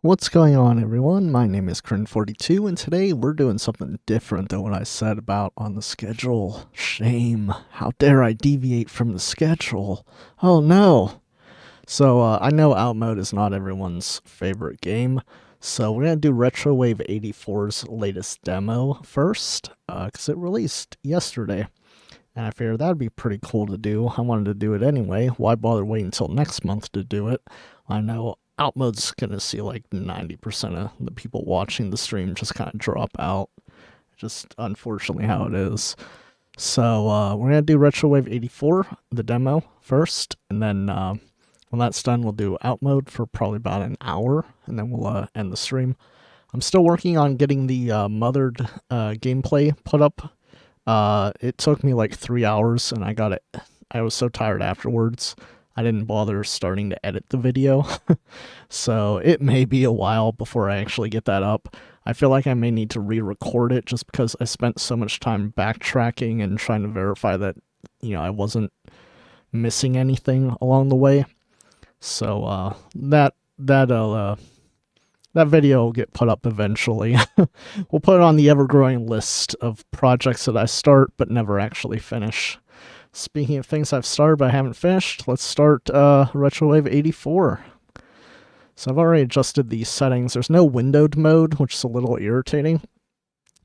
What's going on, everyone? My name is Khanijaon, and today we're doing something different than what I said about on the schedule. Shame. How dare I deviate from the schedule? Oh no! So, I know Outmode is not everyone's favorite game, so we're gonna do Retrowave 84's latest demo first, because it released yesterday. And I figured that'd be pretty cool to do. I wanted to do it anyway. Why bother waiting until next month to do it? I know Outmode's gonna see like 90% of the people watching the stream just kind of drop out. Just unfortunately how it is. So we're gonna do Retrowave 84, the demo first, and then when that's done, we'll do Outmode for probably about an hour, and then we'll end the stream. I'm still working on getting the mothered gameplay put up. It took me like 3 hours, and I got it. I was so tired afterwards, I didn't bother starting to edit the video. So it may be a while before I actually get that up. I feel like I may need to re-record it just because I spent so much time backtracking and trying to verify that, I wasn't missing anything along the way. So that video will get put up eventually. We'll put it on the ever-growing list of projects that I start but never actually finish. Speaking of things I've started but I haven't finished, let's start Retrowave 84. So I've already adjusted the settings. There's no windowed mode, which is a little irritating.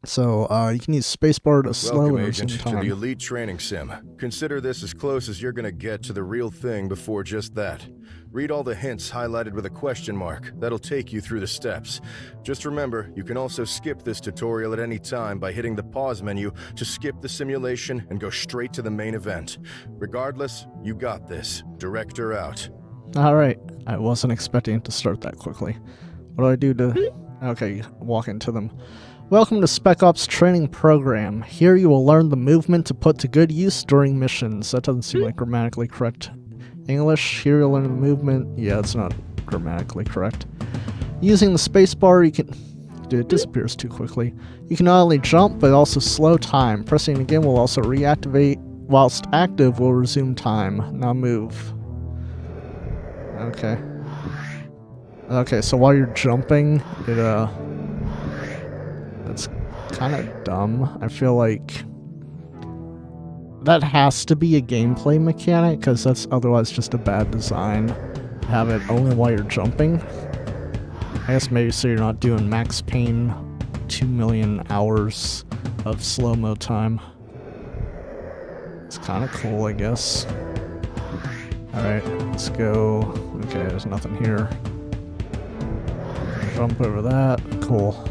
So you can use spacebar to slow Welcome, and Agent, resume time. to the Elite Training Sim. Consider this as close as you're going to get to the real thing before just that. Read all the hints highlighted with a question mark. That'll take you through the steps. Just remember, you can also skip this tutorial at any time by hitting the pause menu to skip the simulation and go straight to the main event. Regardless, you got this. Director out. Alright, I wasn't expecting it to start that quickly. What do I do to... Okay, walk into them. Welcome to Spec Ops Training Program. Here you will learn the movement to put to good use during missions. That doesn't seem like grammatically correct English. Here you'll learn the movement. Yeah, it's not grammatically correct. Using the spacebar, you can... Dude, it disappears too quickly. You can not only jump, but also slow time. Pressing it again will also reactivate. Whilst active, will resume time. Now move. Okay. Okay, so while you're jumping, that's kind of dumb. I feel like that has to be a gameplay mechanic, because that's otherwise just a bad design. Have it only while you're jumping. I guess maybe so you're not doing Max Payne 2 million hours of slow-mo time. It's kind of cool, I guess. Alright, let's go. Okay, there's nothing here. Jump over that. Cool.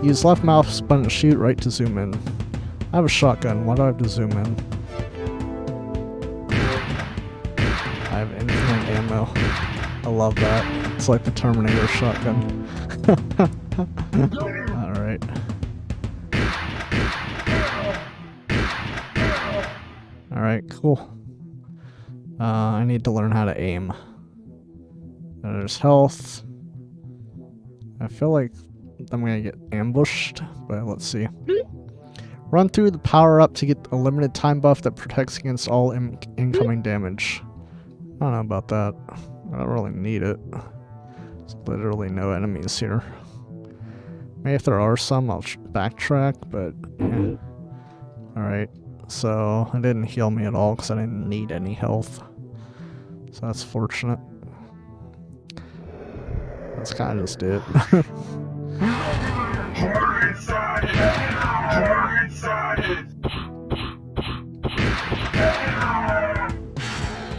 Use left mouse button to shoot, right to zoom in. I have a shotgun. Why do I have to zoom in? I have infinite ammo. I love that. It's like the Terminator shotgun. Alright. Alright, cool. I need to learn how to aim. There's health. I feel like I'm gonna get ambushed, but let's see. Run through the power-up to get a limited time buff that protects against all incoming damage. I don't know about that. I don't really need it. There's literally no enemies here. Maybe if there are some, I'll backtrack, but yeah. Alright, so it didn't heal me at all because I didn't need any health. So that's fortunate. That's kind of just it.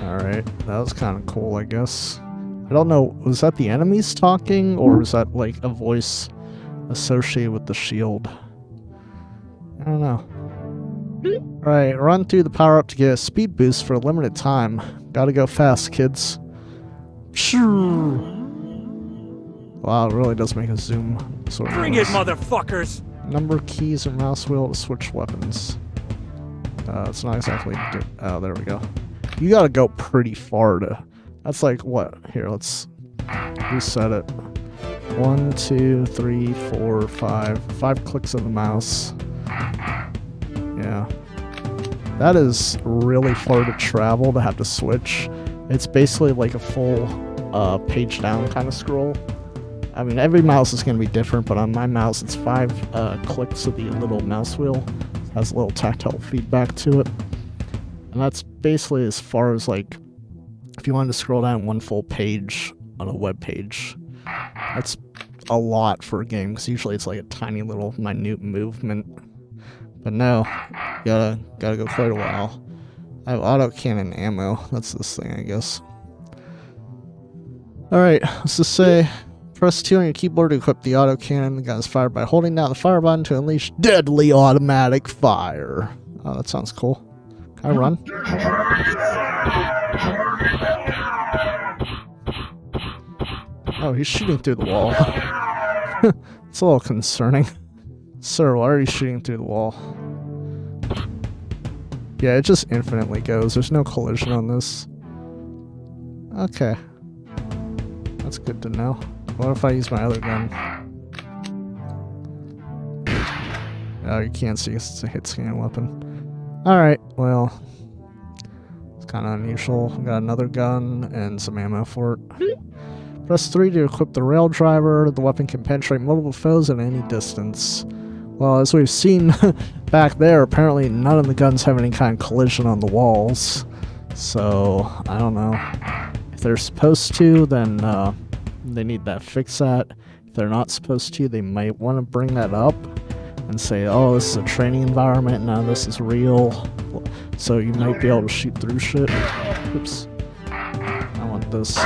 Alright, that was kind of cool, I guess. I don't know, was that the enemies talking, or was that like a voice associated with the shield? I don't know. Alright, run through the power-up to get a speed boost for a limited time. Gotta go fast, kids. Wow, it really does make a zoom sort of. Bring it, motherfuckers! Number keys and mouse wheel to switch weapons. It's not exactly... Oh, there we go. You gotta go pretty far to... That's like, what? Here, let's reset it. 1, 2, 3, 4, 5. 5 clicks of the mouse. Yeah. That is really far to travel to have to switch. It's basically like a full page down kind of scroll. I mean, every mouse is going to be different, but on my mouse, it's 5 clicks of the little mouse wheel. It has a little tactile feedback to it. And that's basically as far as, like, if you wanted to scroll down one full page on a web page, that's a lot for a game, because usually it's like a tiny little minute movement. But no, gotta go quite a while. I have autocannon ammo. That's this thing, I guess. Alright, let's just say, press 2 on your keyboard to equip the autocannon. The gun is fired by holding down the fire button to unleash deadly automatic fire. Oh, that sounds cool. Can I run? Oh, he's shooting through the wall. It's a little concerning. Sir, why are you shooting through the wall? Yeah, it just infinitely goes. There's no collision on this. Okay. That's good to know. What if I use my other gun? Oh, you can't see, it's a hit scan weapon. Alright, well. It's kind of unusual. Got another gun and some ammo for it. Press 3 to equip the rail driver. The weapon can penetrate multiple foes at any distance. Well, as we've seen back there, apparently none of the guns have any kind of collision on the walls. So, I don't know. If they're supposed to, then they need to fix that. If they're not supposed to, they might want to bring that up and say, oh, this is a training environment, now this is real. So you might be able to shoot through shit. Oops. I want this.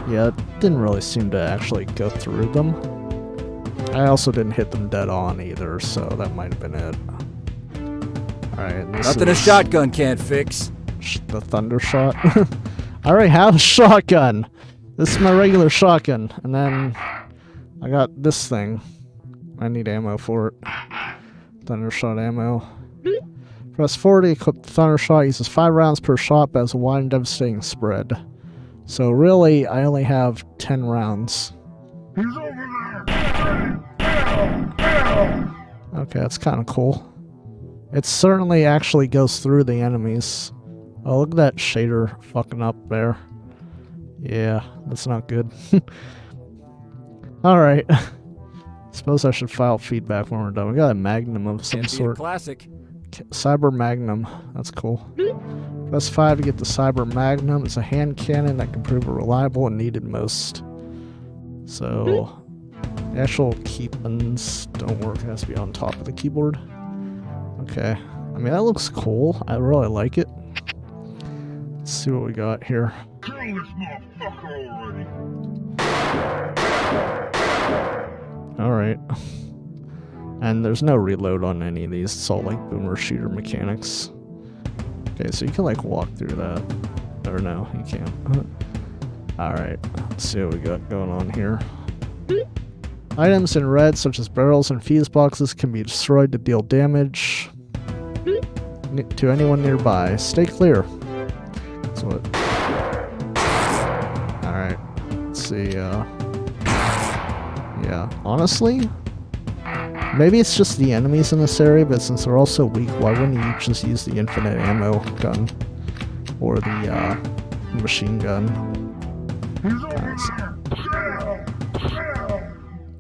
Yeah, it didn't really seem to actually go through them. I also didn't hit them dead on either, so that might have been it. Alright, nothing a shotgun can't fix. The thunder shot. I already have a shotgun. This is my regular shotgun. And then I got this thing. I need ammo for it. Thunder shot ammo. Press 4 to equip the thunder shot. Uses 5 rounds per shot, but has a wide and devastating spread. So really, I only have 10 rounds. He's over there! Okay, that's kind of cool. It certainly actually goes through the enemies. Oh, look at that shader fucking up there. Yeah, that's not good. Alright. Suppose I should file feedback when we're done. We got a Magnum of some sort. Classic. Cyber Magnum. That's cool. Press 5 to get the Cyber Magnum. It's a hand cannon that can prove reliable and needed most. So, the actual key buttons don't work. It has to be on top of the keyboard. Okay. I mean, that looks cool. I really like it. Let's see what we got here. Alright. And there's no reload on any of these. It's all like boomer shooter mechanics. Okay, so you can like walk through that. Or no, you can't. Alright, let's see what we got going on here. Items in red, such as barrels and fuse boxes, can be destroyed to deal damage to anyone nearby. Stay clear. That's what. Alright, let's see. Yeah, honestly, maybe it's just the enemies in this area, but since they're all so weak, why wouldn't you just use the infinite ammo gun? Or the machine gun?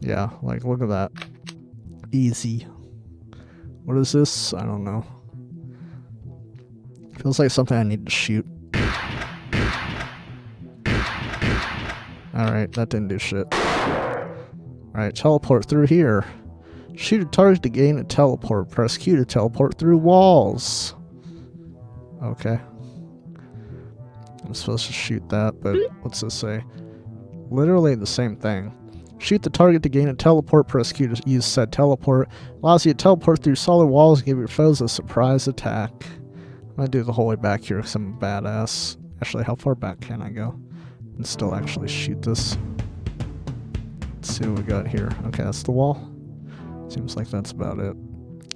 Yeah, like, look at that. Easy. What is this? I don't know. Feels like something I need to shoot. Alright, that didn't do shit. Alright, teleport through here. Shoot a target to gain a teleport. Press Q to teleport through walls. Okay. I'm supposed to shoot that, but what's this say? Literally the same thing. Shoot the target to gain a teleport. Press Q to use said teleport. Allows you to teleport through solid walls and give your foes a surprise attack. I'm gonna do the whole way back here because I'm a badass. Actually, how far back can I go? And still actually shoot this. Let's see what we got here. Okay, that's the wall. Seems like that's about it.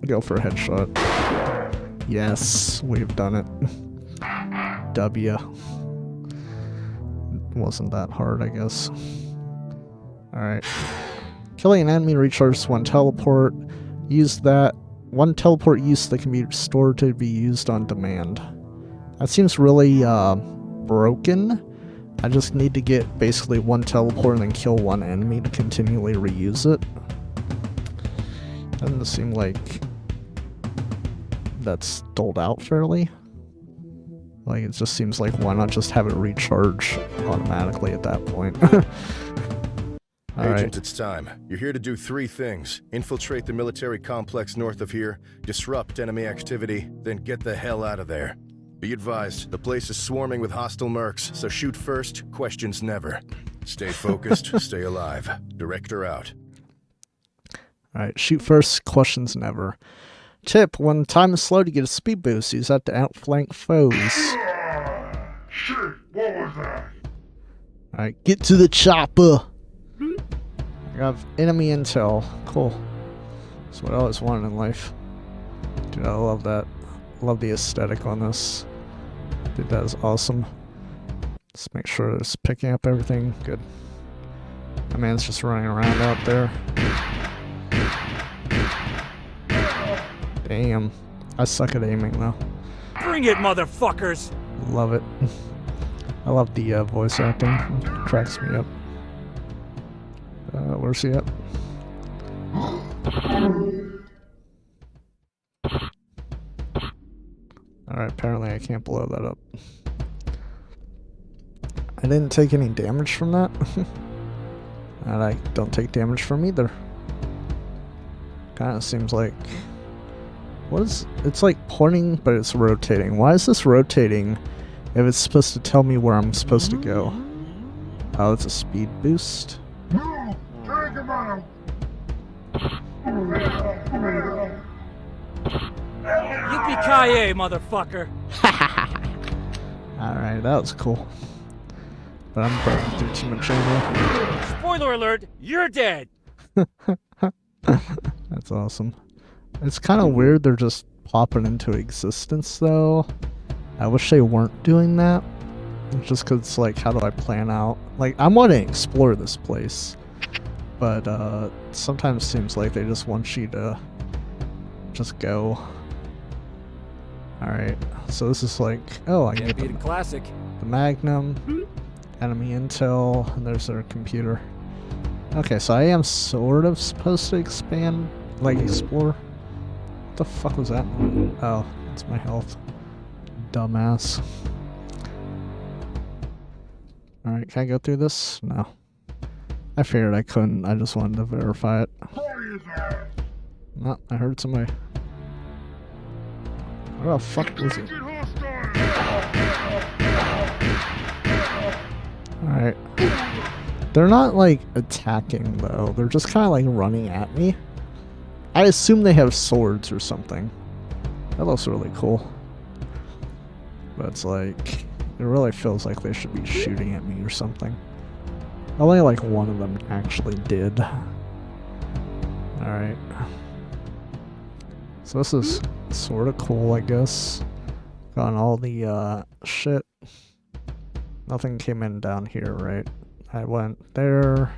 Go for a headshot. Yes, we've done it. W. Wasn't that hard, I guess. Alright. Killing an enemy recharges one teleport. Use that. One teleport use that can be stored to be used on demand. That seems really broken. I just need to get basically one teleport and then kill one enemy to continually reuse it. Doesn't seem like that's doled out fairly. Like, it just seems like why not just have it recharge automatically at that point. Agent, it's time. You're here to do 3 things. Infiltrate the military complex north of here, disrupt enemy activity, then get the hell out of there. Be advised, the place is swarming with hostile mercs, so shoot first, questions never. Stay focused, stay alive. Director out. Alright, shoot first, questions never. Tip, when time is slow to get a speed boost, use that to outflank foes. Shit, what was that? Alright, get to the chopper! I got enemy intel. Cool. That's what I always wanted in life. Dude, I love that. Love the aesthetic on this. Dude, that is awesome. Let's make sure it's picking up everything. Good. My man's just running around out there. Damn. I suck at aiming though. Bring it, motherfuckers! Love it. I love the voice acting. It cracks me up. Where's he at? Alright, apparently I can't blow that up. I didn't take any damage from that. And I don't take damage from either. Kinda seems like... What is... It's like pointing, but it's rotating. Why is this rotating if it's supposed to tell me where I'm supposed to go? Oh, it's a speed boost. Yippee-ki-yay, motherfucker! Alright, that was cool. But I'm burning through too much ammo. Spoiler alert, you're dead! That's awesome. It's kind of weird they're just popping into existence, though. I wish they weren't doing that. Just because it's like, how do I plan out? Like, I want to explore this place. But, sometimes seems like they just want you to just go. Alright, so this is like, oh, I Can't get beat a classic. the Magnum, enemy intel, and there's their computer. Okay, so I am sort of supposed to expand, like explore. What the fuck was that? Oh, that's my health. Dumbass. Alright, can I go through this? No. I figured I couldn't, I just wanted to verify it. No, I heard somebody. Where the fuck was it? Alright. They're not, like, attacking, though. They're just kind of, like, running at me. I assume they have swords or something. That looks really cool. But it's like... It really feels like they should be shooting at me or something. Only, like, one of them actually did. Alright. So this is sort of cool, I guess. Got all the, shit. Nothing came in down here, right? I went there.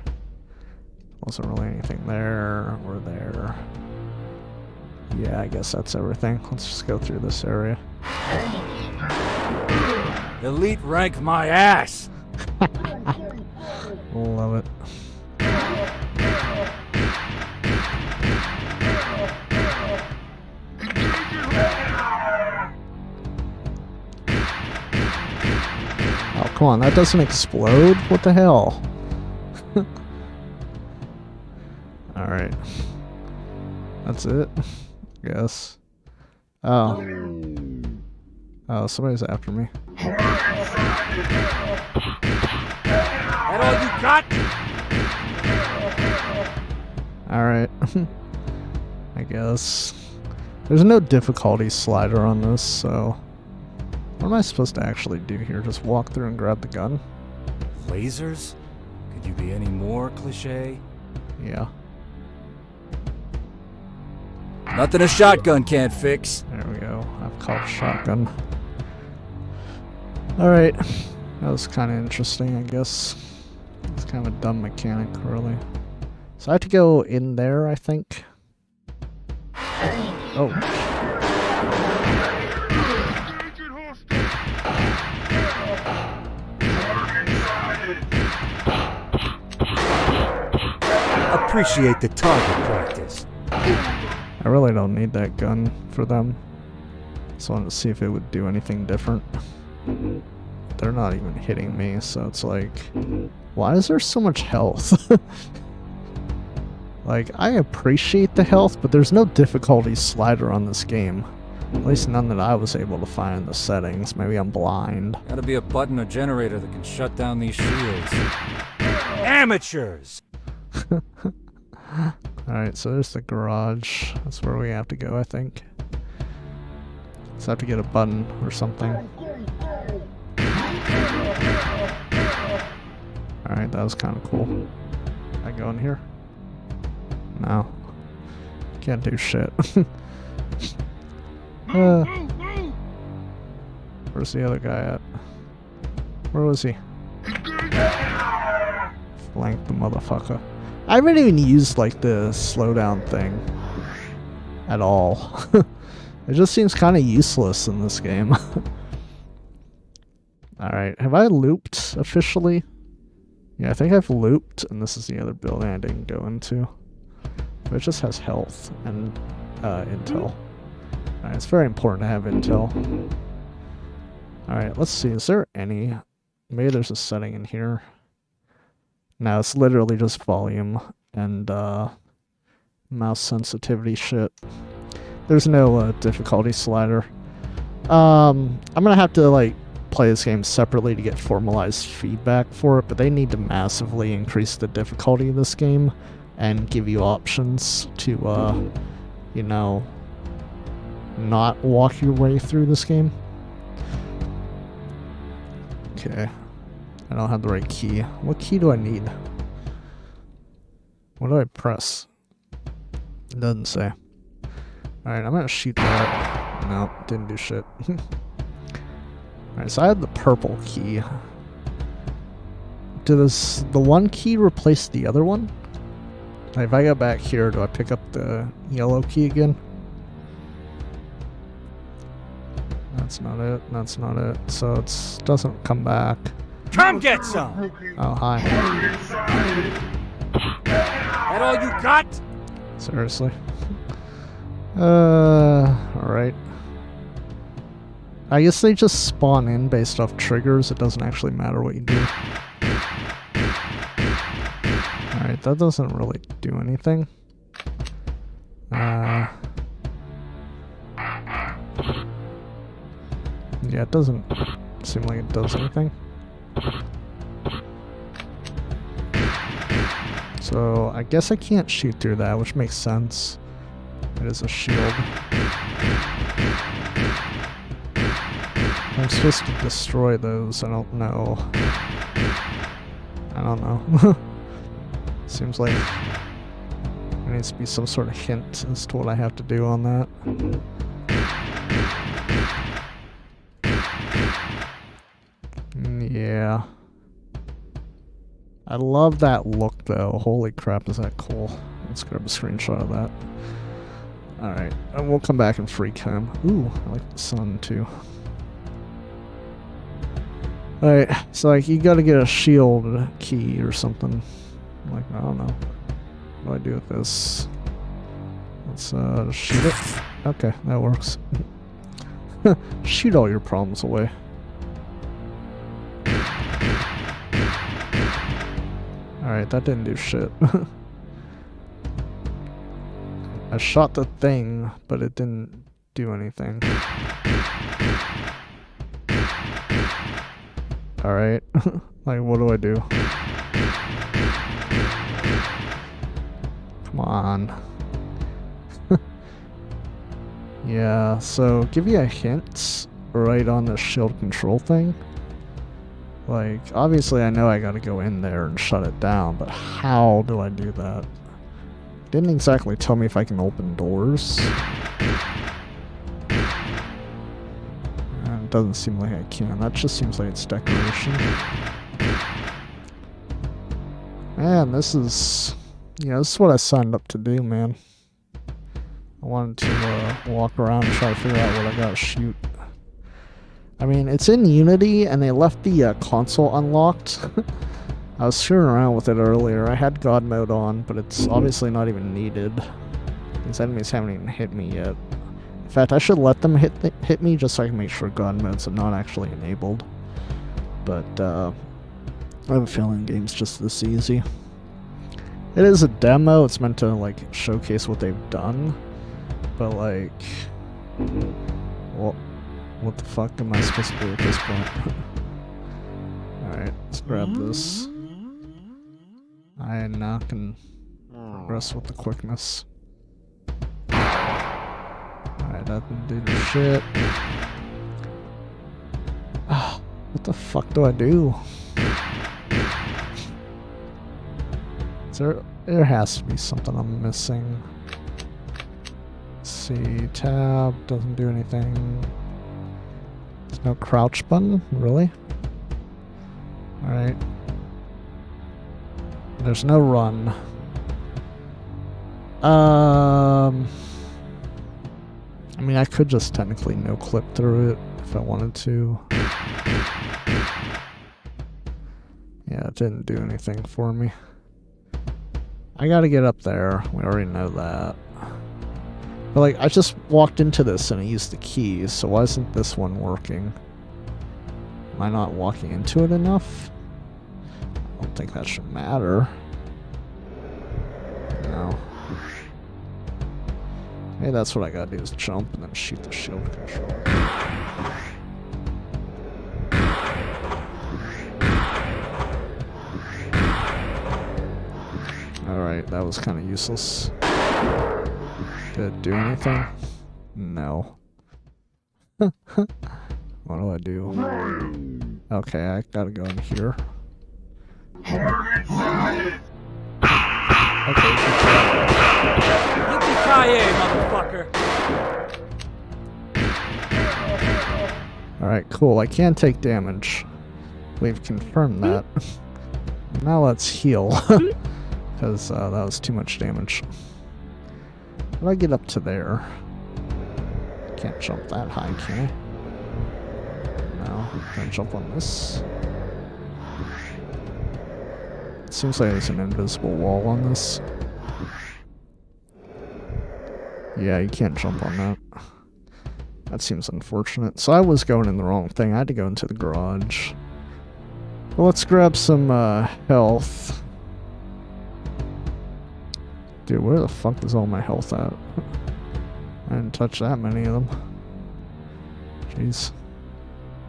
Wasn't really anything there or there. Yeah, I guess that's everything. Let's just go through this area. Elite rank my ass! Love it. Oh, come on, that doesn't explode? What the hell? Alright. That's it? I guess. Oh. Oh, somebody's after me. That all you got? Alright. I guess. There's no difficulty slider on this, so... What am I supposed to actually do here? Just walk through and grab the gun? Lasers? Could you be any more cliche? Yeah. Nothing a shotgun can't fix. There we go. I've caught a shotgun. Alright. That was kind of interesting, I guess. It's kind of a dumb mechanic, really. So I have to go in there, I think. Oh. Appreciate the target practice. I really don't need that gun for them. Just wanted to see if it would do anything different. They're not even hitting me, so it's like, why is there so much health? Like, I appreciate the health, but there's no difficulty slider on this game. At least none that I was able to find in the settings. Maybe I'm blind. Gotta be a button or generator that can shut down these shields. Amateurs! Alright, so there's the garage. That's where we have to go, I think. Let's have to get a button or something. Alright, that was kind of cool. Can I go in here? No. Can't do shit. Where's the other guy at? Where was he? Flank the motherfucker. I haven't even used like the slowdown thing at all. It just seems kind of useless in this game. Alright, have I looped officially? Yeah, I think I've looped, and this is the other building I didn't go into. But it just has health and intel. Alright, it's very important to have intel. Alright, let's see, is there any... Maybe there's a setting in here. No, it's literally just volume and mouse sensitivity shit. There's no difficulty slider. I'm gonna have to like play this game separately to get formalized feedback for it, but they need to massively increase the difficulty of this game and give you options to, you know, not walk your way through this game. Okay. I don't have the right key. What key do I need? What do I press? It doesn't say. Alright, I'm gonna shoot that. No, didn't do shit. Alright, so I had the purple key. Does the one key replace the other one? Like if I go back here, do I pick up the yellow key again? That's not it. That's not it. So it doesn't come back. Come get some! Oh, hi. That all you got? Seriously? Alright. I guess they just spawn in based off triggers. It doesn't actually matter what you do. Alright, that doesn't really do anything. Yeah, it doesn't seem like it does anything. So, I guess I can't shoot through that, which makes sense. It is a shield. I'm supposed to destroy those, I don't know. I don't know. Seems like there needs to be some sort of hint as to what I have to do on that. Yeah. I love that look though. Holy crap, is that cool. Let's grab a screenshot of that. Alright, and we'll come back and freak him. Ooh, I like the sun too. Alright, so like you gotta get a shield key or something. Like, I don't know. What do I do with this? Let's shoot it. Okay, that works. Shoot all your problems away. Alright, that didn't do shit. I shot the thing, but it didn't do anything. Alright. Like, what do I do? Come on. Yeah, so give you a hint right on the shield control thing. Like, obviously I know I gotta go in there and shut it down, but how do I do that? Didn't exactly tell me if I can open doors. It doesn't seem like I can. That just seems like it's decoration. Man, this is... You know, this is what I signed up to do, man. I wanted to walk around and try to figure out what I gotta shoot. I mean, it's in Unity, and they left the console unlocked. I was screwing around with it earlier. I had God mode on, but it's obviously not even needed. These enemies haven't even hit me yet. In fact, I should let them hit me just so I can make sure God mode's not actually enabled. But I have a feeling the game's just this easy. It is a demo. It's meant to like showcase what they've done. But like, well, what the fuck am I supposed to do at this point? Alright, let's grab this. I now can progress with the quickness. Alright, that didn't do shit. Ah, what the fuck do I do? There has to be something I'm missing. Let's see, tab doesn't do anything. There's no crouch button, really? Alright. There's no run. I mean, I could just technically no clip through it if I wanted to. Yeah, it didn't do anything for me. I gotta get up there. We already know that. But like, I just walked into this and I used the keys, so why isn't this one working? Am I not walking into it enough? I don't think that should matter. No. Maybe that's what I gotta do, is jump and then shoot the shield controller. Alright, that was kind of useless. Did it do anything? No. What do I do? Okay, I gotta go in here. Okay, Yippee-ki-yay, motherfucker! alright, cool. I can take damage. We've confirmed that. Now let's heal. Because that was too much damage. How do I get up to there? Can't jump that high, can I? No. Can I jump on this? It seems like there's an invisible wall on this. Yeah, you can't jump on that. That seems unfortunate. So I was going in the wrong thing. I had to go into the garage. Well, let's grab some health. Dude, where the fuck is all my health at? I didn't touch that many of them. Jeez.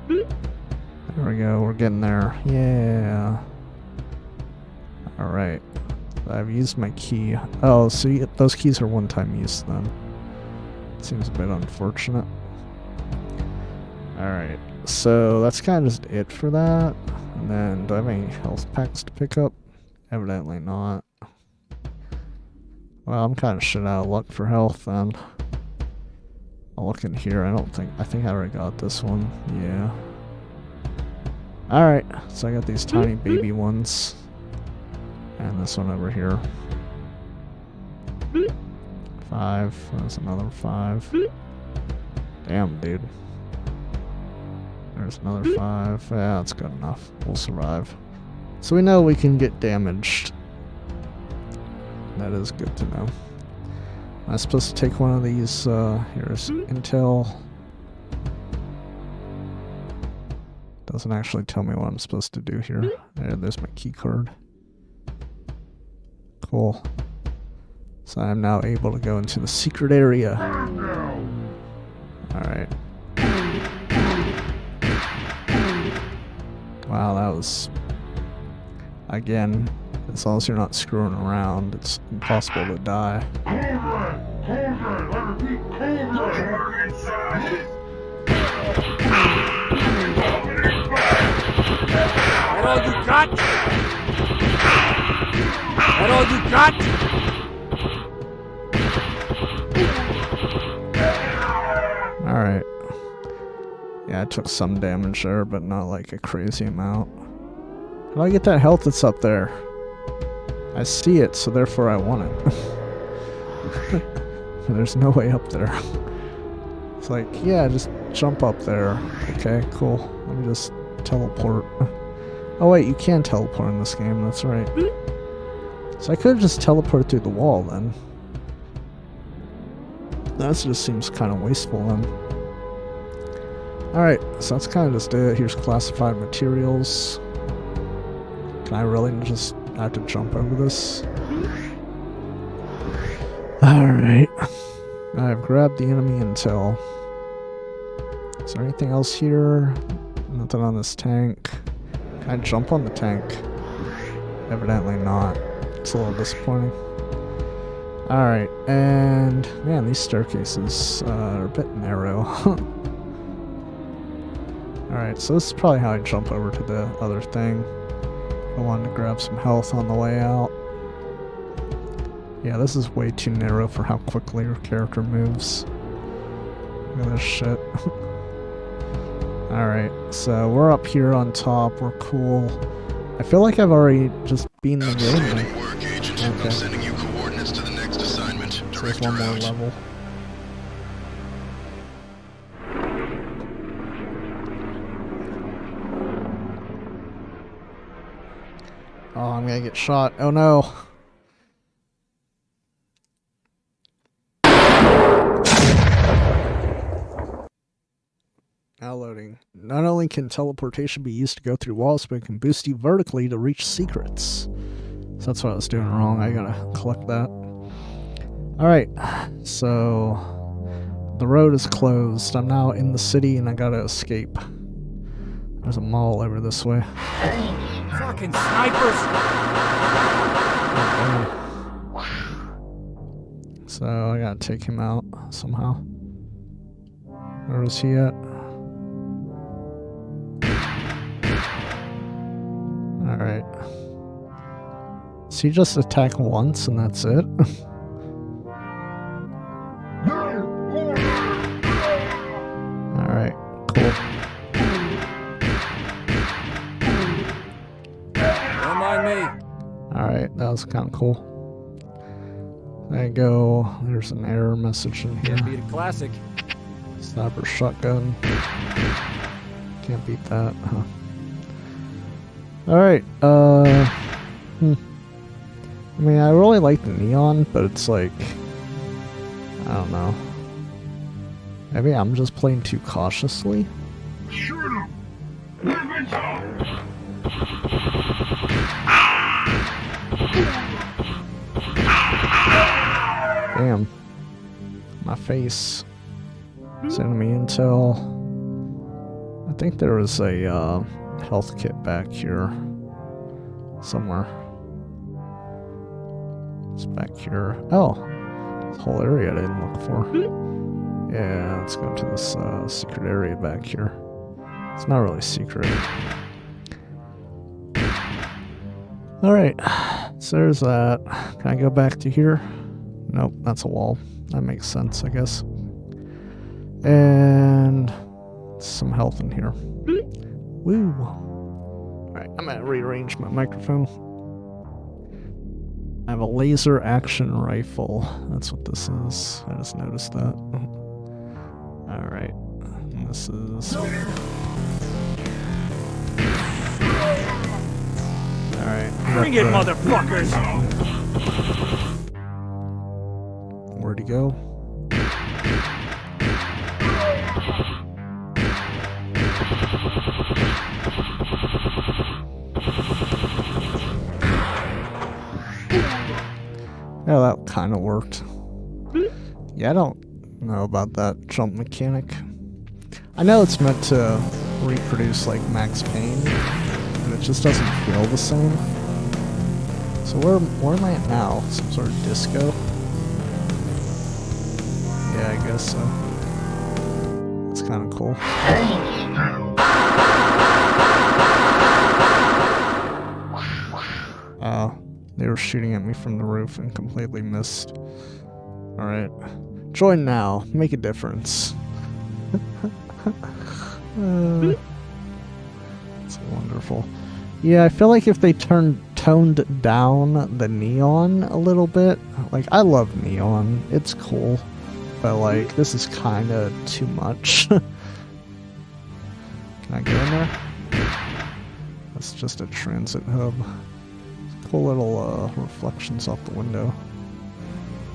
There we go, we're getting there. Yeah. Alright. I've used my key. Oh, so those keys are one-time use then. Seems a bit unfortunate. Alright, so that's kind of just it for that. And then, do I have any health packs to pick up? Evidently not. Well, I'm kind of shit out of luck for health then. I'll look in here. I think I already got this one. Yeah. Alright, so I got these tiny baby ones. And this one over here. 5. There's another 5. Damn, dude. There's another 5. Yeah, that's good enough. We'll survive. So we know we can get damaged. That is good to know. Am I supposed to take one of these? Here's Intel. Doesn't actually tell me what I'm supposed to do here. There's my key card. Cool. So I'm now able to go into the secret area. Alright. Wow, that was... Again, as long as you're not screwing around, it's impossible to die. That all you got? That all you got? Alright. Yeah, I took some damage there, but not like a crazy amount. How do I get that health that's up there? I see it, so therefore I want it. There's no way up there. It's like, yeah, just jump up there. Okay, cool. Let me just teleport. Oh wait, you can teleport in this game, that's right. So I could have just teleported through the wall then. That just seems kind of wasteful then. Alright, so that's kind of just it. Here's classified materials. Can I really just have to jump over this? Alright. I've grabbed the enemy intel. Is there anything else here? Nothing on this tank. Can I jump on the tank? Evidently not. It's a little disappointing. Alright, and man, these staircases are a bit narrow. Alright, so this is probably how I jump over to the other thing. I wanted to grab some health on the way out. Yeah, this is way too narrow for how quickly your character moves. Look at this shit. Alright, so we're up here on top, we're cool. I feel like I've already just beaten the game. Work, Agent. Okay. I'm sending you coordinates to the next assignment. So there's Director one more out. level. Oh, I'm gonna get shot. Oh no. Now loading. Not only can teleportation be used to go through walls, but it can boost you vertically to reach secrets. So that's what I was doing wrong. I gotta collect that. Alright, so the road is closed. I'm now in the city and I gotta escape. There's a mall over this way. Fucking snipers! So I gotta take him out somehow. Where is he at? Alright. So you just attack once and that's it? Alright, cool. Don't mind me. Alright, that was kind of cool. There you go. There's an error message in here. Can't beat a classic. Sniper shotgun. Can't beat that, huh? Alright, I mean, I really like the neon, but it's like, I don't know. Maybe I'm just playing too cautiously? Shoot him! Let me go! Damn. My face. It's enemy intel. I think there was a health kit back here. Somewhere. It's back here. Oh! This whole area I didn't look for. Yeah, let's go to this secret area back here. It's not really secret. Alright, so there's that. Can I go back to here? Nope, that's a wall. That makes sense, I guess. And some health in here. Woo! Alright, I'm gonna rearrange my microphone. I have a laser action rifle. That's what this is. I just noticed that. Alright. This is... Alright. Bring it, motherfuckers! Where'd he go? Yeah, that kind of worked. Yeah, I don't know about that jump mechanic. I know it's meant to reproduce like Max Payne, but it just doesn't feel the same. So where am I at now? Some sort of disco? Yeah, I guess so. It's kind of cool. They were shooting at me from the roof and completely missed. Alright. Join now. Make a difference. It's wonderful. Yeah, I feel like if they toned down the neon a little bit. Like, I love neon. It's cool. But, like, this is kind of too much. Can I go in there? That's just a transit hub. Cool little reflections off the window.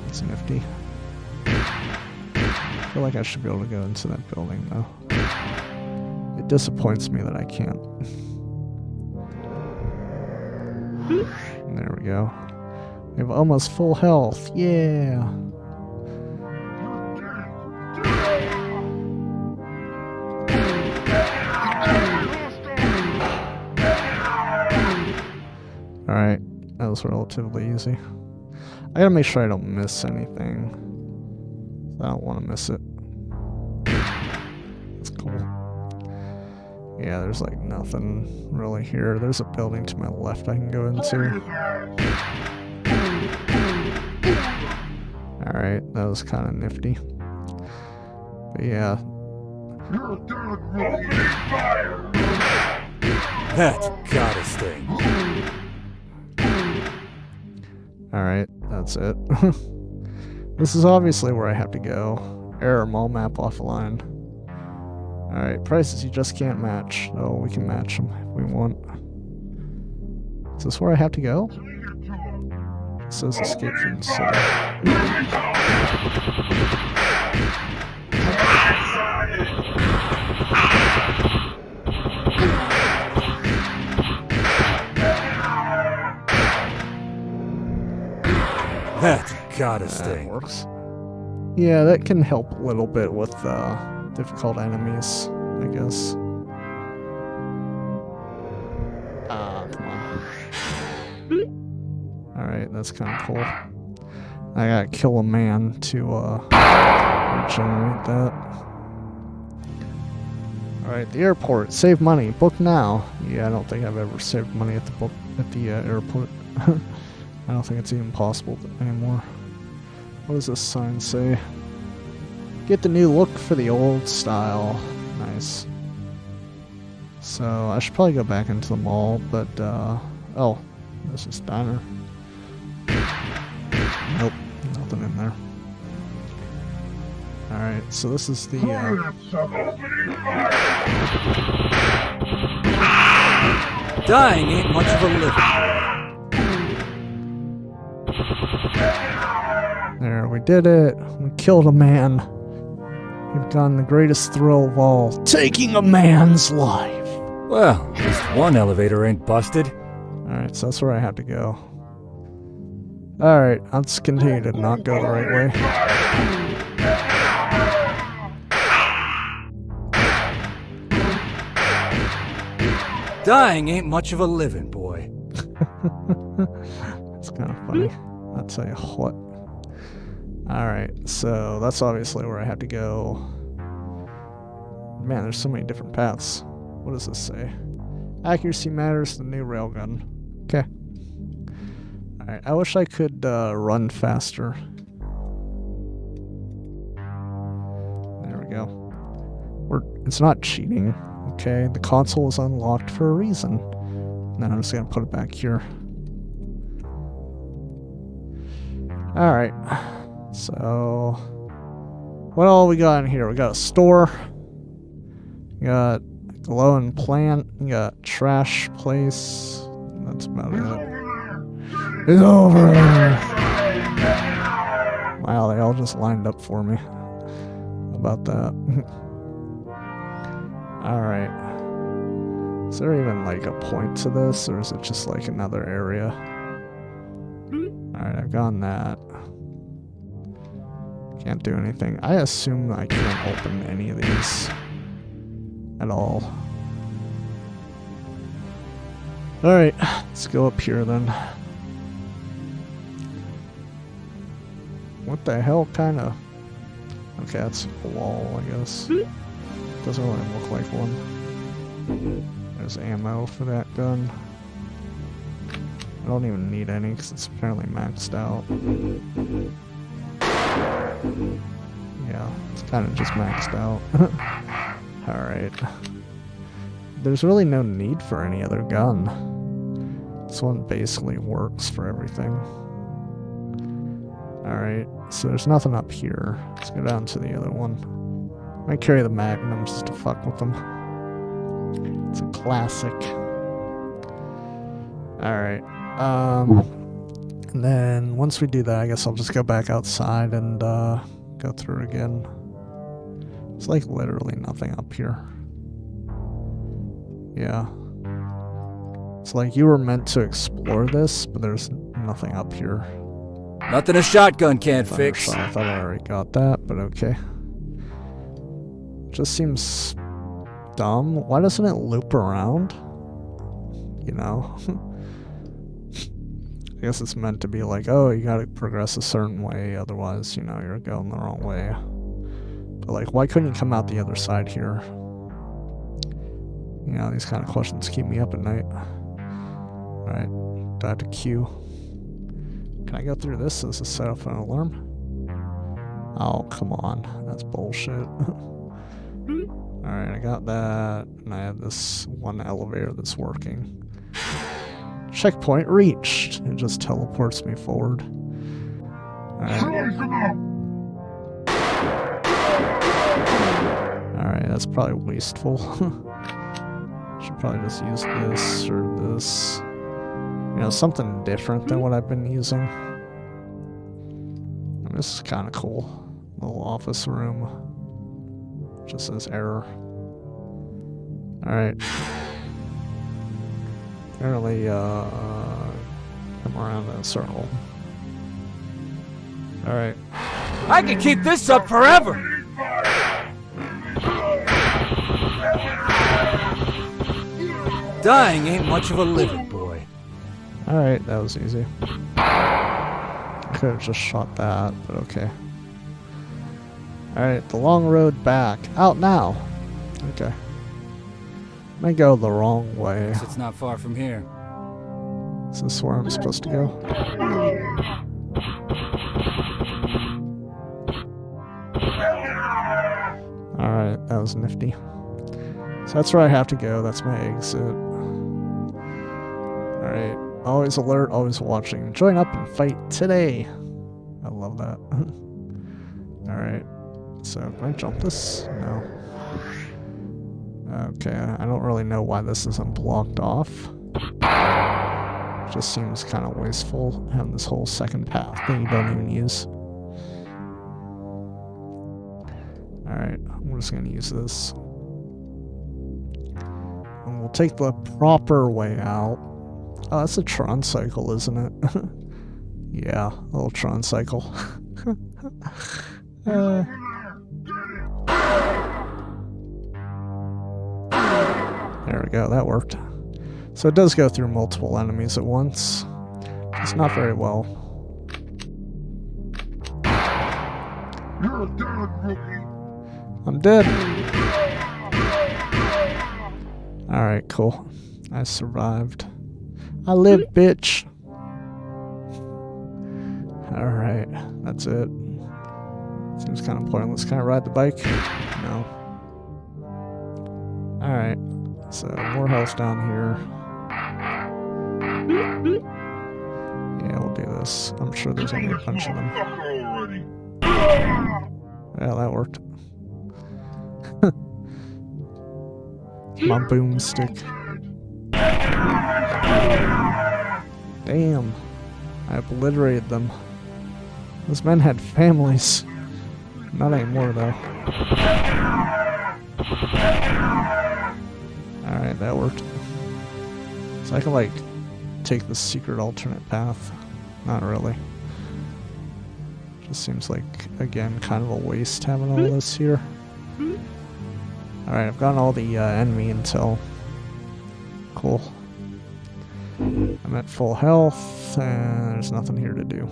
It's nifty. I feel like I should be able to go into that building though. It disappoints me that I can't. There we go. We have almost full health. Yeah. Alright, that was relatively easy. I gotta make sure I don't miss anything. I don't want to miss it. That's cool. Yeah, there's like nothing really here. There's a building to my left I can go into. Alright, that was kind of nifty. But yeah. That's gotta sting. Alright, that's it. This is obviously where I have to go. Error, mall map offline. Alright, prices you just can't match. Oh, we can match them if we want. Is this where I have to go? It says escape from the city. That's gotta sting. That works. Yeah, that can help a little bit with difficult enemies, I guess. Come on. Alright, that's kind of cool. I gotta kill a man to regenerate that. Alright, the airport. Save money. Book now. Yeah, I don't think I've ever saved money at the airport. I don't think it's even possible anymore. What does this sign say? Get the new look for the old style. Nice. So, I should probably go back into the mall, but, oh, this is diner. Nope, nothing in there. Alright, so this is the, Dying ain't much of a living. There, we did it. We killed a man. We've gotten the greatest thrill of all. Taking a man's life. Well, at least one elevator ain't busted. Alright, so that's where I have to go. Alright, let's continue to not go the right way. Dying ain't much of a living, boy. It's kind of funny. I'll tell you what. Alright, so that's obviously where I have to go. Man, there's so many different paths. What does this say? Accuracy matters, the new railgun. Okay. Alright, I wish I could run faster. There we go. It's not cheating, okay? The console is unlocked for a reason. And then I'm just gonna put it back here. Alright. So, what all we got in here? We got a store. We got a glowing plant. We got trash place. That's about it. It's over! Wow, they all just lined up for me. How about that? Alright. Is there even like a point to this, or is it just like another area? Alright, I've gone that. Can't do anything. I assume I can't open any of these at all. Alright, let's go up here then. What the hell kind of... Okay, that's a wall, I guess. Doesn't really look like one. There's ammo for that gun. I don't even need any because it's apparently maxed out. Yeah, it's kind of just maxed out. Alright. There's really no need for any other gun. This one basically works for everything. Alright, so there's nothing up here. Let's go down to the other one. I might carry the Magnums just to fuck with them. It's a classic. Alright. And then once we do that, I guess I'll just go back outside and go through it again. It's like literally nothing up here. Yeah. It's like you were meant to explore this, but there's nothing up here. Nothing a shotgun can't fix. I thought I already got that, but okay. Just seems dumb. Why doesn't it loop around? You know? I guess it's meant to be like, oh, you gotta progress a certain way, otherwise, you know, you're going the wrong way. But like, why couldn't you come out the other side here? You know, these kind of questions keep me up at night. Alright, do I have to queue? Can I go through this as a set up an alarm? Oh, come on. That's bullshit. Alright, I got that. And I have this one elevator that's working. Checkpoint reached. It just teleports me forward. Alright. Alright, that's probably wasteful. Should probably just use this or this. You know, something different than what I've been using. And this is kind of cool. Little office room. Just says error. Alright. Apparently, come around in a circle. Alright. I could keep this up forever! Dying ain't much of a living, boy. Alright, that was easy. I could have just shot that, but okay. Alright, the long road back. Out now! Okay. May go the wrong way. Guess it's not far from here. Is this where I'm supposed to go? Alright, that was nifty. So that's where I have to go. That's my exit. Alright. Always alert, always watching. Join up and fight today. I love that. Alright. So, can I jump this? No. Okay, I don't really know why this isn't blocked off. Just seems kind of wasteful having this whole second path that you don't even use. Alright, I'm just gonna use this. And we'll take the proper way out. Oh, that's a Tron cycle, isn't it? Yeah, a little Tron cycle. There we go, that worked. So it does go through multiple enemies at once. Just not very well. You're dead, rookie. I'm dead. Alright, cool. I survived. I live, bitch. Alright, that's it. Seems kind of pointless. Can I ride the bike? No. Alright, so more health down here. Yeah, we'll do this. I'm sure there's gonna be a bunch of them. Yeah, that worked. My boomstick. Damn. I obliterated them. Those men had families. Not anymore, though. Alright, that worked. So I can, like, take the secret alternate path. Not really. Just seems like, again, kind of a waste having all this here. Alright, I've gotten all the enemy intel. Cool. I'm at full health, and there's nothing here to do.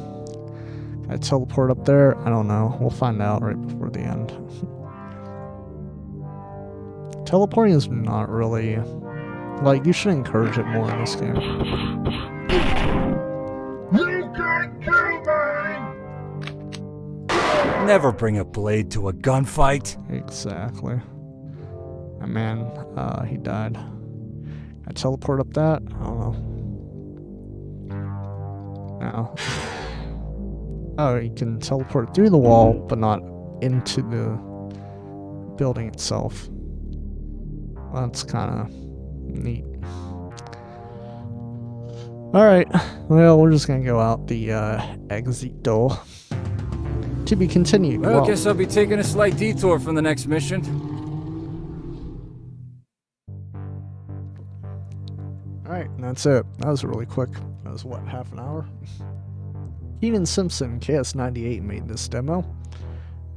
Can I teleport up there? I don't know. We'll find out right before the end. Teleporting is not really... Like, you should encourage it more in this game. You can't kill me! Never bring a blade to a gunfight. Exactly. And man, he died. I teleport up that? I don't know. No. Oh, you can teleport through the wall, but not into the building itself. Well, that's kind of neat. Alright, well, we're just gonna go out the exit door. To be continued. Well, I guess I'll be taking a slight detour from the next mission. Alright, and that's it. That was really quick. That was, what, half an hour? Keenan Simpson, KS98, made this demo.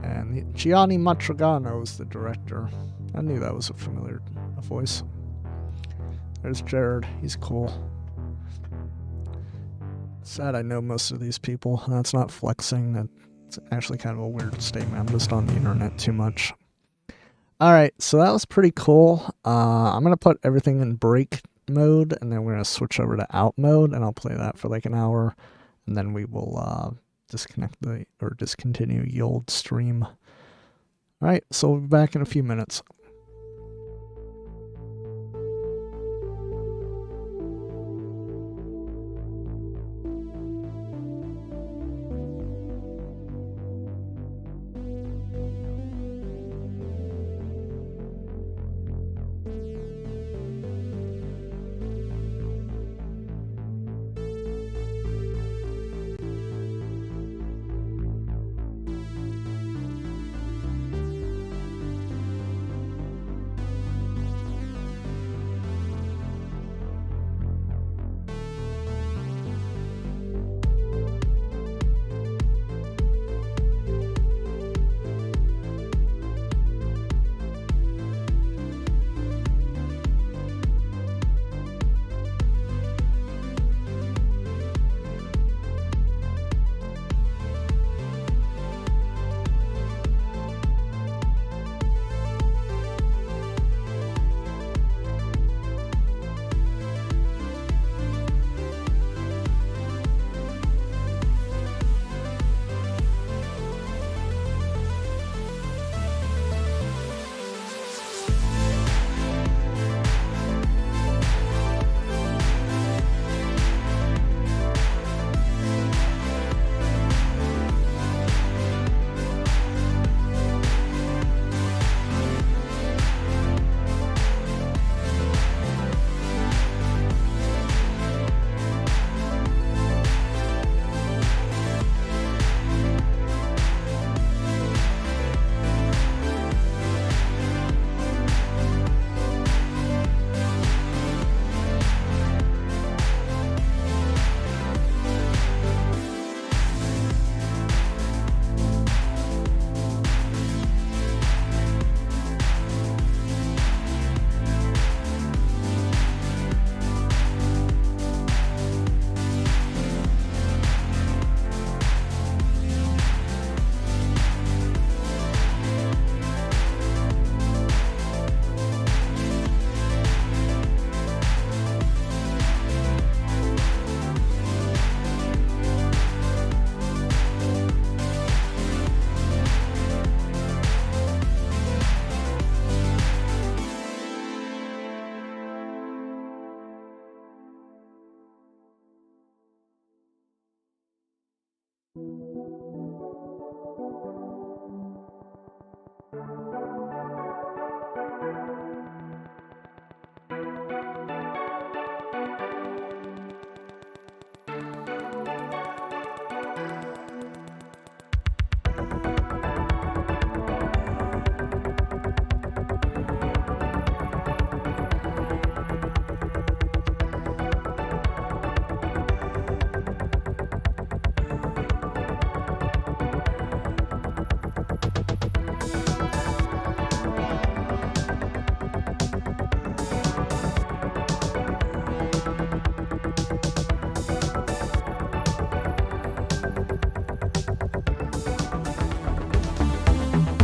And Gianni Matragano is the director. I knew that was a familiar voice. There's Jared. He's cool. Sad I know most of these people. That's not flexing. That's actually kind of a weird statement. I'm just on the internet too much. Alright, so that was pretty cool. I'm going to put everything in break mode, and then we're going to switch over to out mode, and I'll play that for like an hour, and then we will discontinue the old stream. Alright, so we'll be back in a few minutes.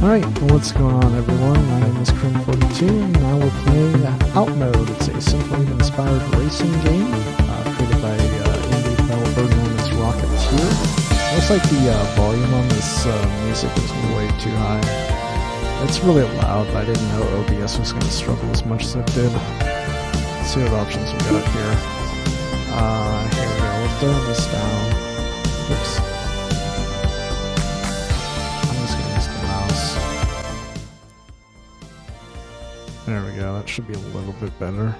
Alright, well, what's going on, everyone? My name is Krim42, and now we're playing Outmode. It's a Synthwave-inspired racing game created by indie developer known as Rocketeer. Looks like the volume on this music is way too high. It's really loud, but I didn't know OBS was going to struggle as much as it did. Let's see what options we got here. Here we go. We'll turn this down. Oops. There we go, that should be a little bit better.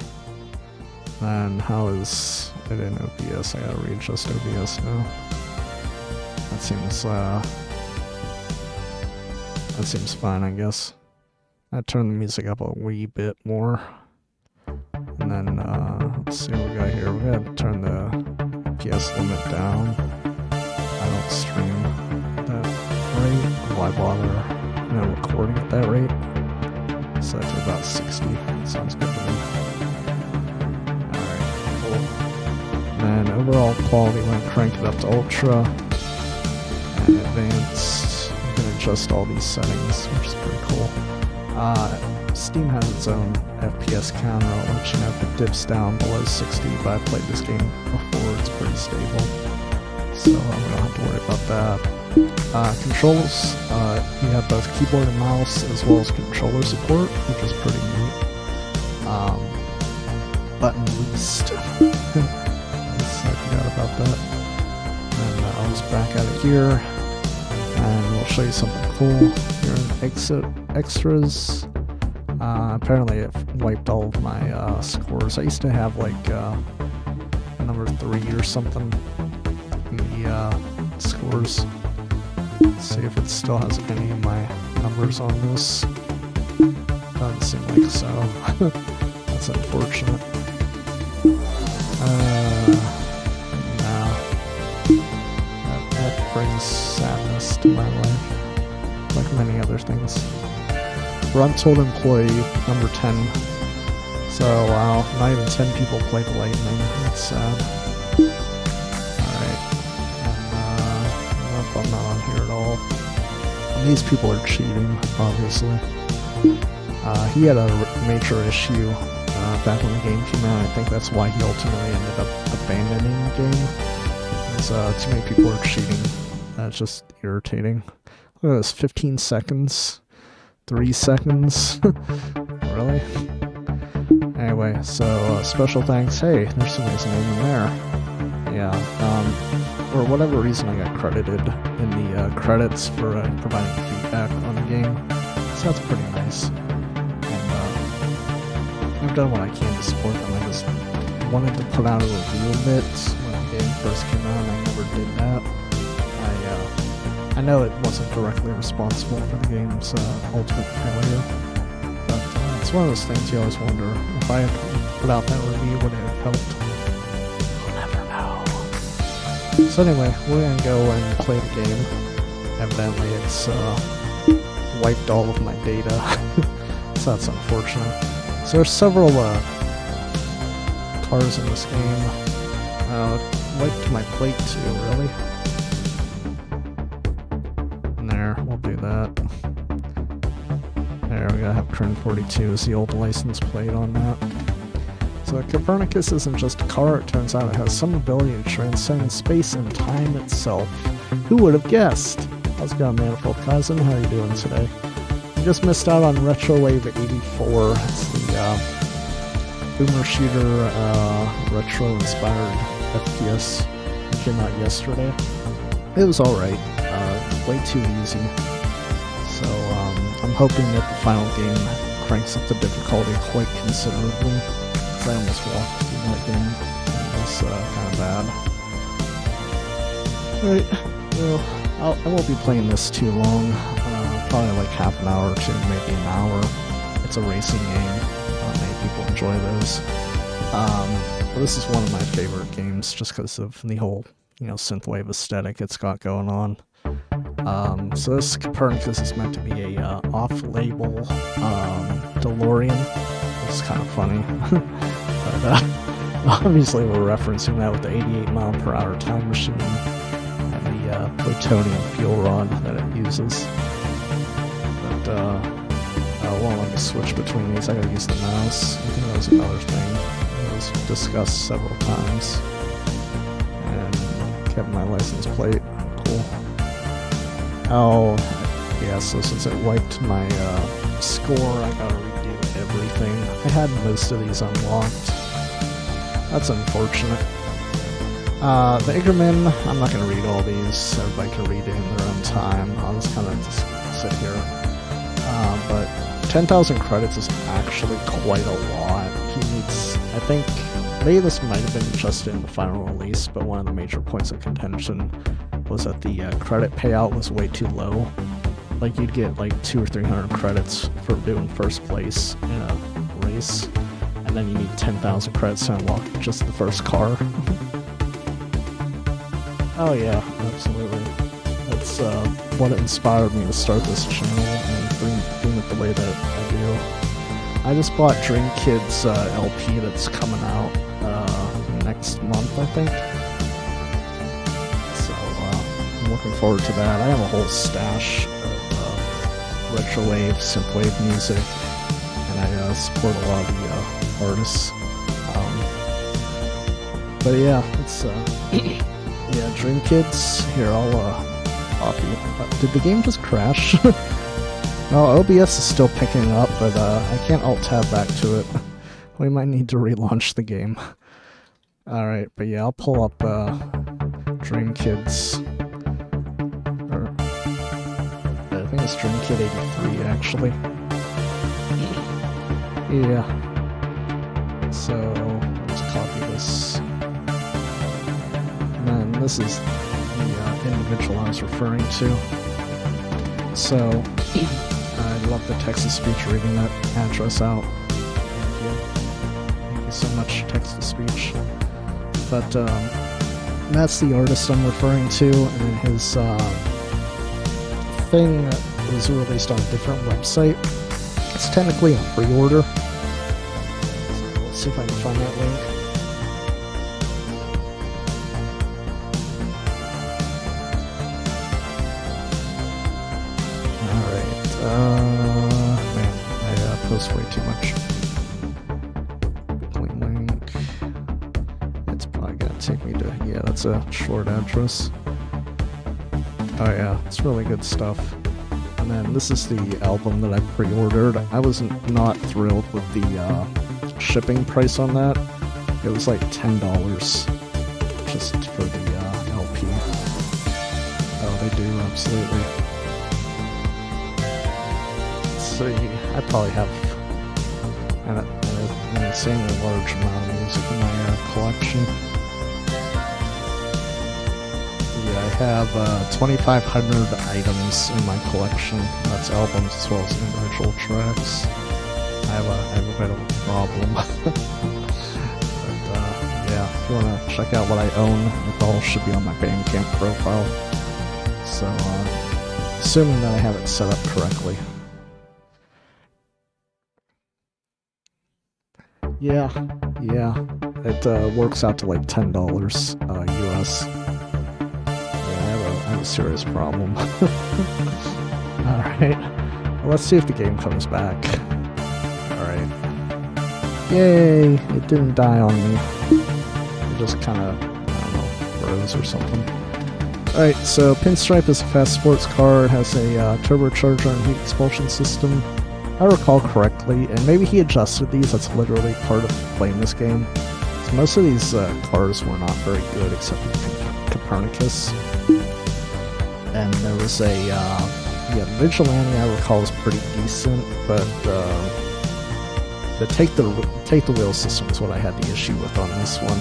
And how is it in OBS. I gotta readjust OBS now. That seems fine, I guess. I turn the music up a wee bit more. And then, let's see what we got here. We gotta turn the FPS limit down. I don't stream that rate. Why bother, recording at that rate? Set to about 60. Sounds good to me. Alright, cool. And then overall quality, when I crank it up to ultra and advanced, you can adjust all these settings, which is pretty cool. Steam has its own FPS counter. I'll let you know if it dips down below 60, but I've played this game before, it's pretty stable. So we don't have to worry about that. Controls, you have both keyboard and mouse as well as controller support, which is pretty neat. Button least. I forgot about that. And I'll just back out of here, and we'll show you something cool. Here in extras. Apparently it wiped all of my scores. I used to have like number 3 or something in the scores. Let's see if it still has any of my numbers on this. Doesn't seem like so. That's unfortunate. No. That brings sadness to my life, like many other things. Untold employee, number 10. So, wow, not even 10 people played Lightning. That's sad. Alright. I'm not on here at all. And these people are cheating, obviously. He had a major issue back when the game came out. I think that's why he ultimately ended up abandoning the game. Because too many people are cheating. That's just irritating. Look at this, 15 seconds. 3 seconds. Really? Anyway, so special thanks. Hey, there's somebody's name in there. Yeah, for whatever reason I got credited in the credits for providing feedback on the game. So that's pretty nice. And I've done what I can to support them. I just wanted to put out a review of it when the game first came out, and I never did that. I know it wasn't directly responsible for the game's ultimate failure, but it's one of those things you always wonder, if I had put out that review, would it have helped? You'll never know. So anyway, we're gonna go and play the game. Evidently it's wiped all of my data, so that's unfortunate. So there's several cars in this game. Wiped my plate too, really? We'll do that. There, we gotta have Kern42 as the old license plate on that. So Copernicus isn't just a car, it turns out it has some ability to transcend space and time itself. Who would have guessed? How's it going, Manifold Cousin? How are you doing today? You just missed out on Retrowave 84. It's the boomer shooter, retro-inspired FPS. It came out yesterday. It was alright. Way too easy. So I'm hoping that the final game cranks up the difficulty quite considerably, because I almost walked through that game. It was kind of bad. Alright, well, I won't be playing this too long. Probably like half an hour to maybe an hour. It's a racing game. Many people enjoy those. But this is one of my favorite games just because of the whole, synthwave aesthetic it's got going on. So this Copernicus is meant to be a off-label DeLorean. It's kind of funny. But obviously we're referencing that with the 88-mile-per-hour time machine and the plutonium fuel rod that it uses. But, well, let me switch between these. I gotta use the mouse. I think that was another thing that was discussed several times. And kept my license plate. Cool. Oh, yeah, so since it wiped my score, I gotta redo everything. I had most of these unlocked. That's unfortunate. The Iggerman, I'm not gonna read all these. Everybody can read it in their own time. I'll just kind of just sit here. But 10,000 credits is actually quite a lot. He needs, I think, maybe this might have been just in the final release, but one of the major points of contention was that the credit payout was way too low. Like, you'd get like 200 or 300 credits for doing first place in a race, and then you need 10,000 credits to unlock just the first car. Oh yeah, absolutely. That's what inspired me to start this channel and bring it the way that I do. I just bought Dream Kid's LP that's coming out next month, I think. So I'm looking forward to that. I have a whole stash of Retrowave, Synthwave music, and I support a lot of the artists. But yeah, it's yeah, Dream Kids. Here, I'll copy. Did the game just crash? No, OBS is still picking up, but I can't alt-tab back to it. We might need to relaunch the game. Alright, but yeah, I'll pull up Dream Kids. Or, I think it's Dream Kid 83, actually. Yeah. So, let's copy this. And then this is the individual I was referring to. So, I love the text-to-speech reading that address out. Thank you. Thank you so much, text-to-speech. But that's the artist I'm referring to, and his thing was released on a different website. It's technically a pre-order. So let's see if I can find that link. Man, I post way too much. Clean link. It's probably gonna take me to, yeah, that's a short address. Oh yeah, it's really good stuff. And then this is the album that I pre-ordered. I was not thrilled with the shipping price on that. It was like $10 just for the LP. Oh, they do, absolutely. I probably have an insanely large amount of music in my collection. Yeah, I have 2,500 items in my collection. That's albums as well as individual tracks. I have a bit of a problem. But yeah, if you want to check out what I own, it all should be on my Bandcamp profile. So, assuming that I have it set up correctly. Yeah, it works out to like $10 US. Yeah, I have a serious problem. Alright, well, let's see if the game comes back. Alright. Yay, it didn't die on me. It just kind of, I don't know, froze or something. Alright, so Pinstripe is a fast sports car. It has a turbocharger and heat expulsion system. I recall correctly, and maybe he adjusted these, that's literally part of playing this game. So most of these cars were not very good, except for Copernicus. And there was a, yeah, Vigilante I recall was pretty decent, but the take the wheel system is what I had the issue with on this one.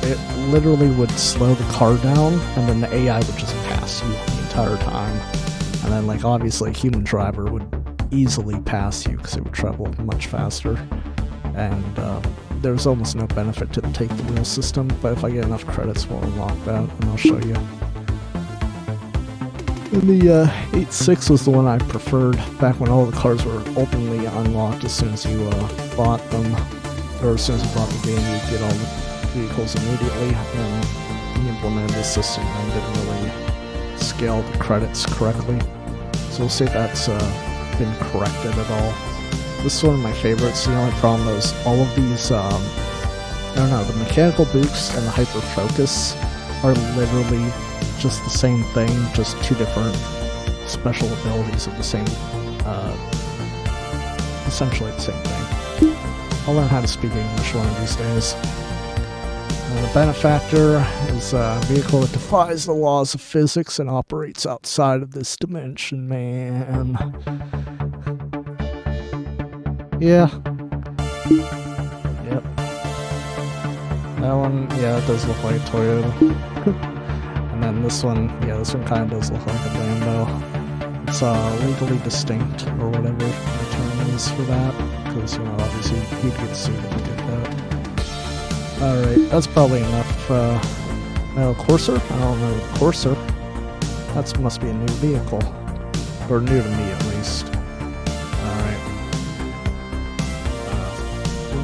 It literally would slow the car down, and then the AI would just pass you the entire time. And then, like, obviously a human driver would easily pass you because it would travel much faster. And there was almost no benefit to the take the wheel system, but if I get enough credits, we'll unlock that, and I'll show you. And the 8.6 was the one I preferred back when all the cars were openly unlocked as soon as you bought them, or as soon as you bought the game, you'd get all the vehicles immediately, and he implemented this system and didn't really scale the credits correctly. So we'll see if that's been corrected at all. This is one of my favorites. The only problem is all of these, I don't know, the mechanical boosts and the hyper focus are literally just the same thing, just two different special abilities of the same, essentially the same thing. I'll learn how to speak English one of these days. The Benefactor is a vehicle that defies the laws of physics and operates outside of this dimension, man. Yeah. Yep. That one, yeah, it does look like a Toyota. And then this one, yeah, this one kind of does look like a Lambo. It's legally distinct, or whatever the term is for that. Because, you know, obviously you'd get sued if you did that. Alright, that's probably enough. Corsair? I don't know. Corsair? That must be a new vehicle. Or new to me, at least. Alright.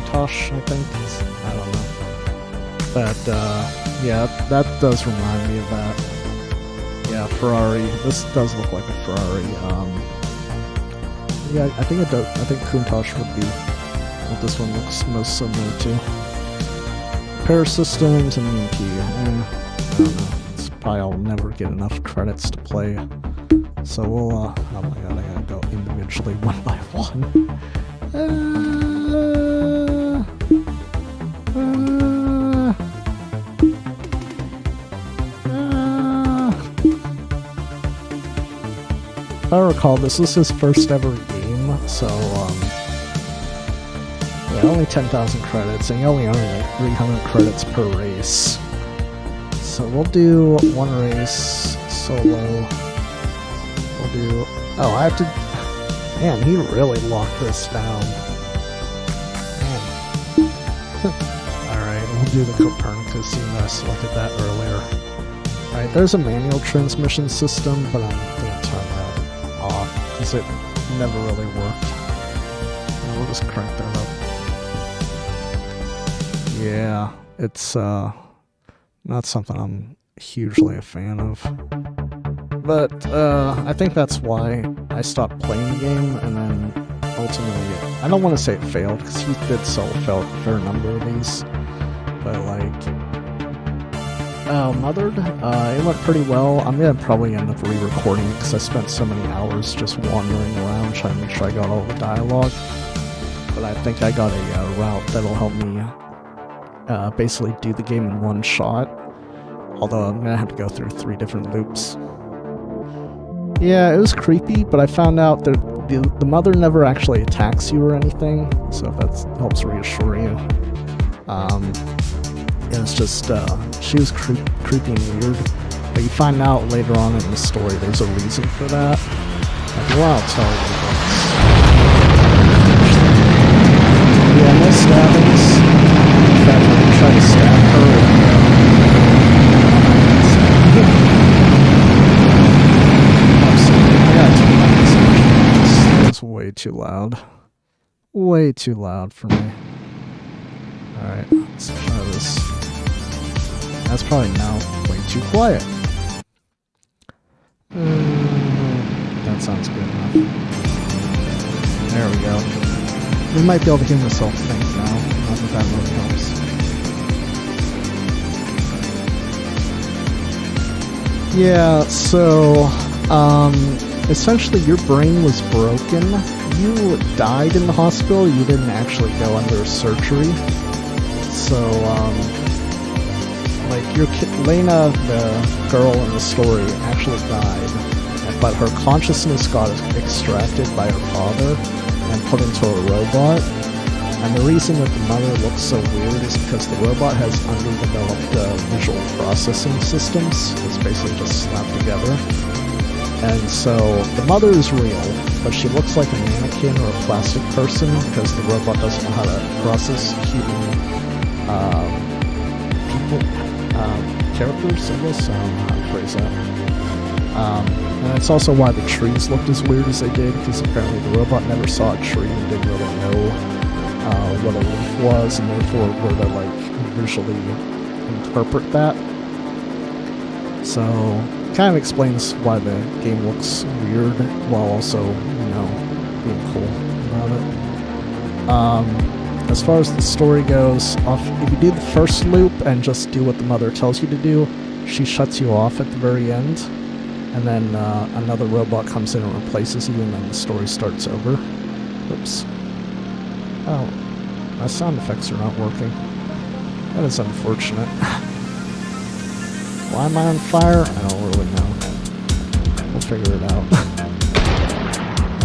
Tosh, I think. I don't know. But, yeah, that does remind me of that. Yeah, Ferrari. This does look like a Ferrari. Yeah, I think it does. I think Countach would be what this one looks most similar to. Pair systems and EMP. I don't know. It's probably I'll never get enough credits to play. So we'll, oh my god, I gotta go individually one by one. If I recall, this was his first ever game, so, yeah, only 10,000 credits, and you only earn like 300 credits per race. So we'll do one race, solo. We'll do, oh, I have to, man, he really locked this down. Alright, we'll do the Copernicus, even though I selected that earlier. Alright, there's a manual transmission system, but I'm gonna turn that off, because it never really worked. And we'll just crank that up. Yeah, it's not something I'm hugely a fan of. But I think that's why I stopped playing the game, and then ultimately, I don't want to say it failed, because he did sell a fair number of these, but like, Mothered, it went pretty well. I'm gonna probably end up re-recording it, because I spent so many hours just wandering around trying to make sure I got all the dialogue. But I think I got a route that'll help me basically do the game in one shot, although I'm gonna have to go through 3 different loops. Yeah, it was creepy, but I found out that the mother never actually attacks you or anything, so if that helps reassure you. It was just, she was creepy and weird, but you find out later on in the story there's a reason for that. Like, well, I'll tell you, but... Yeah, no stabbings. In fact, when you try to stab her, It's way too loud. Way too loud for me. Alright, let's try this. That's probably now way too quiet. That sounds good enough. There we go. We might be able to hear myself think now. Not that that really helps. Yeah, so, essentially your brain was broken. You died in the hospital, you didn't actually go under surgery. So, like, Lena, the girl in the story, actually died, but her consciousness got extracted by her father and put into a robot. And the reason that the mother looks so weird is because the robot has underdeveloped visual processing systems. It's basically just slapped together. And so the mother is real, but she looks like a mannequin or a plastic person because the robot doesn't know how to process human characters, I guess. I don't know how to phrase that. And that's also why the trees looked as weird as they did, because apparently the robot never saw a tree and didn't really know what a leaf was, and therefore were to like visually interpret that. So kind of explains why the game looks weird while also, you know, being cool about it. As far as the story goes, if you do the first loop and just do what the mother tells you to do, she shuts you off at the very end, and then another robot comes in and replaces you, and then the story starts over. Oops. Oh, my sound effects are not working. That is unfortunate. Why am I on fire? I don't really know. We'll figure it out.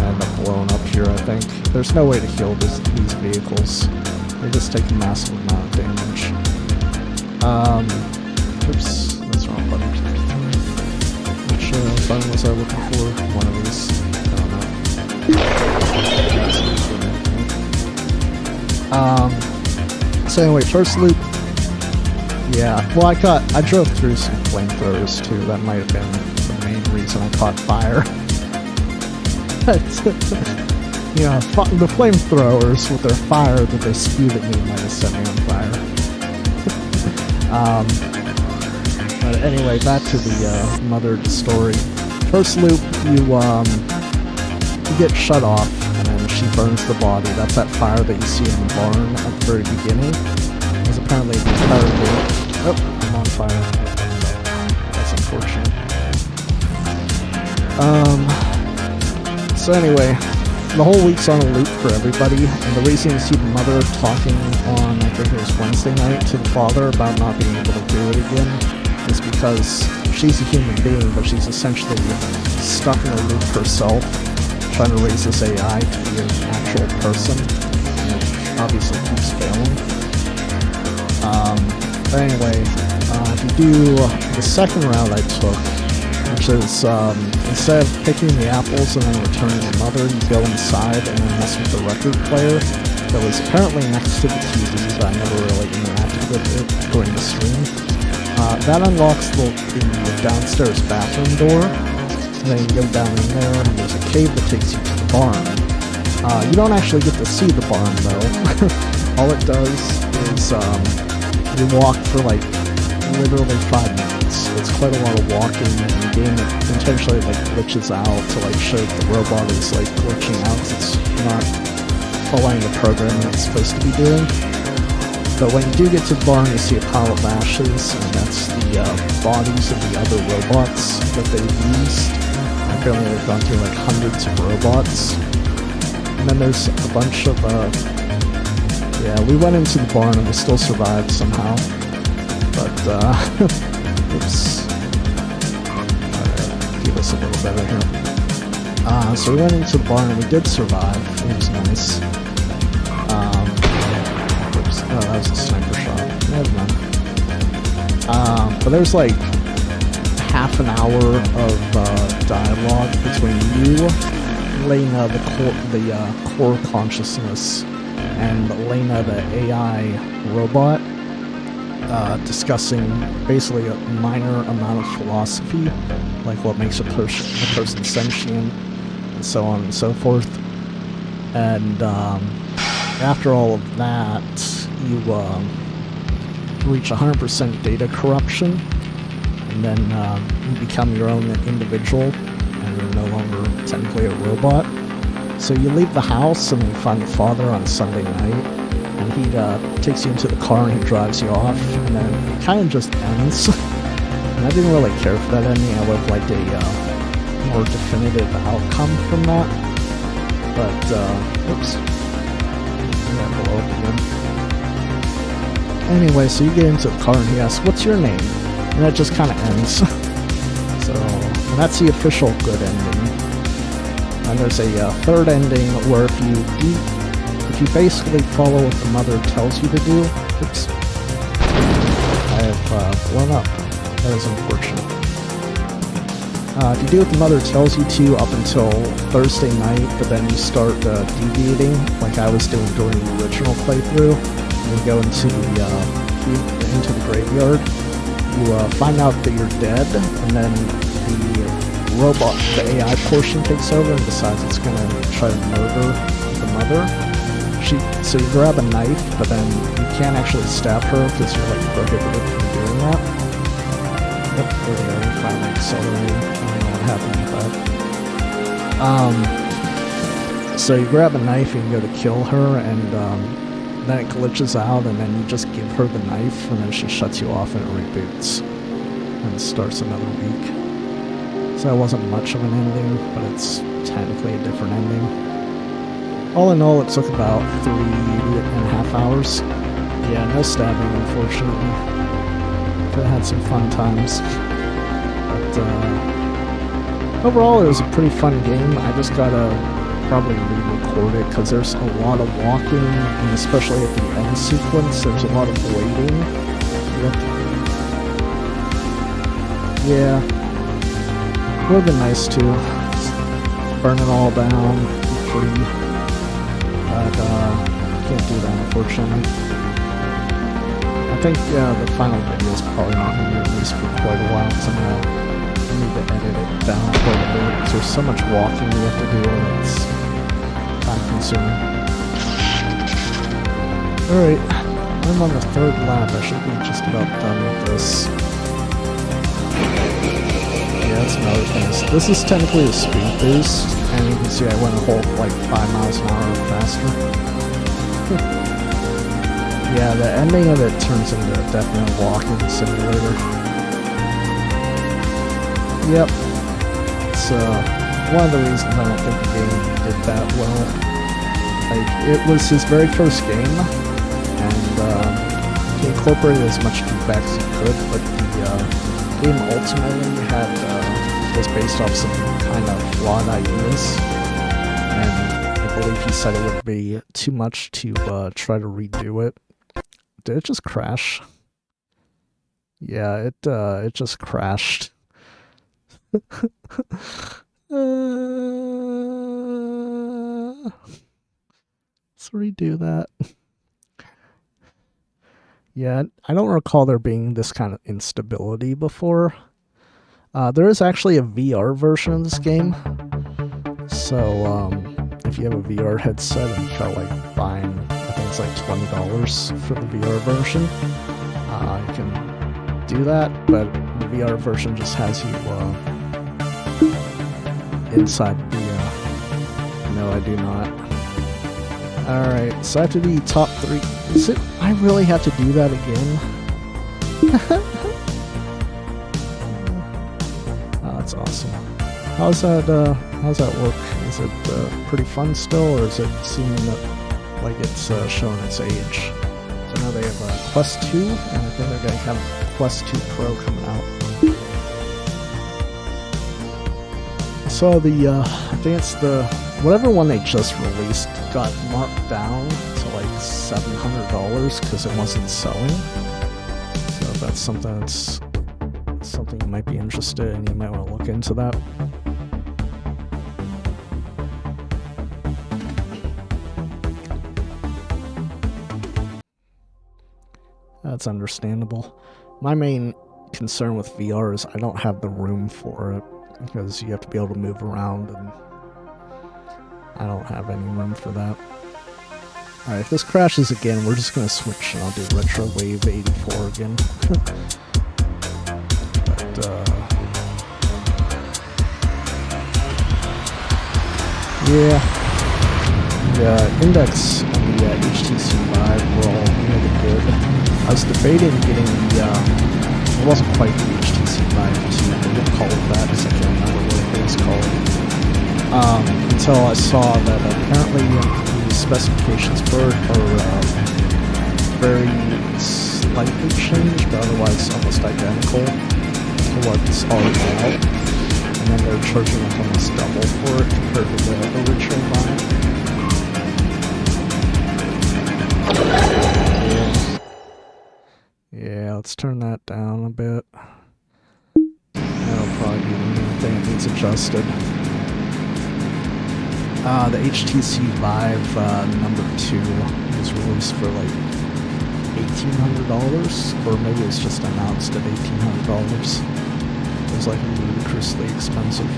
I end up blowing up here, I think. There's no way to kill these vehicles. They just take a massive amount of damage. Oops, that's the wrong button. Which button was I looking for? One of these. I don't know. So anyway, first loop. Yeah, well I drove through some flamethrowers too. That might have been the main reason I caught fire. Yeah, the flamethrowers with their fire that they spewed at me might have set me on fire. But anyway, back to the mother story. First loop, you get shut off, and then she burns the body. That's that fire that you see in the barn at the very beginning. Because apparently the entire loop... Oh, I'm on fire. That's unfortunate. So anyway, the whole week's on a loop for everybody, and the reason you see the mother talking on, I think it was Wednesday night, to the father about not being able to do it again is because she's a human being, but she's essentially stuck in a loop herself, trying to raise this AI to be an actual person, and it obviously keeps failing. But anyway, if you do the second route I took, which is instead of picking the apples and then returning the mother, you go inside and then mess with the record player that was apparently next to the TV, but I never really interacted with it during the stream. That unlocks the downstairs bathroom door, and then you go down in there and there's a cave that takes you to the barn. You don't actually get to see the barn though. All it does is you walk for like literally 5 minutes. It's quite a lot of walking, and the game intentionally like glitches out to like show that the robot is like glitching out because it's not following the programming it's supposed to be doing. But when you do get to the barn, you see a pile of ashes, and that's the bodies of the other robots that they've used. Apparently they've gone through like hundreds of robots. And then there's a bunch of, yeah, we went into the barn and we still survived somehow. But, oops. Do this a little better here. So we went into the barn and we did survive. It was nice. Oops. Oh, that was a sniper shot. Never mind. But there's like half an hour of dialogue between you, Lena, the core consciousness, and Lena, the AI robot, discussing basically a minor amount of philosophy, like what makes a person sentient, and so on and so forth. And after all of that, you reach 100% data corruption, and then you become your own individual, and you're no longer technically a robot. So you leave the house and you find the father on Sunday night, and he takes you into the car and he drives you off, and then it kind of just ends. And I didn't really care for that ending. I would have liked a more definitive outcome from that. But, oops. Yeah, blow up again. Anyway, so you get into the car and he asks, "What's your name?" And it just kind of ends. So, and that's the official good ending. And there's a third ending where if you basically follow what the mother tells you to do, oops, I have blown up. That is unfortunate. If you do what the mother tells you to up until Thursday night, but then you start deviating, like I was doing during the original playthrough, and you go into the graveyard, you find out that you're dead, and then the robot, the AI portion takes over and decides it's going to try to murder the mother. So you grab a knife, but then you can't actually stab her because you're like prohibited from doing that. Yep, there we go, we finally accelerated. I don't know what happened with that. So you grab a knife and you go to kill her, and then it glitches out, and then you just give her the knife, and then she shuts you off and it reboots. And starts another week. So that wasn't much of an ending, but it's technically a different ending. All in all, it took about 3.5 hours. Yeah, no stabbing, unfortunately. Could have had some fun times. But overall, it was a pretty fun game. I just gotta probably re-record it because there's a lot of walking, and especially at the end sequence, there's a lot of waiting. it. Yeah. Would have been nice to burn it all down, be free. But, can't do that, unfortunately. I think the final video is probably not going to be released for quite a while, because I'm going to need to edit it down quite a bit, because there's so much walking we have to do, and it's time consuming. Alright, I'm on the third lap. I should be just about done with this. Yeah, that's another thing. This is technically a speed boost, and you can see I went a whole, like, 5 miles an hour faster. Yeah, the ending of it turns into a definite walking simulator. Yep. It's one of the reasons I don't think the game did that well. Like, it was his very first game, and he incorporated as much feedback as he could, but the game ultimately was based off some kind of flawed ideas, and I believe he said it would be too much to try to redo it. Did it just crash? Yeah, it just crashed. Let's redo that. Yeah, I don't recall there being this kind of instability before. There is actually a VR version of this game. So, if you have a VR headset and you felt like buying, I think it's like $20 for the VR version, you can do that, but the VR version just has you inside the... no, I do not. Alright, so after the top 3... Is it... I really have to do that again? Oh, that's awesome. How's that work? Is it pretty fun still, or is it seeming that, like, it's showing its age? So now they have Quest 2, and I think they're going to have Quest 2 Pro coming out. So the, I think it's the, whatever one they just released got marked down to like $700 because it wasn't selling. So if that's something you might be interested in, you might want to look into that. That's understandable. My main concern with VR is I don't have the room for it, because you have to be able to move around, and I don't have any room for that. Alright, if this crashes again, we're just going to switch and I'll do Retrowave 84 again. But, yeah. The index on the HTC Vive were all really good. I was debating getting the, it wasn't quite the HTC Vive 2, I won't call it that because I can't remember what it was called. Until I saw that apparently the specifications for it are very slightly changed, but otherwise almost identical to what's already out. And then they're charging like almost double for it compared to the original Vive. Yeah, let's turn that down a bit. That'll probably be the main thing that needs adjusted. The HTC Vive number 2 was released for like $1,800, or maybe it was just announced at $1,800. It was like ludicrously expensive.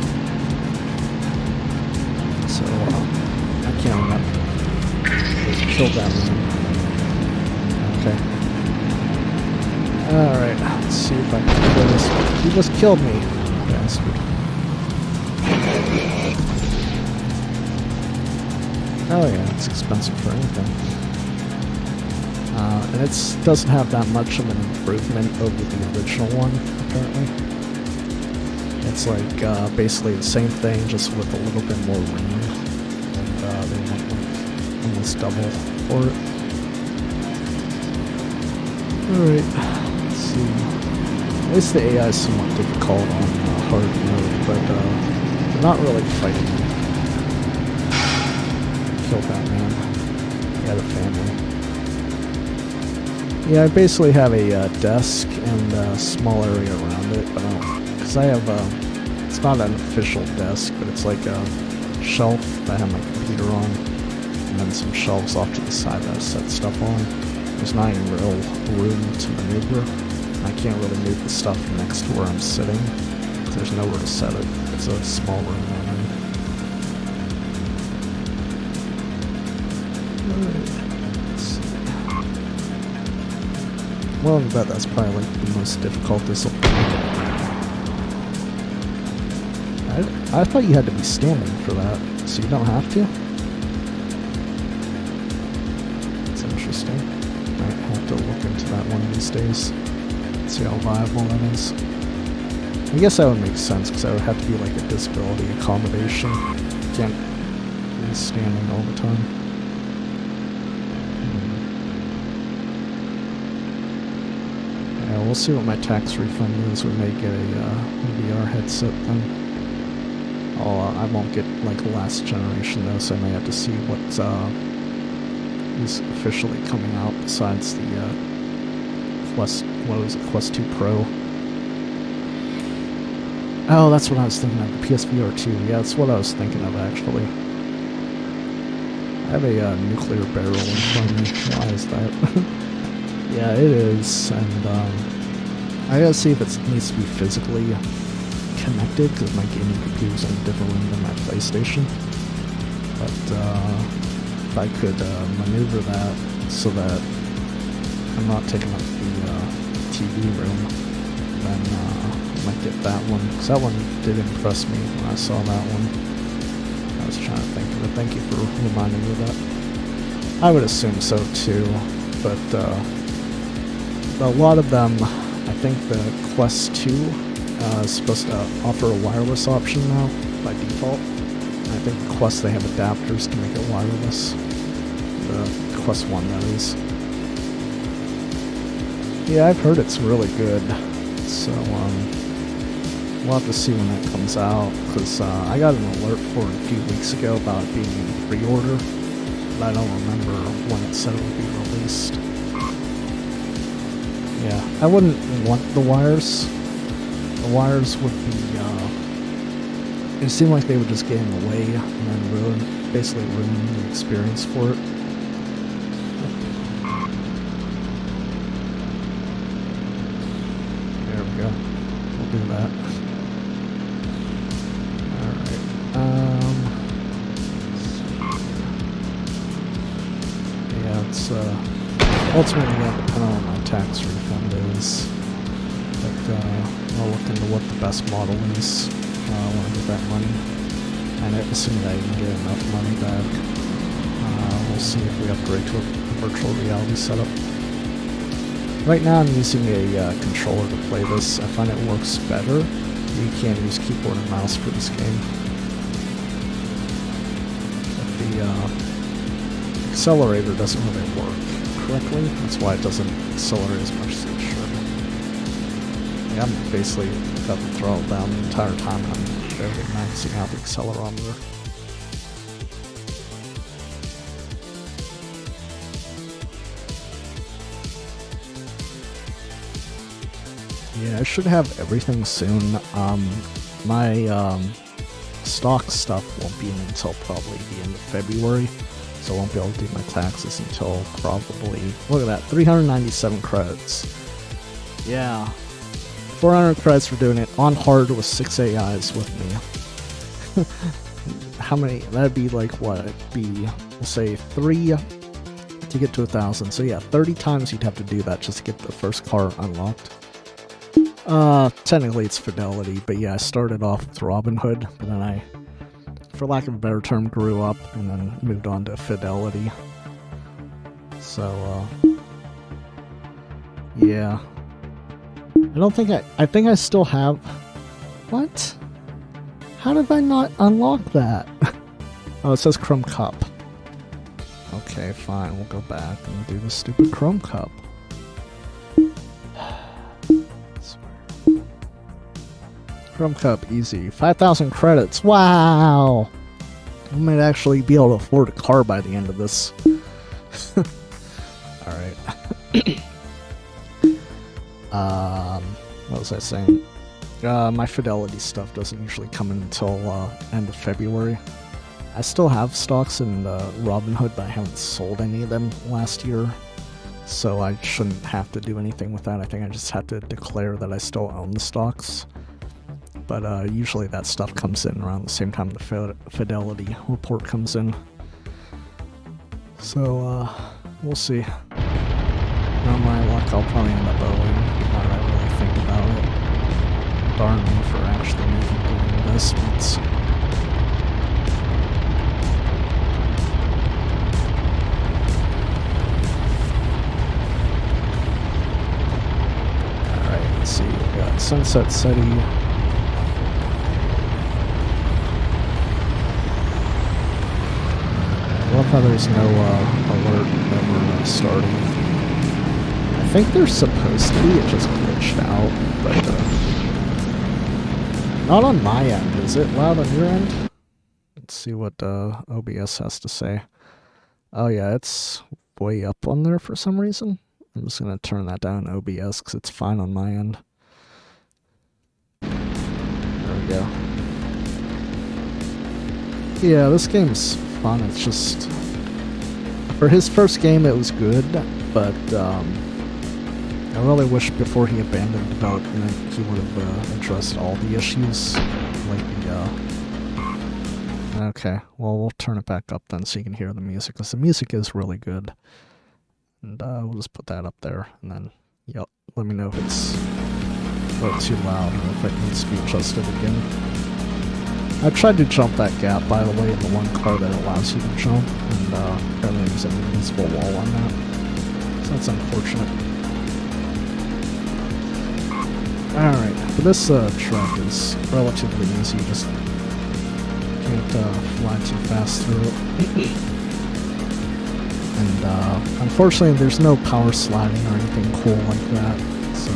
So, I can't remember. Kill that man. Okay. Alright, let's see if I can kill this one. He just killed me, bastard. Oh yeah, it's expensive for anything. And it doesn't have that much of an improvement over the original one, apparently. It's like basically the same thing, just with a little bit more RAM. And they want like almost double for it. Alright. Let's see. At least the AI is somewhat difficult on hard mode, but they're not really fighting. Killed that man. He had a family. Yeah, I basically have a desk and a small area around it, but because I have it's not an official desk, but it's like a shelf that I have my computer on, and then some shelves off to the side that I set stuff on. There's not even real room to maneuver. I can't really move the stuff next to where I'm sitting. There's nowhere to set it. It's a small room I'm in. Let's see. Well, I bet that's probably like the most difficult this will be. I thought you had to be standing for that, so you don't have to? That's interesting. Might have to look into that one of these days. See how viable that is. I guess that would make sense, because that would have to be like a disability accommodation. Can't be standing all the time. Yeah, we'll see what my tax refund is. We may get a VR headset then. I won't get like the last generation though, so I may have to see what is officially coming out besides the Quest. What was it? Quest 2 Pro. Oh, that's what I was thinking of. The PSVR 2. Yeah, that's what I was thinking of actually. I have a nuclear barrel in front of me. Why is that? Yeah, it is, and I gotta see if it needs to be physically connected, because my gaming computer's on a different room than my PlayStation. But if I could maneuver that so that I'm not taking up the TV room, then I might get that one, because that one did impress me when I saw that one. I was trying to think of it. Thank you for reminding me of that. I would assume so too, but a lot of them, I think the Quest 2 is supposed to offer a wireless option now by default. I think the Quest, they have adapters to make it wireless. The Quest 1, that is. Yeah, I've heard it's really good. So, we'll have to see when that comes out, because I got an alert for it a few weeks ago about it being in pre-order, but I don't remember when it said it would be released. Yeah, I wouldn't want the wires. The wires would be, it seemed like they would just get in the way and then basically ruin the experience for it. There we go. We'll do that. Alright. Yeah, it's, ultimately going to depend on what my tax refund is. But, I'll look into what the best model is when I get that money. And assuming that I can get enough money back, we'll see if we upgrade to a virtual reality setup. Right now I'm using a controller to play this. I find it works better. You can't use keyboard and mouse for this game. But the accelerator doesn't really work correctly. That's why it doesn't accelerate as much as it should. Yeah, I'm basically got the throttle down the entire time, and I'm barely maxing out the accelerometer. Yeah, I should have everything soon. My stock stuff won't be in until probably the end of February, so I won't be able to do my taxes until probably, look at that, 397 credits. Yeah. 400 credits for doing it on hard with 6 AIs with me. How many? That'd be like what? It'd be, we'll say 3 to get to 1,000. So yeah, 30 times you'd have to do that just to get the first car unlocked. Technically it's Fidelity, but yeah, I started off with Robinhood, but then I, for lack of a better term, grew up and then moved on to Fidelity. So, yeah. I think I still have... What? How did I not unlock that? Oh, it says Chrome Cup. Okay, fine, we'll go back and do the stupid Chrome Cup. Chrome Cup, easy. 5,000 credits, wow! I might actually be able to afford a car by the end of this. Alright. What was I saying? My Fidelity stuff doesn't usually come in until end of February. I still have stocks in Robinhood, but I haven't sold any of them last year, so I shouldn't have to do anything with that. I think I just have to declare that I still own the stocks. But usually that stuff comes in around the same time the Fidelity report comes in. So we'll see. Not my luck, I'll probably end up owing, now that I really think about it. Darn me for actually making good investments. Alright, let's see, we got Sunset City. I love how there's no alert that we're starting. I think they're supposed to be, it just glitched out, but not on my end. Is it loud on your end? Let's see what OBS has to say. Oh yeah, it's way up on there for some reason. I'm just going to turn that down in OBS because it's fine on my end. There we go. Yeah, this game's fun. It's just... For his first game, it was good, but I really wish before he abandoned development he would have addressed all the issues, like the, Okay, well we'll turn it back up then so you can hear the music, because the music is really good. And we'll just put that up there, and then, yep, let me know if it's a little too loud or if it needs to be adjusted again. I tried to jump that gap, by the way, in the one car that allows you to jump, and apparently there's an invisible wall on that, so that's unfortunate. Alright, but this track is relatively easy, just can't fly too fast through it. And unfortunately there's no power sliding or anything cool like that, so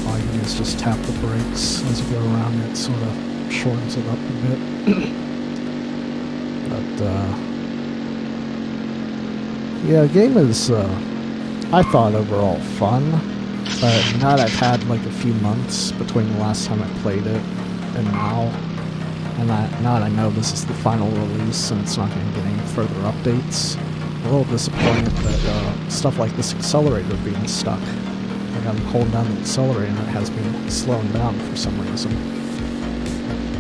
all you can do is just tap the brakes as you go around it, sort of shortens it up a bit. But yeah, the game is, I thought overall fun. But now that I've had like a few months between the last time I played it and now, and now that I know this is the final release and it's not going to get any further updates, I'm a little disappointed that stuff like this accelerator being stuck. Like I'm holding down the accelerator and it has been slowing down for some reason.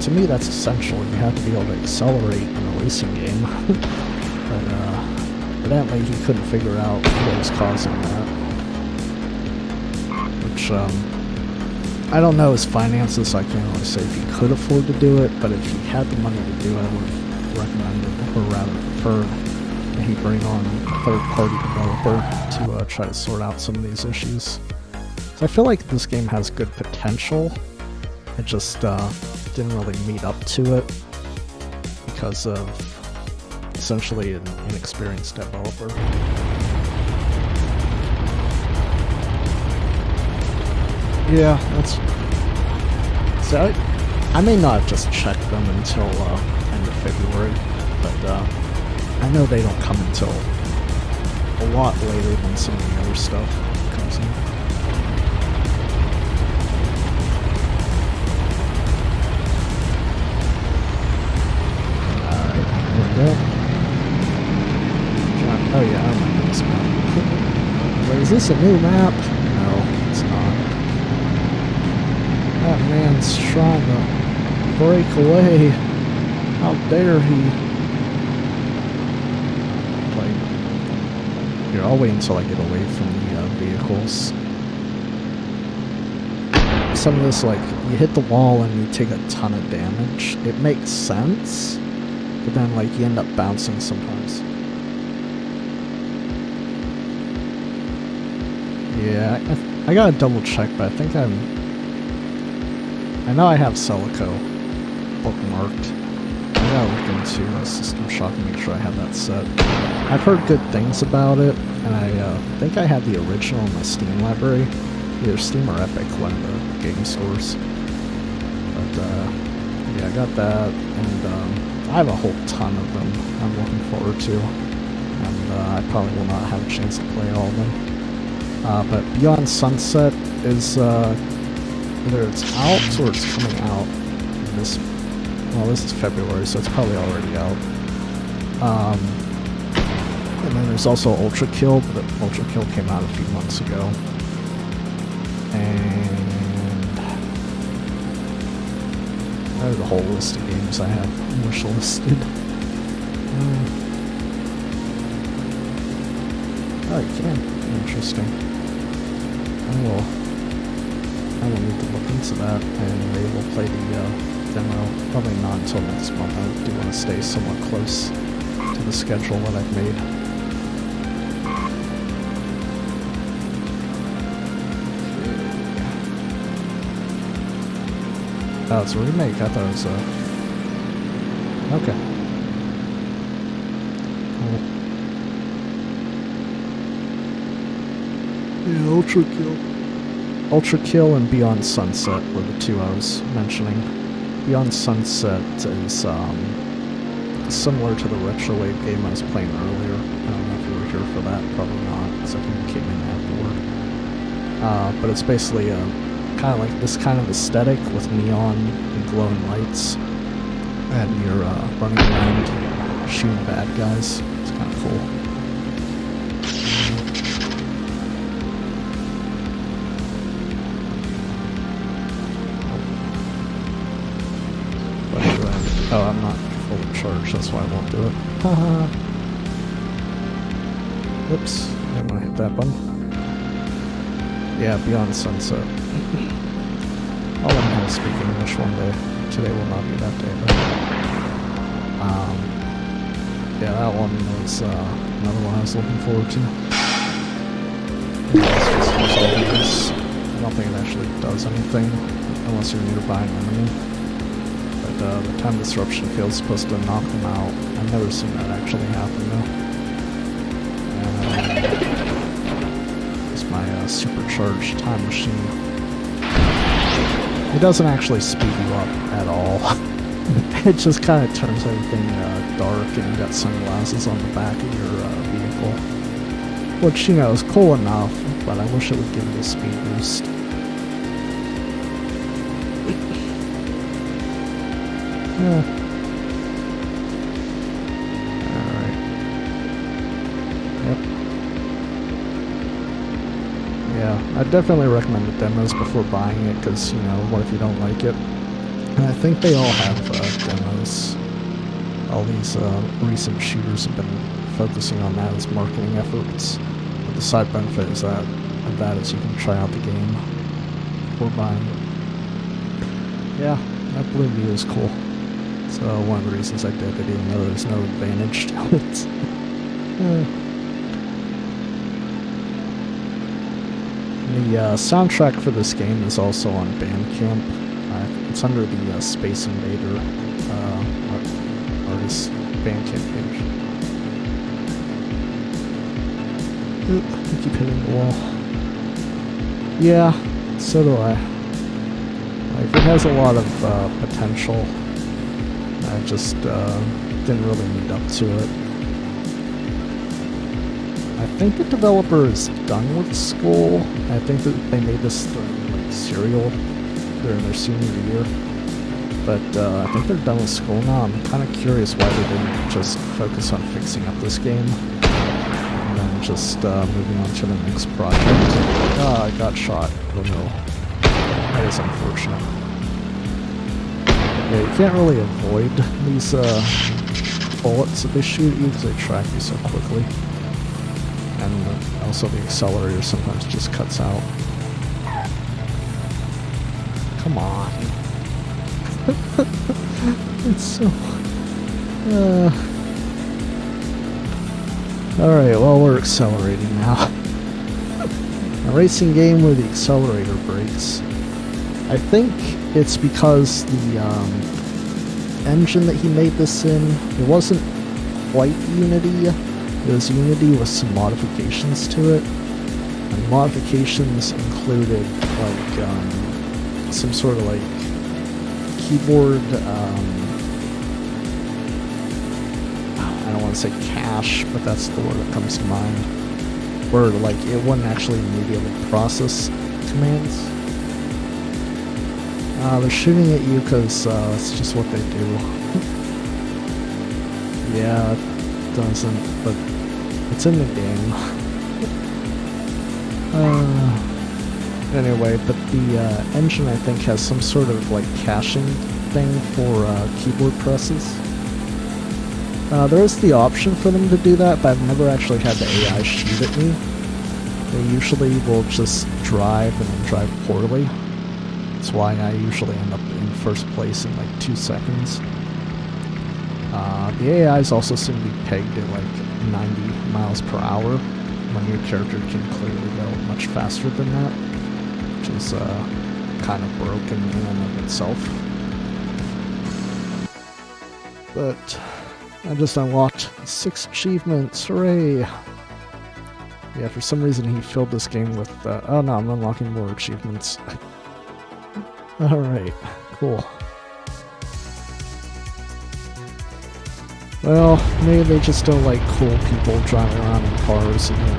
To me that's essential, you have to be able to accelerate in a racing game. But evidently he couldn't figure out what was causing that. Which, I don't know his finances, so I can't really say if he could afford to do it, but if he had the money to do it, I would have recommended, or rather preferred, that he bring on a third-party developer to try to sort out some of these issues. So I feel like this game has good potential, it just didn't really meet up to it because of essentially an inexperienced developer. Yeah, that's... So I may not have just checked them until end of February, but I know they don't come until a lot later than some of the other stuff comes in. Alright, there we go. Oh yeah, I remember this map. Wait, is this a new map? No, it's not. That man's trying to break away. How dare he? Like, here, I'll wait until I get away from the vehicles. Some of this, like, you hit the wall and you take a ton of damage. It makes sense, but then, like, you end up bouncing sometimes. Yeah, I gotta double check, but I think I know I have Celico bookmarked. I gotta look into System Shock and make sure I have that set. I've heard good things about it, and I think I had the original in my Steam library. Either Steam or Epic, one of the game stores. But yeah, I got that, and I have a whole ton of them I'm looking forward to. And I probably will not have a chance to play all of them. But Beyond Sunset is either it's out or it's coming out in this. Well, this is February, so it's probably already out. And then there's also Ultra Kill, but Ultra Kill came out a few months ago. And there's a whole list of games I have wish listed. Oh, you can. Interesting. I will need to look into that, and maybe we'll play the demo. Probably not until next month. I do want to stay somewhat close to the schedule that I've made. Oh, it's a remake. I thought it was a... Okay. Cool. Yeah, Ultra Kill. Ultra Kill and Beyond Sunset were the two I was mentioning. Beyond Sunset is similar to the Retrowave game I was playing earlier. I don't know if you were here for that. Probably not, because I think it came in afterward. But it's basically kind of like this kind of aesthetic with neon and glowing lights, and you're running around shooting bad guys. It's kind of cool. Oh, I'm not full charge, that's why I won't do it. Haha. Oops, I didn't want to hit that button. Yeah, Beyond Sunset. I'll learn how to speak English one day. Today will not be that day, but... yeah, that one was another one I was looking forward to. I don't think it actually does anything, unless you're nearby an enemy. The time disruption field is supposed to knock them out. I've never seen that actually happen though. It's my supercharged time machine. It doesn't actually speed you up at all. It just kind of turns everything dark, and you got sunglasses on the back of your vehicle. Which, you know, is cool enough, but I wish it would give you a speed boost. Yeah. Alright. Yep. Yeah, I definitely recommend the demos before buying it, because, you know, what if you don't like it? And I think they all have demos. All these recent shooters have been focusing on that as marketing efforts. But the side benefit is that is you can try out the game before buying it. Yeah, that blue view is cool. So one of the reasons I did it, even though there's no advantage to it. The soundtrack for this game is also on Bandcamp. It's under the Space Invader artist Bandcamp page. Oop, I keep hitting the wall. Yeah, so do I. Like, it has a lot of potential. I just didn't really meet up to it. I think the developer is done with school. I think that they made this during like Serial during their senior year. But I think they're done with school now. I'm kind of curious why they didn't just focus on fixing up this game and then just moving on to the next project. Ah, I got shot. Oh no. That is unfortunate. Yeah, you can't really avoid these bullets that they shoot at you because they track you so quickly. And also the accelerator sometimes just cuts out. Come on. It's so... Alright, well, we're accelerating now. A racing game where the accelerator breaks. I think it's because the engine that he made this in, it wasn't quite Unity. It was Unity with some modifications to it. And the modifications included like some sort of like keyboard, I don't want to say cache, but that's the word that comes to mind. where like it wouldn't actually immediately process commands. They're shooting at you because it's just what they do. Yeah, it doesn't, but it's in the game. Anyway, but the engine I think has some sort of like caching thing for keyboard presses. There is the option for them to do that, but I've never actually had the AI shoot at me. They usually will just drive and then drive poorly. That's why I usually end up in first place in like 2 seconds. The AIs also seem to be pegged at like 90 miles per hour, when your character can clearly go much faster than that, which is kind of broken in and of itself. But I just unlocked 6 achievements, hooray! Yeah, for some reason he filled this game with, oh no, I'm unlocking more achievements. Alright, cool. Well, maybe they just don't like cool people driving around in cars in their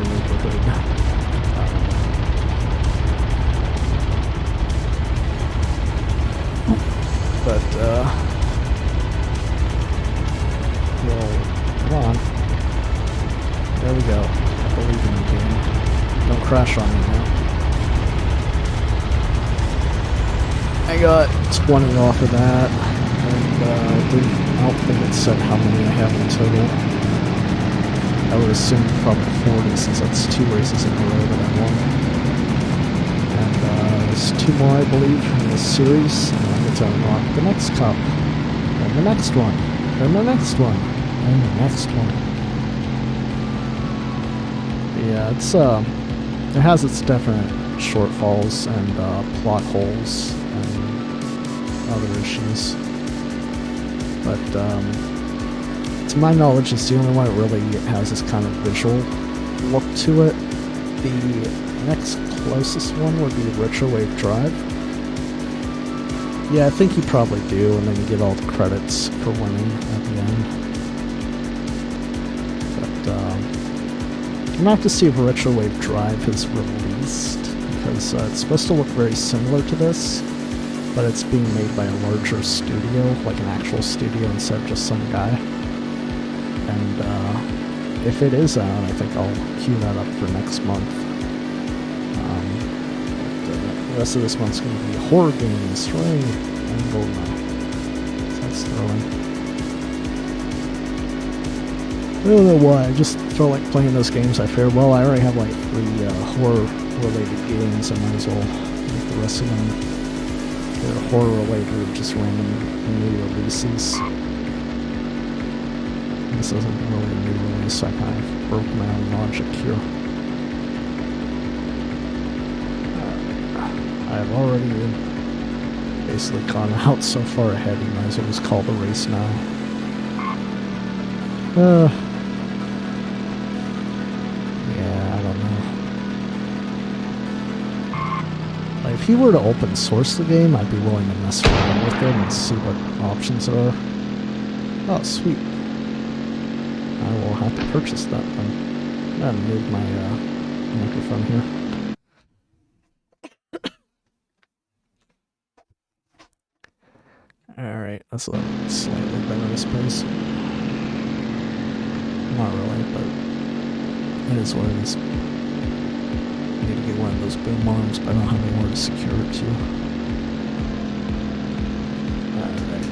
neighborhood. But, well, come on. There we go. I believe in the game. Don't crash on me now. I got 20 off of that, and I don't think it said how many I have in total. I would assume probably 40, since that's 2 races in a row that I won. And there's 2 more, I believe, in this series, and I get to unlock the next cup, and the next one, and the next one, and the next one. But yeah, it's it has its definite shortfalls and plot holes and other issues. But to my knowledge, it's the only one that really has this kind of visual look to it. The next closest one would be Retrowave Drive. Yeah, I think you probably do, and then you get all the credits for winning at the end. But I'm gonna have to see if Retrowave Drive is released, because it's supposed to look very similar to this, but it's being made by a larger studio, like an actual studio instead of just some guy. And if it is out, I think I'll queue that up for next month. The rest of this month's going to be horror games, hooray, and GoldenEye. So that's thrilling. I don't know why, I just felt like playing those games. I figured, well, I already have like 3 horror-related games, I might as well make the rest of them. They're horror-related or just random new releases. This isn't really a new release, so I kind of broke my own logic here. I've already basically gone out so far ahead, you might as well just call the race now. Yeah, I don't know. Like, if he were to open source the game, I'd be willing to mess around with it and see what options there are. Oh, sweet. I will have to purchase that then. I'm gonna move my microphone here. Alright, that's a little slightly better, I suppose. Not really, but it is what it is. I need to get one of those boom arms, but I don't have anywhere to secure it to. Alright.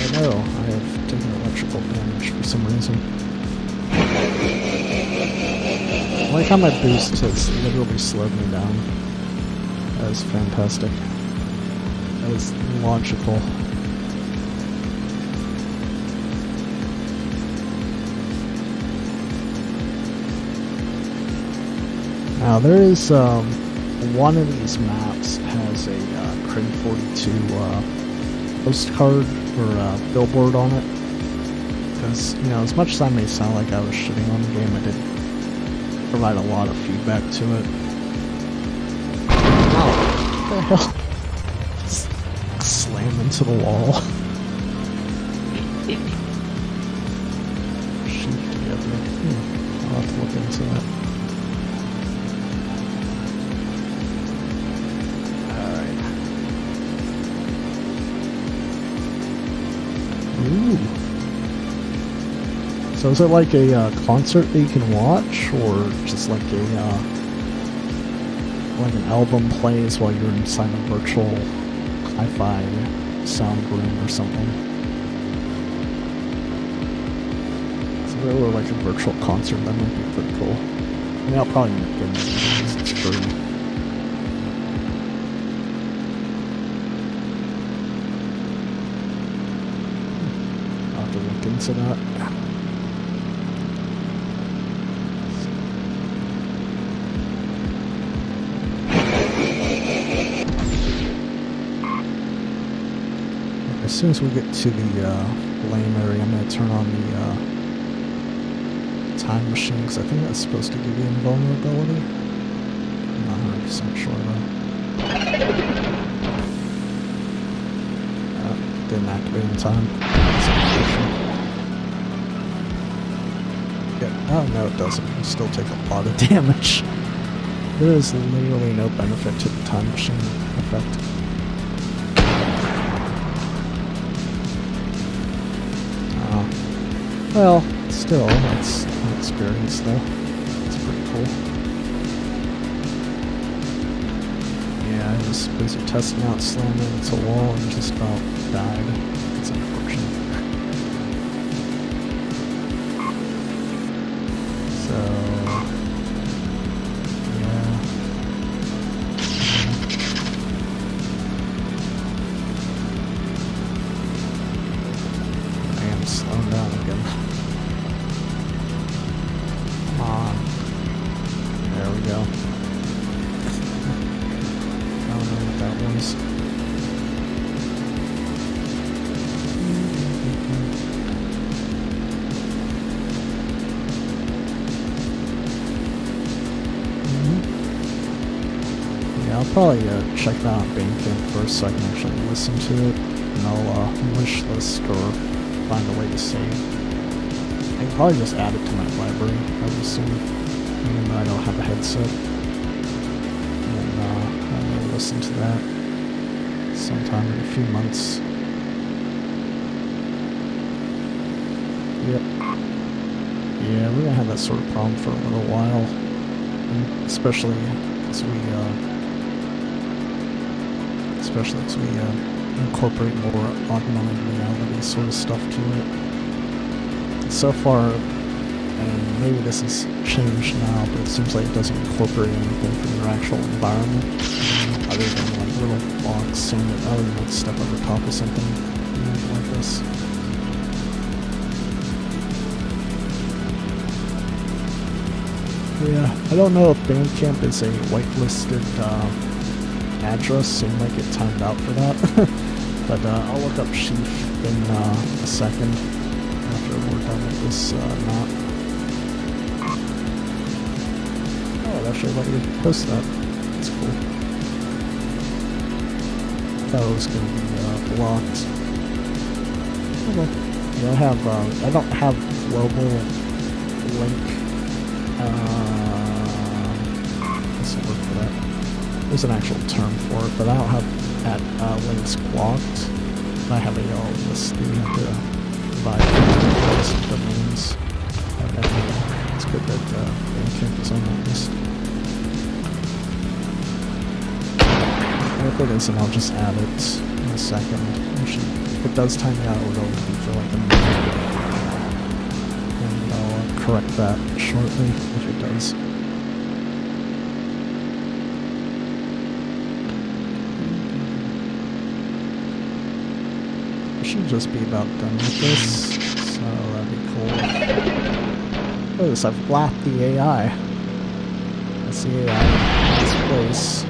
I know, I have taken electrical damage for some reason. I like how my boost has literally slowed me down. That is fantastic. That is logical. Now there is one of these maps has a Crim 42 postcard or billboard on it. Because, you know, as much as I may sound like I was shitting on the game, I did provide a lot of feedback to it. Oh, what the hell? slam into the wall. Sheep together. I'll have to look into that. Alright. Ooh. So is it like a concert that you can watch, or just like a like an album plays while you're inside a virtual hi-fi sound room or something? So if it were like a virtual concert, that might be pretty cool. I mean, I'll probably end up getting it because it's free. I'll have to look into that. As soon as we get to the blame area, I'm going to turn on the time machine, because I think that's supposed to give you invulnerability. I'm not 100% sure though. Didn't activate in time. Yeah. Oh no, it doesn't. You still take a lot of damage. There is literally no benefit to the time machine effect. Well, still, it's an experience though. It's pretty cool. Yeah, I was busy testing out slamming into a wall and just about died. It's unfortunate. So, yeah. I am slowing down again. There we go. I don't know what that was. Yeah, I'll probably check that out Bandcamp first so I can actually listen to it, and I'll wish list or find a way to save. I can probably just add it to my library, I would assume, even though I don't have a headset. And I'll listen to that sometime in a few months. Yep. Yeah, we're gonna have that sort of problem for a little while, and especially as we incorporate more augmented reality sort of stuff to it. So far, and maybe this has changed now, but it seems like it doesn't incorporate anything from your actual environment, other than like little blocks saying that, oh, you might step over top of something like this. Yeah, I don't know if Bandcamp is a whitelisted address, so you might get timed out for that. But I'll look up Sheaf in a second after we're done with this knot. Oh, it actually let you post that. That's cool. I thought it was going to be blocked. Okay. Yeah, I don't have global link. What's the word for that? There's an actual term for it, but I don't have links blocked. I have a list that you have to provide some domains. It's good that Bandcamp is on that list. And if it isn't, I'll just add it in a second. If it does time me out, it'll only be for like a minute. And I'll correct that shortly if it does. Should just be about done with this, so that'd be cool. Look at this, I've lapped the AI. That's the AI in this place.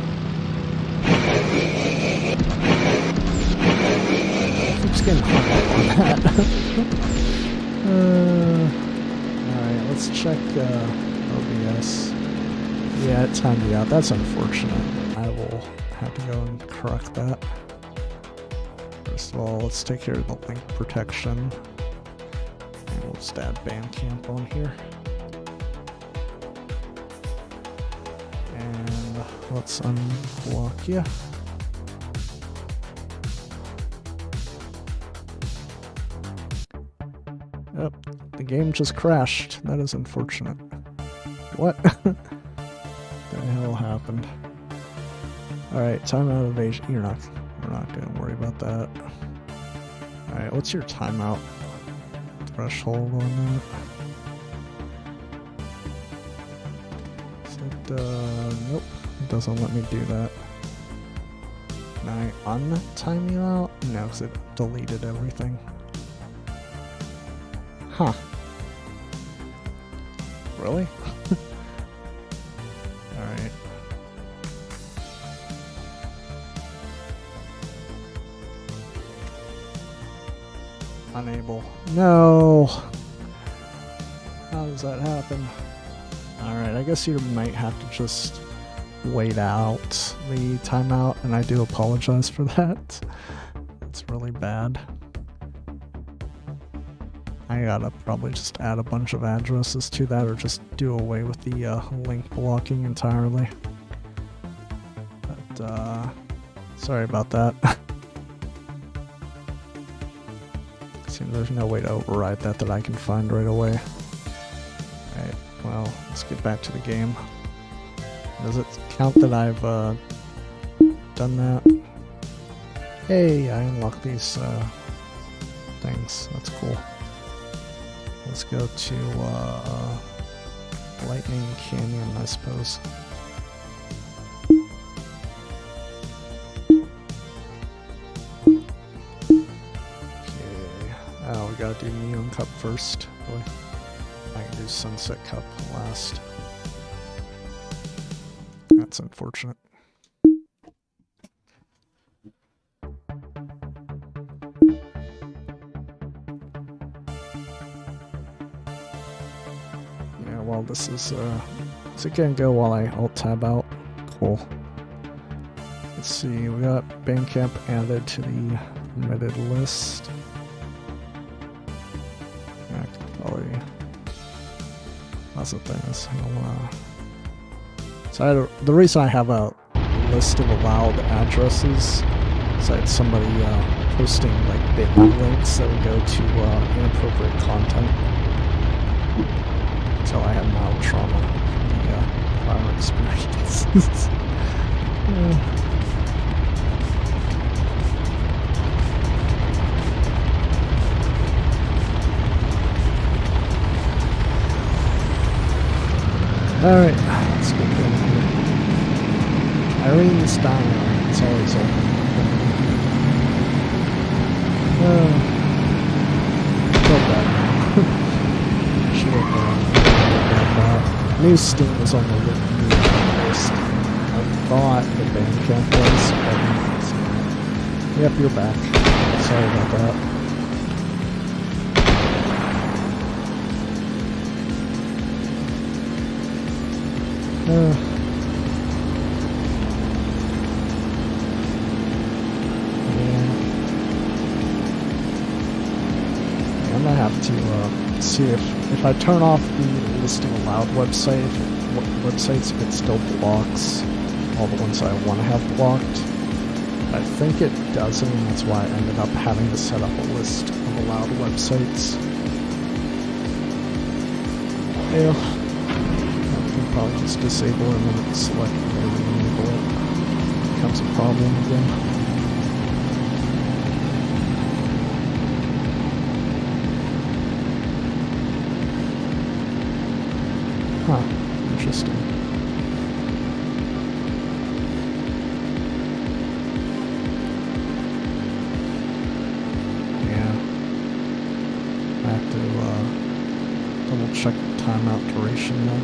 Keeps getting hung up on that. Alright, let's check OBS. Yeah, it timed me out. That's unfortunate. I will have to go and correct that. First of all, let's take care of the link protection. And we'll just add Bandcamp on here. And let's unblock you. Oh, the game just crashed. That is unfortunate. What? The hell happened? Alright, timeout evasion. We're not gonna worry about that. Alright, what's your timeout threshold on that? Is it, nope, it doesn't let me do that. Can I untime you out? No, because it deleted everything. Huh. Really? Alright. Unable. No! How does that happen? Alright, I guess you might have to just wait out the timeout, and I do apologize for that. It's really bad. I gotta probably just add a bunch of addresses to that, or just do away with the link blocking entirely. But, sorry about that. Seems there's no way to override that I can find right away. Alright, well, let's get back to the game. Does it count that I've done that? Hey, I unlocked these things. That's cool. Let's go to Lightning Canyon, I suppose. Okay. Oh, we gotta do Neon Cup first. Really? I can do Sunset Cup last. That's unfortunate. Yeah, well, this is it gonna go while I alt tab out? Cool. Let's see, we got Bandcamp added to the omitted list. Yeah, I could probably. That's the thing is, so the reason I have a list of allowed addresses is I had somebody posting like bit.ly links that would go to inappropriate content. So I had mild trauma from the prior experiences. Alright, let's get going here. Irene's Diner, it's always open. Feel bad now. Should have done new Steam was on the list. I thought the Bandcamp was, but yep, you're back. Sorry about that. Yeah. I'm gonna have to see if I turn off the listing allowed websites, if it still blocks all the ones I want to have blocked. I think it doesn't, and that's why I ended up having to set up a list of allowed websites. Yeah. Probably just disable it and then select it and enable it. Becomes a problem again. Huh, interesting. Yeah. I have to double check the timeout duration then.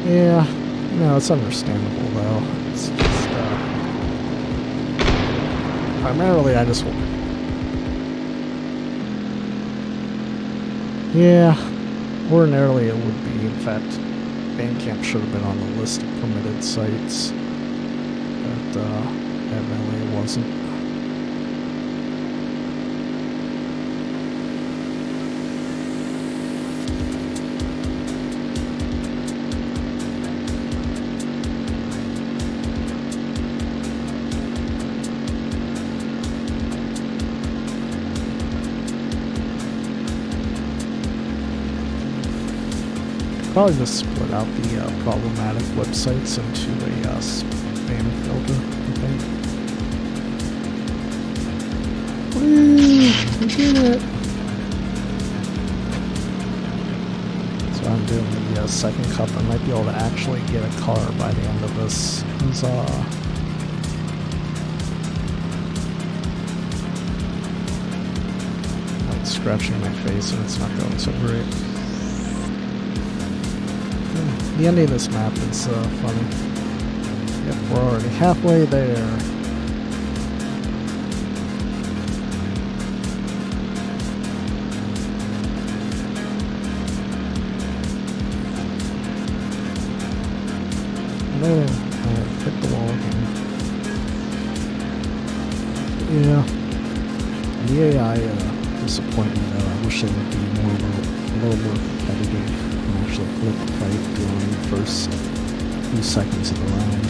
Yeah, no, it's understandable though. It's just, primarily I just want. Yeah, ordinarily it would be. In fact, Bandcamp should have been on the list of permitted sites, but evidently it wasn't. Probably just split out the problematic websites into a spam filter, I think. Woo! We did it! So I'm doing the second cup. I might be able to actually get a car by the end of this. Huzzah! I'm scratching my face and it's not going so great. The ending of this map is funny. Yep, we're already halfway there. Oh, I hit the wall again. Yeah. The AI disappointment, I wish it would be a little more competitive. Actually flip the fight during the first few seconds of the round.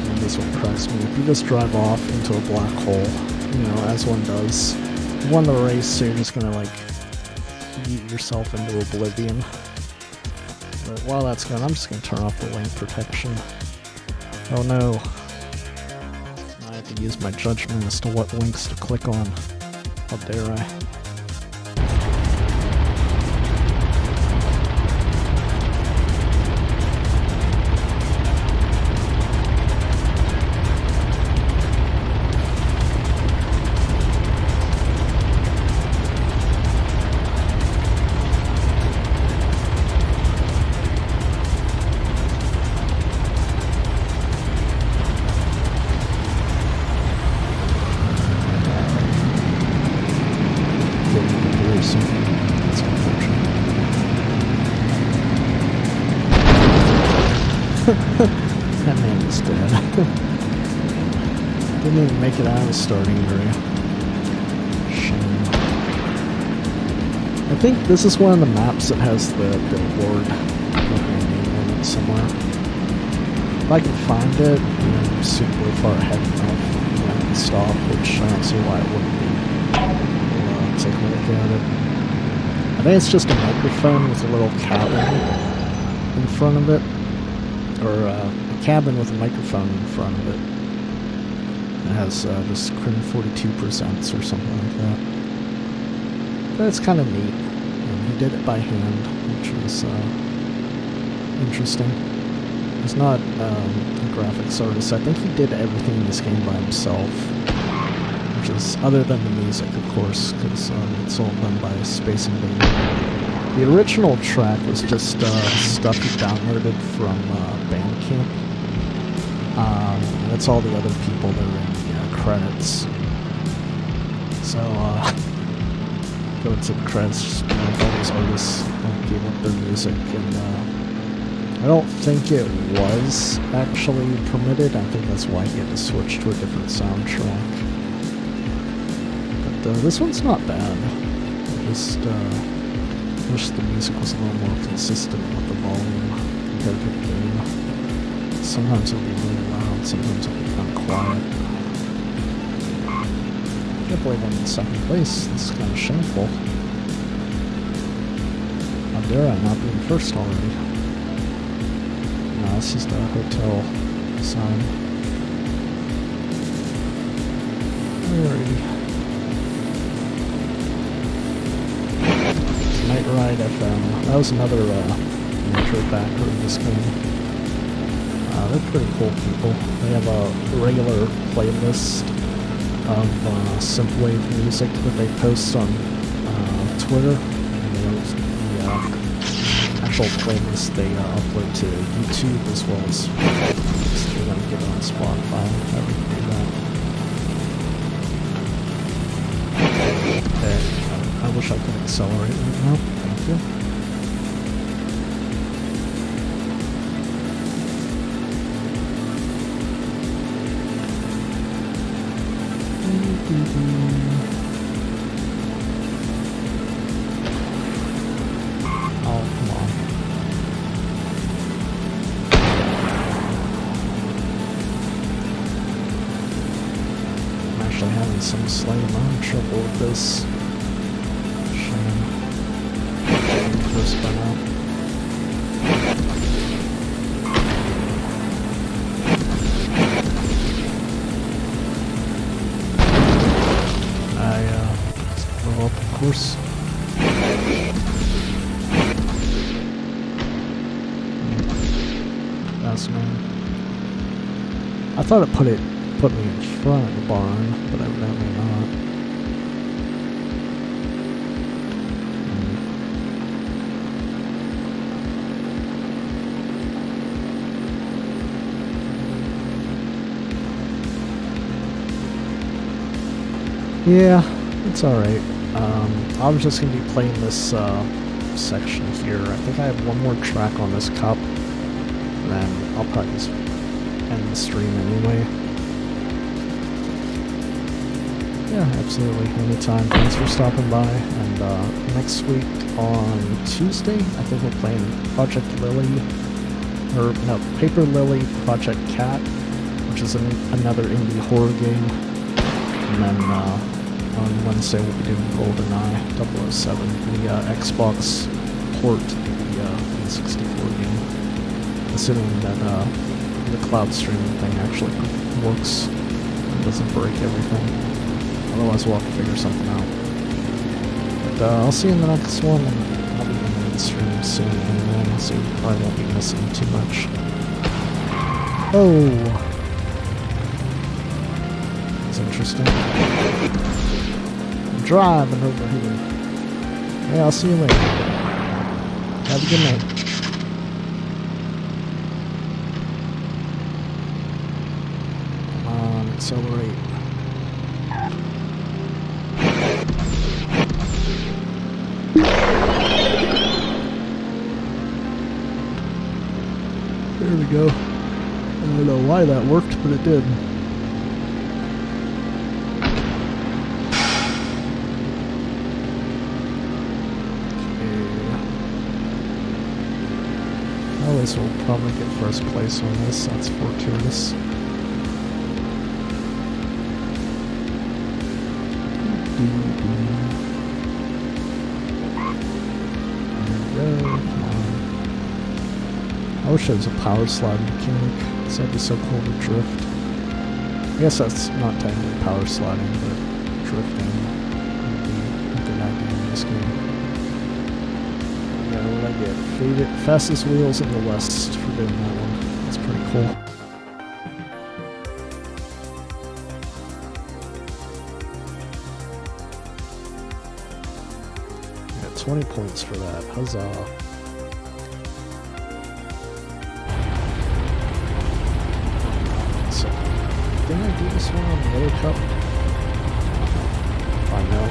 And this one cracks me. If you just drive off into a black hole, you know, as one does, you won the race, so you're just gonna like yeet yourself into oblivion. But while that's going, I'm just gonna turn off the link protection. Oh no. I have to use my judgment as to what links to click on. How dare I? That man is dead. Didn't even make it out of the starting area. Shame. I think this is one of the maps that has the billboard on it somewhere. If I can find it, and I'm super far ahead enough, I can stop, which I don't see why it wouldn't be. We'll take a look at it. I think it's just a microphone with a little cabin in front of it. Or a cabin with a microphone in front of it. It has just Crin 42 presents or something like that. But it's kind of neat. And he did it by hand, which was interesting. He's not a graphics artist. I think he did everything in this game by himself. Which is, other than the music, of course, because it's all done by Space Invader. The original track was just stuff he downloaded from Bandcamp. That's all the other people that are in the credits. So, go to the credits, just all these artists gave up their music, and I don't think it was actually permitted. I think that's why he had to switch to a different soundtrack. But this one's not bad. Just wish the music was a little more consistent with the volume compared to the game. Sometimes it'll be really loud, sometimes it'll be kind of quiet. I can't believe I'm in second place. This is kind of shameful. How dare I not be in first already? No, this is the hotel sign. Alrighty. Night Ride FM. That was another intro backer in this game. They're pretty cool people. They have a regular playlist of Synthwave music that they post on Twitter. And the actual playlist they upload to YouTube as well as they're going to get it on Spotify. I would do that. Okay. I wish I could accelerate right now. Thank you. Oh, come on. actually having some slight amount of trouble with this. Shame. Close by now. Well, of course. That's me. I thought it put me in front of the barn, but evidently not. Yeah, it's alright. I was just going to be playing this section here. I think I have one more track on this cup, then I'll probably just end the stream anyway. Yeah, absolutely. Anytime. Thanks for stopping by. And next week on Tuesday, I think we're playing Project Lily, or no, Paper Lily Project Cat, which is another indie horror game. And then on Wednesday we'll be doing GoldenEye 007, the Xbox port of the N64 game. Assuming that the cloud streaming thing actually works and doesn't break everything. Otherwise we'll have to figure something out. But I'll see you in the next one, and I'll be in the stream soon anyway, so you probably won't be missing too much. Oh! That's interesting. I'm driving over here. Yeah, I'll see you later. Have a good night. Come on, accelerate. There we go. I don't know why that worked, but it did. At least we'll probably get first place on this. That's fortuitous. There we go. I wish there was a power slide mechanic, because that'd be so cool to drift. I guess that's not technically power sliding, but drifting would be a good idea in this game. Yeah, what I get? Fastest wheels in the West for doing that one. That's pretty cool. Yeah, 20 points for that. Huzzah. Didn't I do this one on the other cup? I know.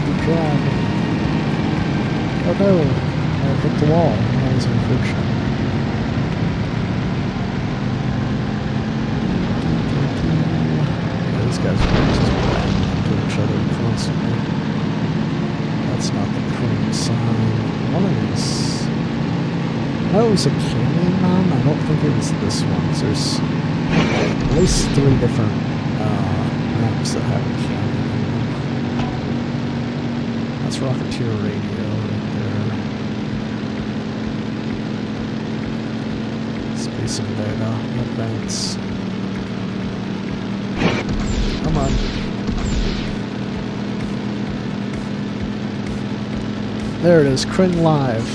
Good driving. Oh no, I hit the wall. That was unfortunate. These guys are just banging into each other constantly. That's not the cream sign. One of these. I know it was a canyon mine. I don't think it was this one. So there's at least 3 different maps that have a canyon in them. That's Rocketeer Radio right there. Spacing data. Advance. Come on. There it is, Kryn Live.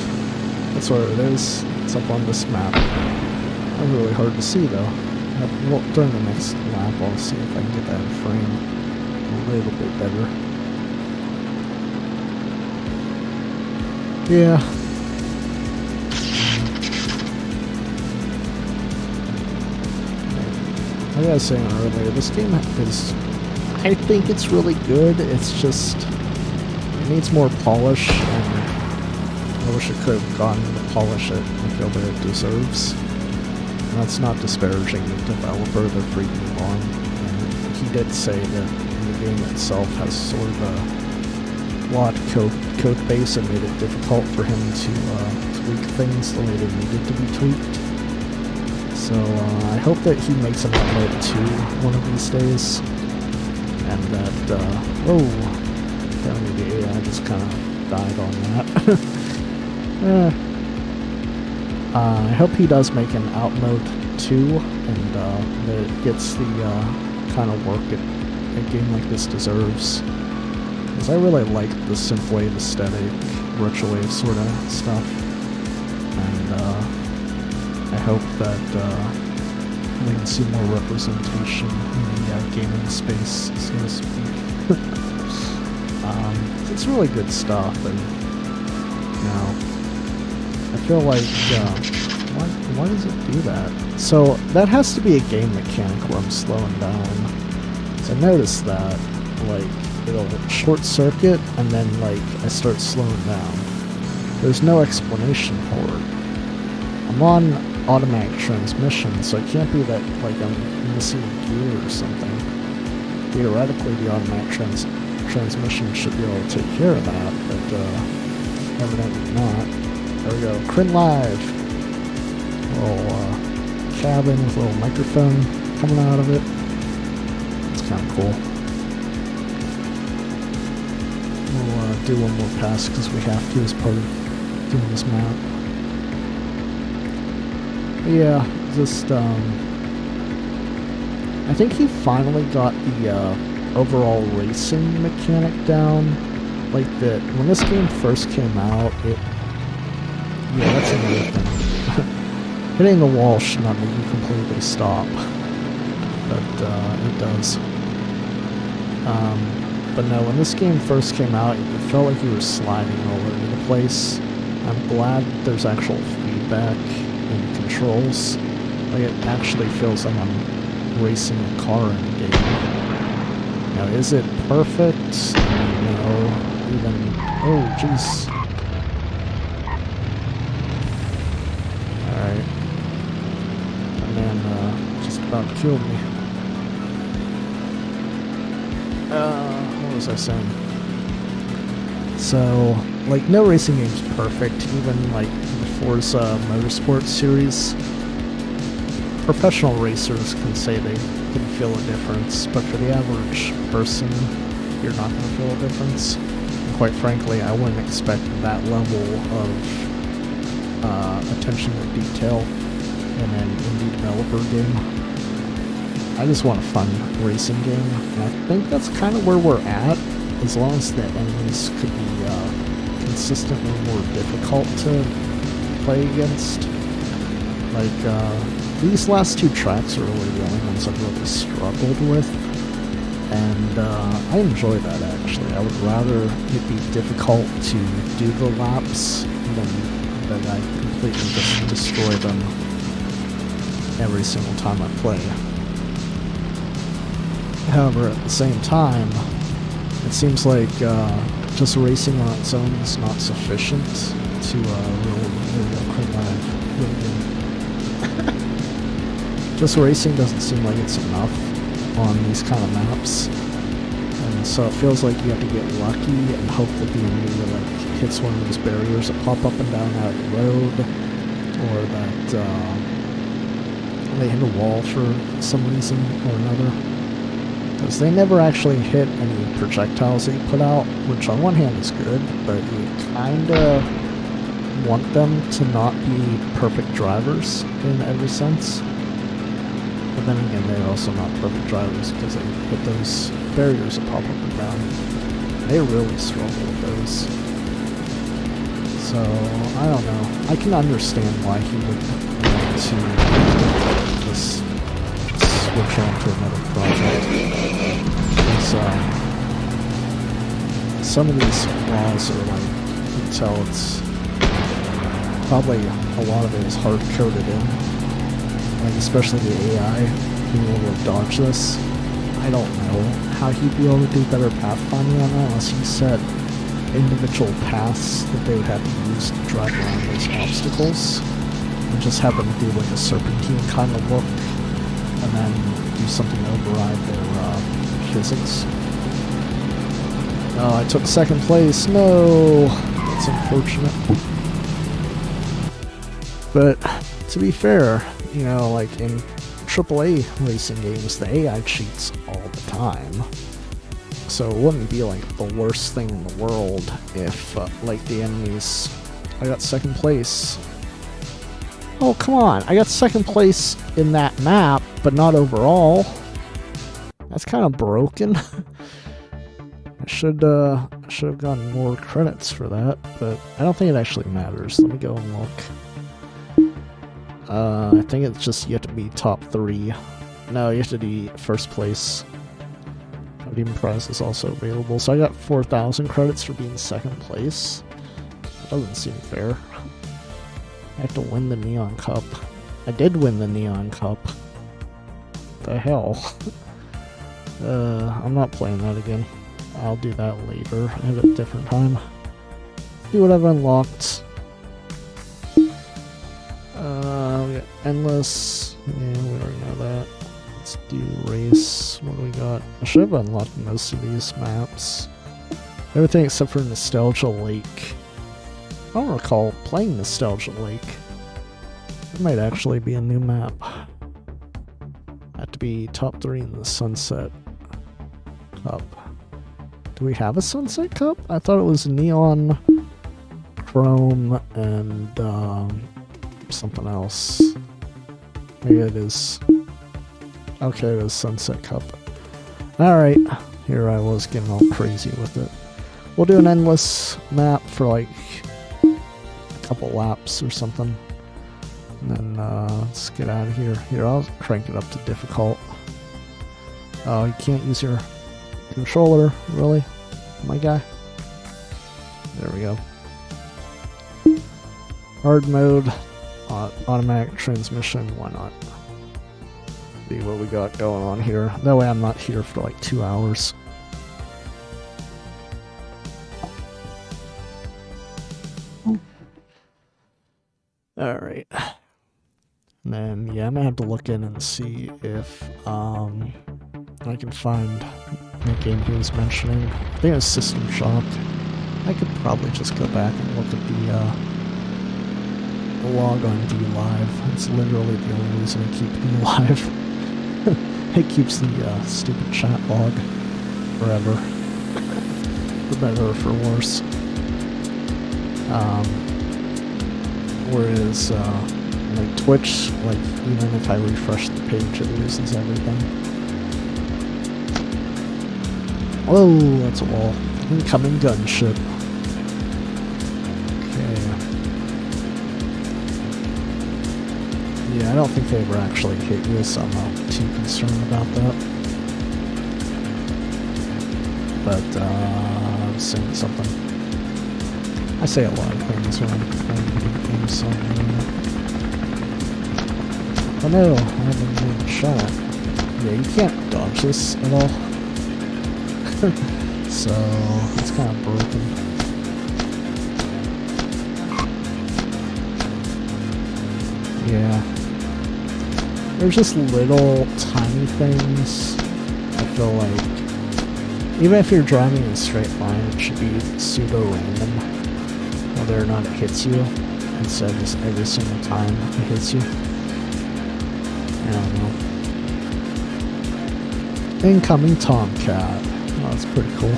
That's where it is. It's up on this map. That's really hard to see though. Well, during the next lap I'll see if I can get that in frame a little bit better. Yeah. Like I was saying earlier, this game is, I think it's really good. It's just, it needs more polish, and I wish it could have gotten the polish that I feel that it deserves. And that's not disparaging the developer, they're free to move on. And he did say that the game itself has sort of a lot of code base and made it difficult for him to tweak things the way they needed to be tweaked. So I hope that he makes an upload too one of these days. And that, apparently the AI just kind of died on that. I hope he does make an Outmode too, and that it gets the kind of work a game like this deserves. Because I really like the Synthwave aesthetic, Retrowave sort of stuff. And I hope that we can see more representation in the gaming space, so to speak. It's really good stuff, and you know, I feel like, why does it do that? So, that has to be a game mechanic where I'm slowing down. So I noticed that, like, it'll short circuit, and then, like, I start slowing down. There's no explanation for it. I'm on automatic transmission, so it can't be that, like, I'm missing a gear or something. Theoretically, the automatic transmission should be able to take care of that, but, evidently not. There we go, Crin Live! Little cabin with a little microphone coming out of it. It's kind of cool. We'll do one more pass because we have to as part of doing this map. But yeah, just I think he finally got the overall racing mechanic down. Like that, when this game first came out, yeah, that's another thing. Hitting the wall should not make you completely stop, but it does. But no, when this game first came out, it felt like you were sliding all over the place. I'm glad there's actual feedback in the controls. Like, it actually feels like I'm racing a car in the game. Now, is it perfect? No. Even... Oh, jeez. Alright. That man just about killed me. What was I saying? So, like, no racing game's perfect. Even, like, the Forza Motorsport series, professional racers can say they can feel a difference, but for the average person, you're not going to feel a difference. And quite frankly, I wouldn't expect that level of attention to detail in an indie developer game. I just want a fun racing game, and I think that's kind of where we're at, as long as the enemies could be consistently more difficult to play against. Like, these last two tracks are really the only ones I've really struggled with, and I enjoy that actually. I would rather it be difficult to do the laps than that I completely just destroy them every single time I play. However, at the same time, it seems like just racing on its own is not sufficient to just racing doesn't seem like it's enough on these kind of maps, and so it feels like you have to get lucky and hope that the enemy like hits one of those barriers that pop up and down out of the road, or that they hit a wall for some reason or another. Because they never actually hit any projectiles that you put out, which on one hand is good, but you kind of want them to not be perfect drivers in every sense. But then again, they're also not perfect drivers because they hit those barriers that pop up and down. They really struggle with those. So, I don't know. I can understand why he would want to just switch on to another project. Some of these flaws are like, you can tell it's probably a lot of it is hard coded in, like especially the AI being able to dodge this. I don't know how he'd be able to do better pathfinding on that unless he set individual paths that they would have to use to drive around those obstacles. It just happened to do like a serpentine kind of look, and then do something to override their physics. Oh, I took second place. No, that's unfortunate. But to be fair, you know, like in AAA racing games, the AI cheats all the time. So it wouldn't be like the worst thing in the world if, like, the enemies... I got second place. Oh, come on. I got second place in that map, but not overall. That's kind of broken. I should have gotten more credits for that, but I don't think it actually matters. Let me go and look. I think it's just you have to be top 3. No, you have to be first place. Redeem prize is also available. So I got 4,000 credits for being second place. That doesn't seem fair. I have to win the Neon Cup. I did win the Neon Cup. The hell? I'm not playing that again. I'll do that later at a different time. See what I've unlocked. We got Endless. Yeah, we already know that. Let's do Race. What do we got? I should have unlocked most of these maps. Everything except for Nostalgia Lake. I don't recall playing Nostalgia Lake. It might actually be a new map. I have to be top 3 in the Sunset Cup. Do we have a Sunset Cup? I thought it was Neon, Chrome, and something else. Maybe it is. Okay, it is Sunset Cup. Alright, here I was getting all crazy with it. We'll do an endless map for like a couple laps or something. And then let's get out of here. Here, I'll crank it up to difficult. Oh, you can't use your controller, really? My guy? There we go. Hard mode, automatic transmission, why not? See what we got going on here. That way I'm not here for like 2 hours. Alright. And then, yeah, I'm gonna have to look in and see if I can find the game he was mentioning. I think it was System Shock. I could probably just go back and look at the log on DLive. It's literally the only reason I keep DLive. It keeps the stupid chat log forever. For better or for worse. Whereas, like Twitch, like, even if I refresh the page, it loses everything. Whoa, that's a wall. Incoming gunship. Okay. Yeah, I don't think they ever actually hit you, so I'm not too concerned about that. But, I was saying something. I say a lot of things when I'm playing video games, so oh no, I haven't been shot. Yeah, you can't dodge this at all. So, it's kind of broken. Yeah. There's just little tiny things. I feel like, even if you're driving in a straight line, it should be pseudo-random whether or not it hits you, instead of just every single time it hits you. I don't know. Incoming Tomcat. Oh, that's pretty cool.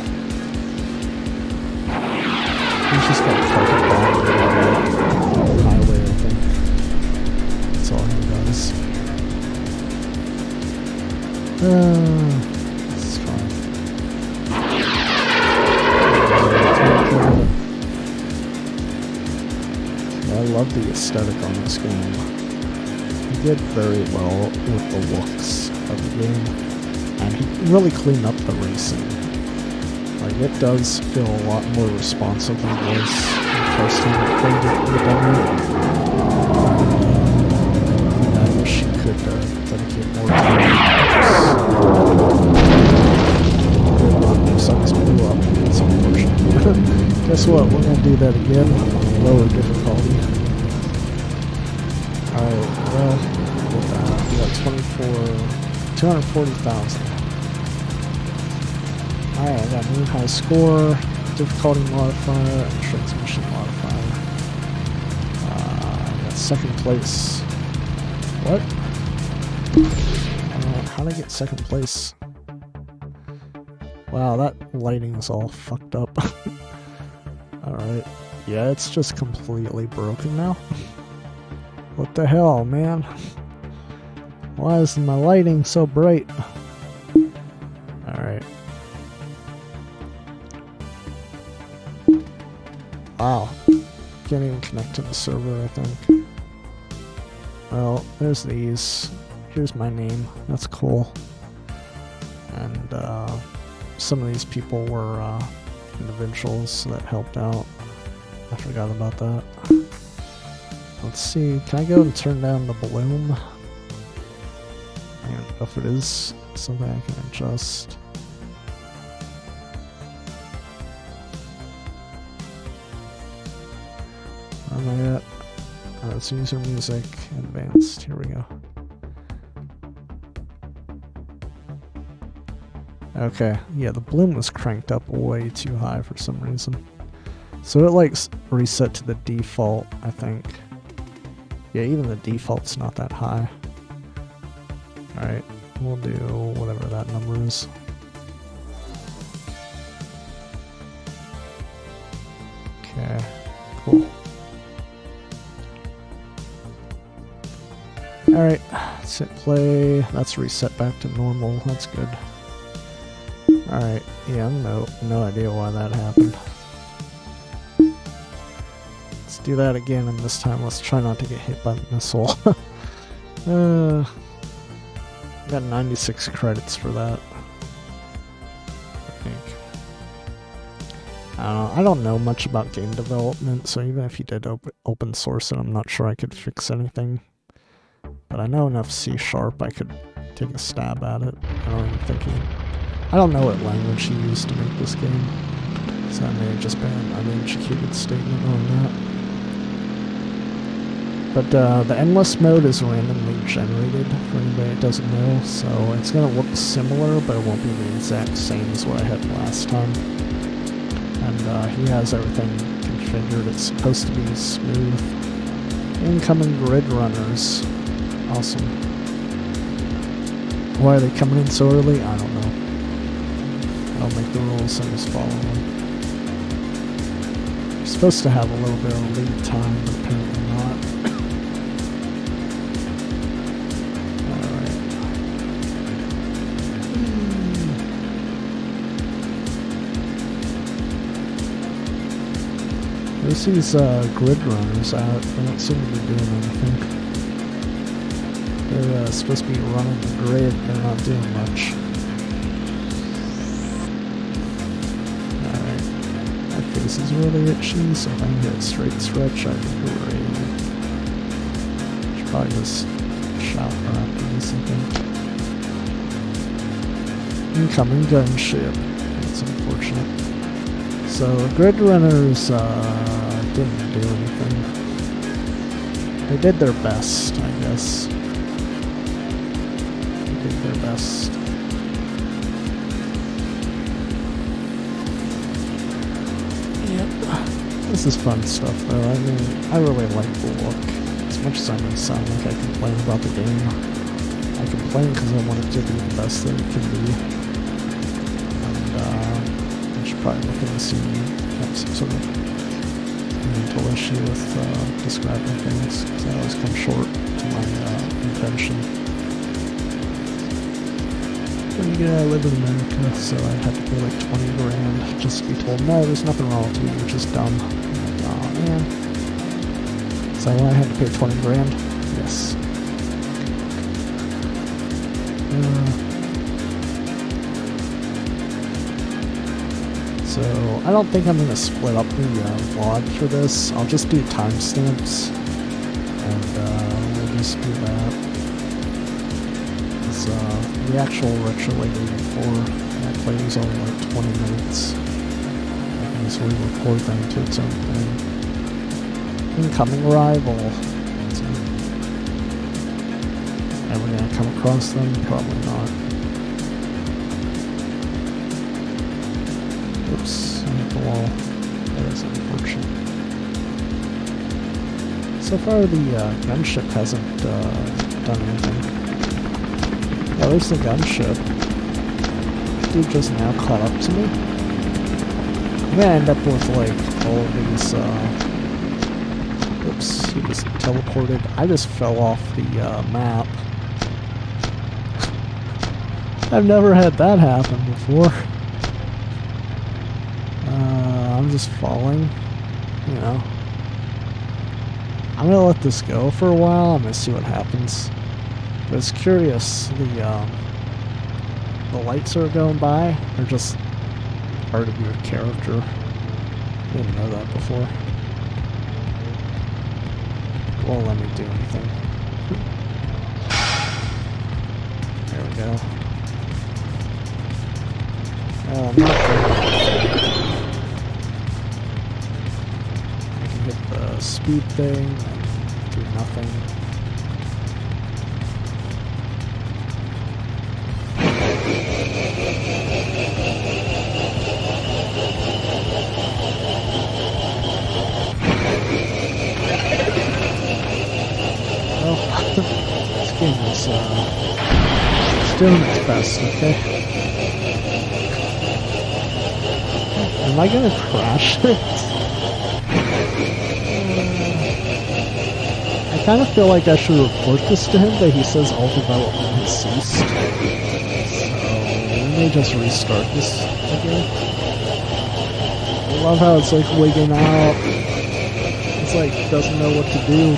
He's just got a carpet bomb on the highway, I think. That's all he does. This is fine. I love the aesthetic on this game. He did very well with the looks of the game, and he really cleaned up the racing. Like, it does feel a lot more responsive than it was the first time I played the demo. And I wish you could dedicate more time to sucks blew up. It's unfortunate. Guess what? We're gonna do that again on lower difficulty. Alright, well, with that, we got 240,000. Alright, I got new high score, difficulty modifier, and transmission modifier. I got second place. What? How did I get second place? Wow, that lighting is all fucked up. Alright. Yeah, it's just completely broken now. What the hell, man? Why is my lighting so bright? Alright. Wow. Can't even connect to the server, I think. Well, there's these. Here's my name. That's cool. And some of these people were individuals that helped out. I forgot about that. Let's see. Can I go and turn down the bloom? I don't know if it is something I can adjust. Where am I at? Let's user music advanced. Here we go. Okay, yeah, the bloom was cranked up way too high for some reason. So it like reset to the default, I think. Yeah, even the default's not that high. Alright, we'll do whatever that number is. Okay, cool. Alright, let's hit play. That's reset back to normal. That's good. Alright, yeah, no idea why that happened. Let's do that again, and this time let's try not to get hit by the missile. Got 96 credits for that, I think. I don't know much about game development, so even if you did open source it, I'm not sure I could fix anything. But I know enough C# I could take a stab at it. I don't know what language he used to make this game, so that may have just been an uneducated statement on that. But the endless mode is randomly generated, for anybody that doesn't know, so it's going to look similar, but it won't be the exact same as what I had last time. And he has everything configured. It's supposed to be smooth. Incoming grid runners. Awesome. Why are they coming in so early? I don't know. I don't make the rules, I just follow them. You're supposed to have a little bit of lead time, but apparently not. Alright. There's these grid runners out. They don't seem to be doing anything. They're supposed to be running the grid. They're not doing much. This is really itchy, so if I can get a straight stretch, I'd be great. Should probably just shout after this, I think. Incoming gunship. That's unfortunate. So, grid runners didn't do anything. They did their best, I guess. They did their best. This is fun stuff, though. I mean, I really like the look. As much as I may sound like I complain about the game, I complain because I want it to be the best that it can be. And I should probably look into see if I have some sort of mental issue with describing things, because I always come short to my intention. But yeah, I live in America, so I'd have to pay like 20 grand just to be told, no, there's nothing wrong with you, you're just dumb. Like, aw, man. Is that why I had to pay 20 grand? Yes. So, I don't think I'm going to split up the vlog for this. I'll just do timestamps, and we'll just do that. The actual Retrowave 84 that play is only like 20 minutes. I can just re-record them to its own thing. Incoming rival. So, Am I gonna come across them? Probably not. Oops, I hit the wall. That is unfortunate. So far, the gunship hasn't done anything. Well, at least the gunship. Dude just now caught up to me. I'm gonna end up with like all of these. Oops, he just teleported. I just fell off the map. I've never had that happen before. I'm just falling, you know. I'm gonna let this go for a while. I'm gonna see what happens. But it's curious. The lights are going by. They're just part of your character. I didn't know that before. It won't let me do anything. There we go. Not good. I can hit the speed thing and do nothing. Well, this game is it's doing its best, okay? Am I gonna crash it? I kind of feel like I should report this to him, but he says all development has ceased. So, we may just restart this again. I love how it's like wigging out. It's like, doesn't know what to do.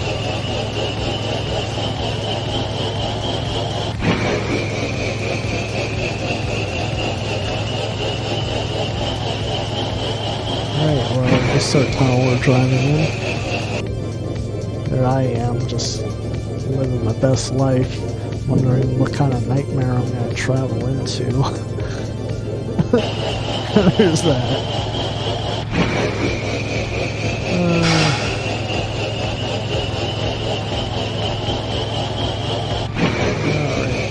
Alright, well, this is our tunnel we're driving in. There I am, just living my best life, wondering what kind of nightmare I'm going to travel into. There's that. Alright.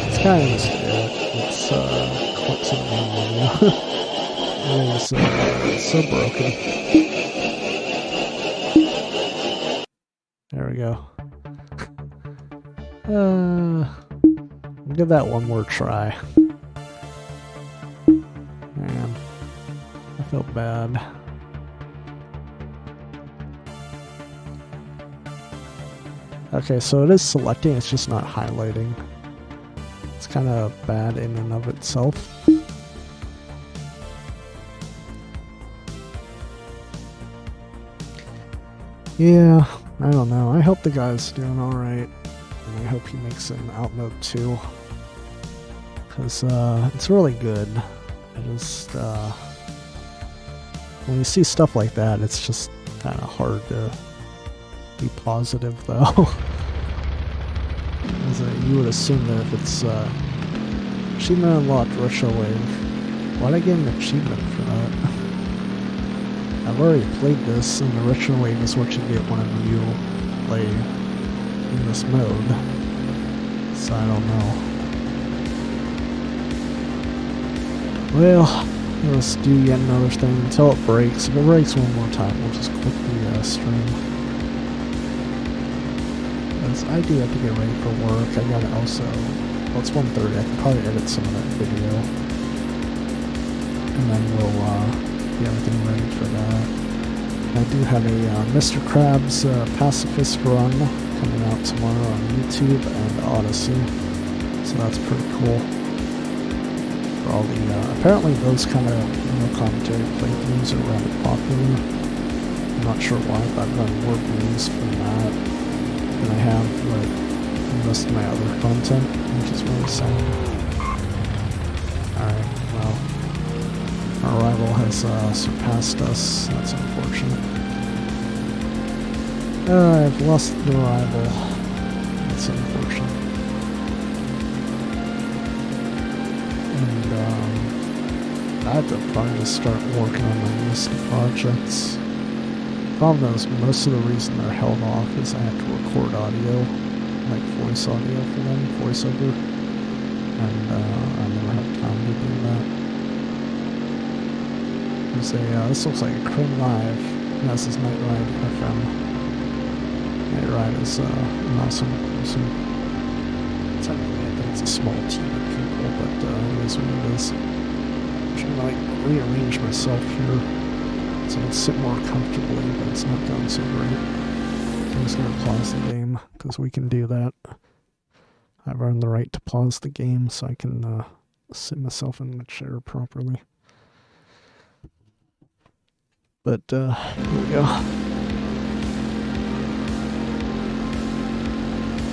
It's kind of just it. It's clips of the video. It's so broken. There we go. I'll give that one more try. Man, I feel bad. Okay, so it is selecting, it's just not highlighting. It's kind of bad in and of itself. Yeah, I don't know. I hope the guy's doing alright. And I hope he makes an Outmode too. Because it's really good. I just, when you see stuff like that, it's just kind of hard to be positive though. You would assume that if it's achievement unlocked Retrowave, why'd I get an achievement for that? I've already played this, and the Retrowave is what you get whenever you play in this mode. So I don't know. Well, let's do yet another thing until it breaks. If it breaks one more time, we'll just quit the stream. Because I do have to get ready for work. I gotta also... Well, it's 1:30. I can probably edit some of that video. And then we'll, get everything ready for that. I do have a Mr. Krabs Pacifist run coming out tomorrow on YouTube and Odyssey, so that's pretty cool. For all the apparently those kind of commentary playthroughs are rather popular. I'm not sure why, but I've done more views from that than I have with most of my other content, which is really sad. Alright, well. Our rival has surpassed us. That's unfortunate. I've lost the rival. That's unfortunate. And I have to probably just start working on my list of projects. Problem is, most of the reason they're held off is I have to record audio like voice audio for them, voiceover, and I never had time to do that. This looks like a Crim Live. And this is Night Ride FM. Night Ride is an awesome. Technically, I think it's a small team of people, but it is what it is. I'm trying to like rearrange myself here so I can sit more comfortably, but it's not going so great. I'm just gonna pause the game because we can do that. I've earned the right to pause the game so I can sit myself in the chair properly. But here we go.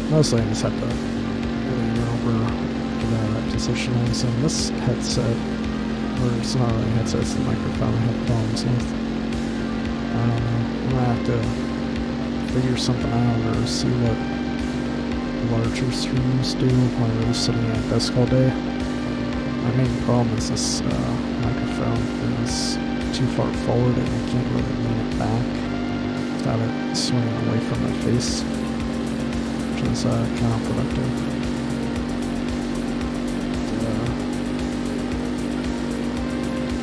Mostly I just have to really run over that position I was in. This headset, or it's not really a headset, it's the microphone I have problems with. I don't know. I'm gonna have to figure something out or see what larger streams do while I'm just sitting at a desk all day. My main problem is this microphone is too far forward and I can't really lean it back without it swinging away from my face, which is counterproductive.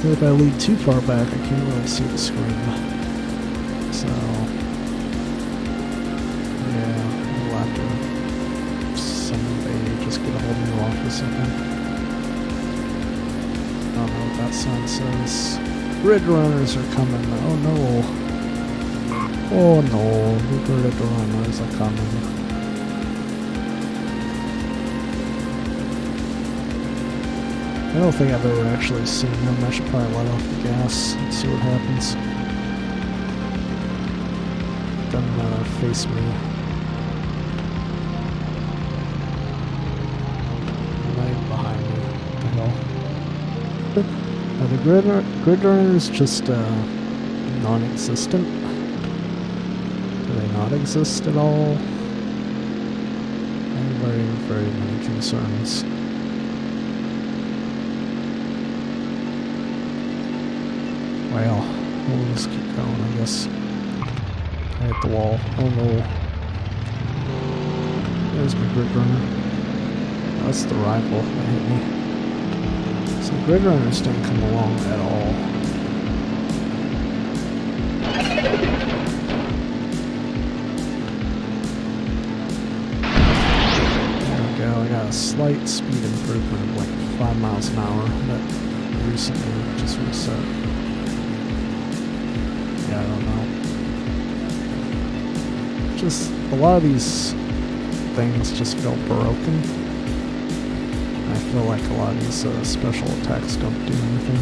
If I lean too far back, I can't really see the screen. So, yeah, we'll have to someday just get a whole new office, I think. I don't know what that sign says. Grid runners are coming. Oh no. Oh no, the grid runners are coming. I don't think I've ever actually seen them. I should probably let off the gas and see what happens. Then face me. Right behind me. What the hell? Are the grid runners just non-existent? Do they not exist at all? I have very many concerns. Well, we'll just keep going, I guess. I hit the wall. Oh no. There's my grid runner. That's the rival that hit me. So grid runners didn't come along at all. There we go, I got a slight speed improvement of like 5 miles an hour that recently just reset. Yeah, I don't know. Just a lot of these things just feel broken. I feel like a lot of these special attacks don't do anything.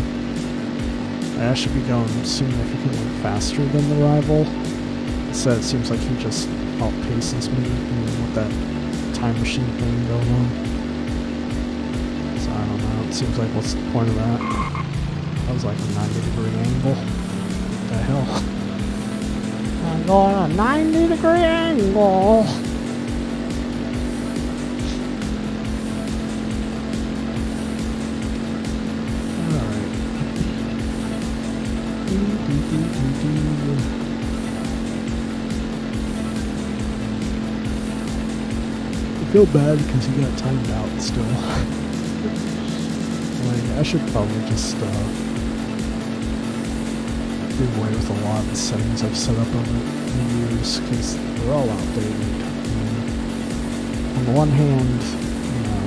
I should be going significantly faster than the rival. Instead, it seems like he just outpaces me with that time machine thing going on. So I don't know. It seems like what's the point of that? That was like a 90-degree angle. What the hell? I'm going a 90-degree angle. I feel bad because he got timed out still. Like, I should probably just do away with a lot of the settings I've set up over the years because they're all outdated. On the one hand, you know,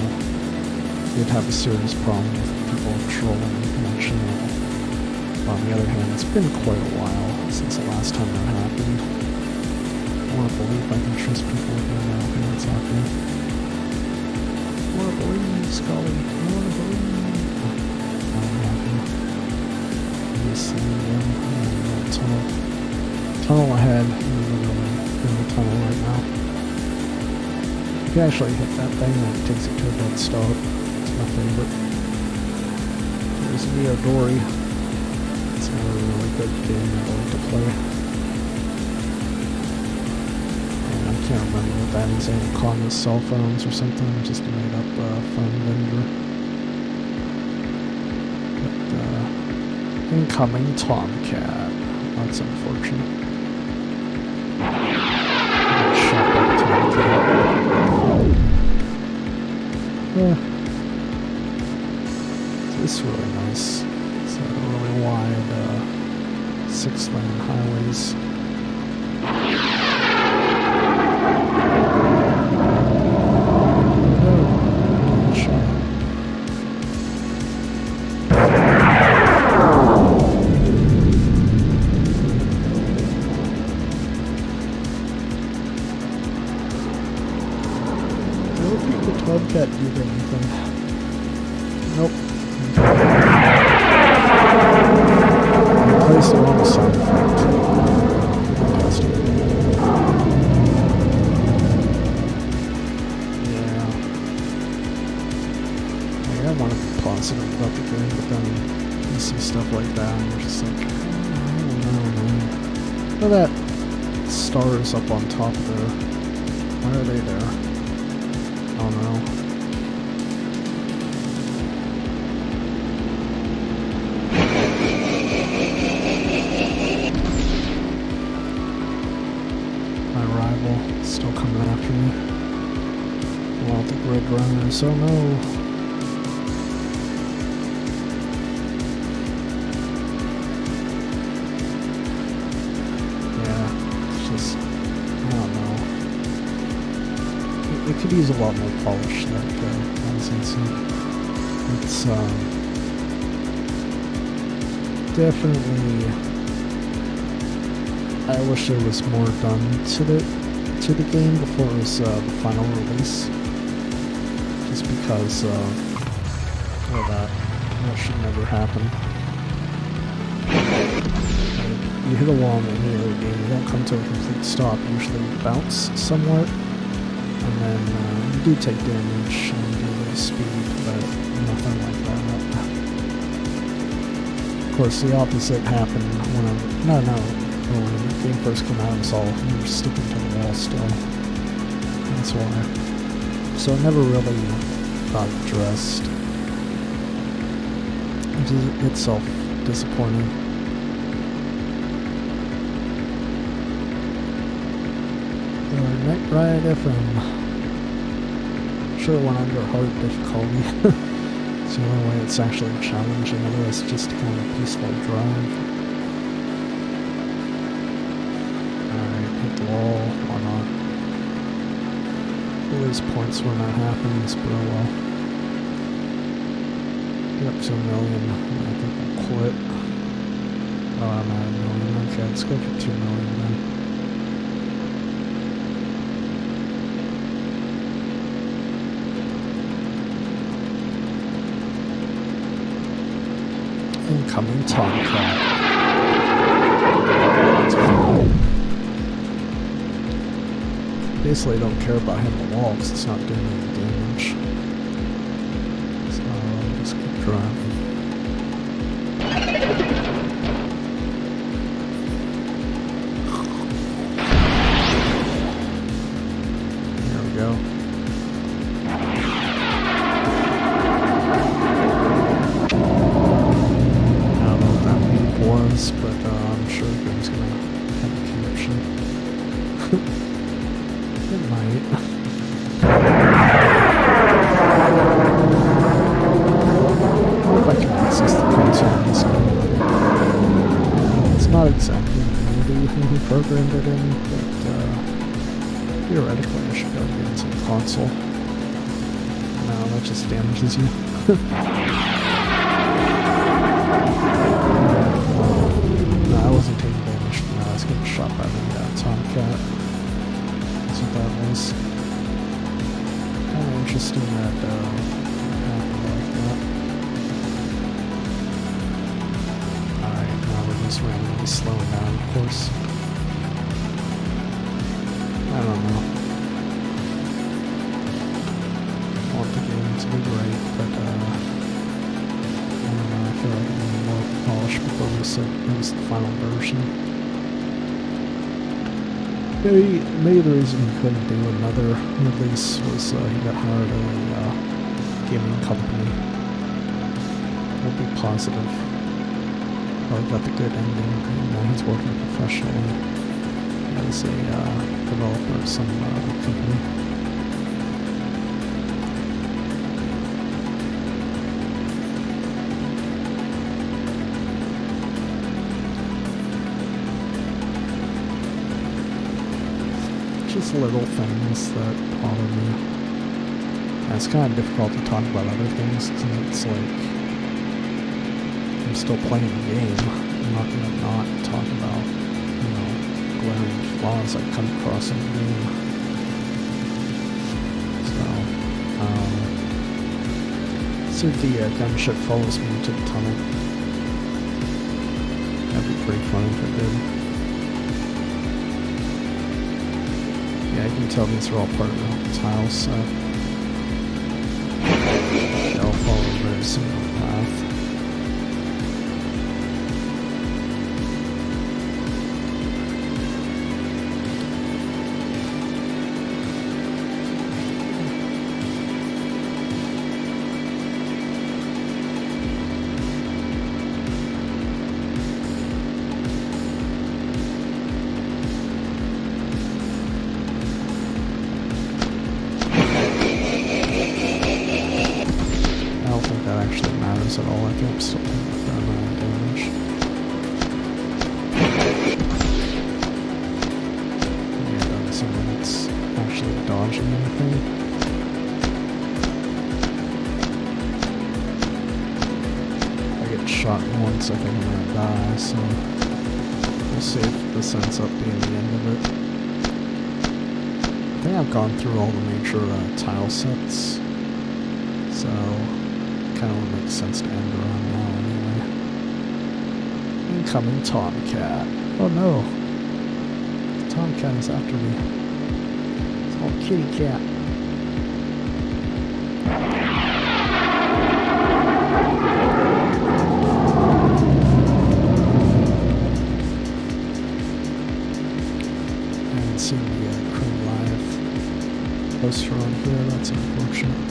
you'd have a serious problem with people trolling my channel. On the other hand, it's been quite a while since the last time that happened. I want to believe I can trust people again now when it's happening. I want to believe, Scully. I want to believe. Not happy. This tunnel ahead. I'm literally in the tunnel right now. If you actually hit that thing, then it takes you to a dead stop. It's my favorite. There's Neo Dory. It's a really good game I like to play. And I can't remember what that is. Anacon cell phones or something. Just a made up phone vendor. But, incoming Tomcat. That's unfortunate. Shot by the Tomcat. It's really nice. It's really wide 6-lane highways. Can't do anything. Nope. Place the wrong sound effect. Yeah. I want to be positive about the game, but then you see stuff like that and you're just like, I don't know, man. Look at that stars up on top there. Why are they there? I don't know. Still coming after me. Well, the grid runners, oh no. Yeah, it's just, I don't know. It could use a lot more polish, that instant. It's definitely, I wish there was more done to the game before it was the final release, just because that should never happen. You hit a wall in any other game, you don't come to a complete stop. Usually you bounce somewhat, and then you do take damage and you lose speed, but nothing like that. Of course, the opposite happened when when the game first came out, it was all, you were sticking to the wall still. That's why. So it never really got addressed. Which is itself disappointing. Night Ride FM. Sure, it went under hard difficulty. It's the only way it's actually challenging, otherwise it's just kind of a peaceful drive. Hit the wall, or not. We'll lose points when that happens, but oh well. Get up to 1 million, and I think we'll quit. Oh, I'm at 1 million, okay, let's go for 2 million then. Incoming Tomcat. Basically, I don't care about hitting the wall because it's not doing any damage. So I'll just keep driving. There we go. I don't know what that beep was, but I'm sure the game's gonna have a connection. It might. What if I can access the console in this game? It's not exactly who programmed it in, but theoretically I should be able to get into the console. No, that just damages you. No, I wasn't taking damage from that. I was getting shot by the Tomcat. That's what that was. Kind of interesting that happened like that. Alright, now we're just randomly slowing down, of course. I don't know. I want the game to be great, but I don't know, I feel like it needed more polish before we said it was the final version. Maybe the reason he couldn't do another release was he got hired at a gaming company. We'll be positive. Well, he got the good ending, and now he's working professionally as a developer of some company. just little things that bother me. And it's kind of difficult to talk about other things because it's like I'm still playing the game. I'm not going to not talk about, you know, glaring flaws I come across in the game. So if the gunship follows me into the tunnel. That'd be pretty funny if it did. Yeah, you can tell these are all part of the tile set. They all follow a very similar path. At all, I think I'm still taking a fair amount of damage. Yeah, done something that's actually dodging anything. If I get shot once, I think I'm gonna die, so we'll see if this ends up being the end of it. I think I've gone through all the major tile sets, so kind of makes sense to end around now anyway. Incoming Tomcat. Oh no! The Tomcat is after me. It's all kitty cat. I haven't seen the Crane Live poster on here, that's unfortunate.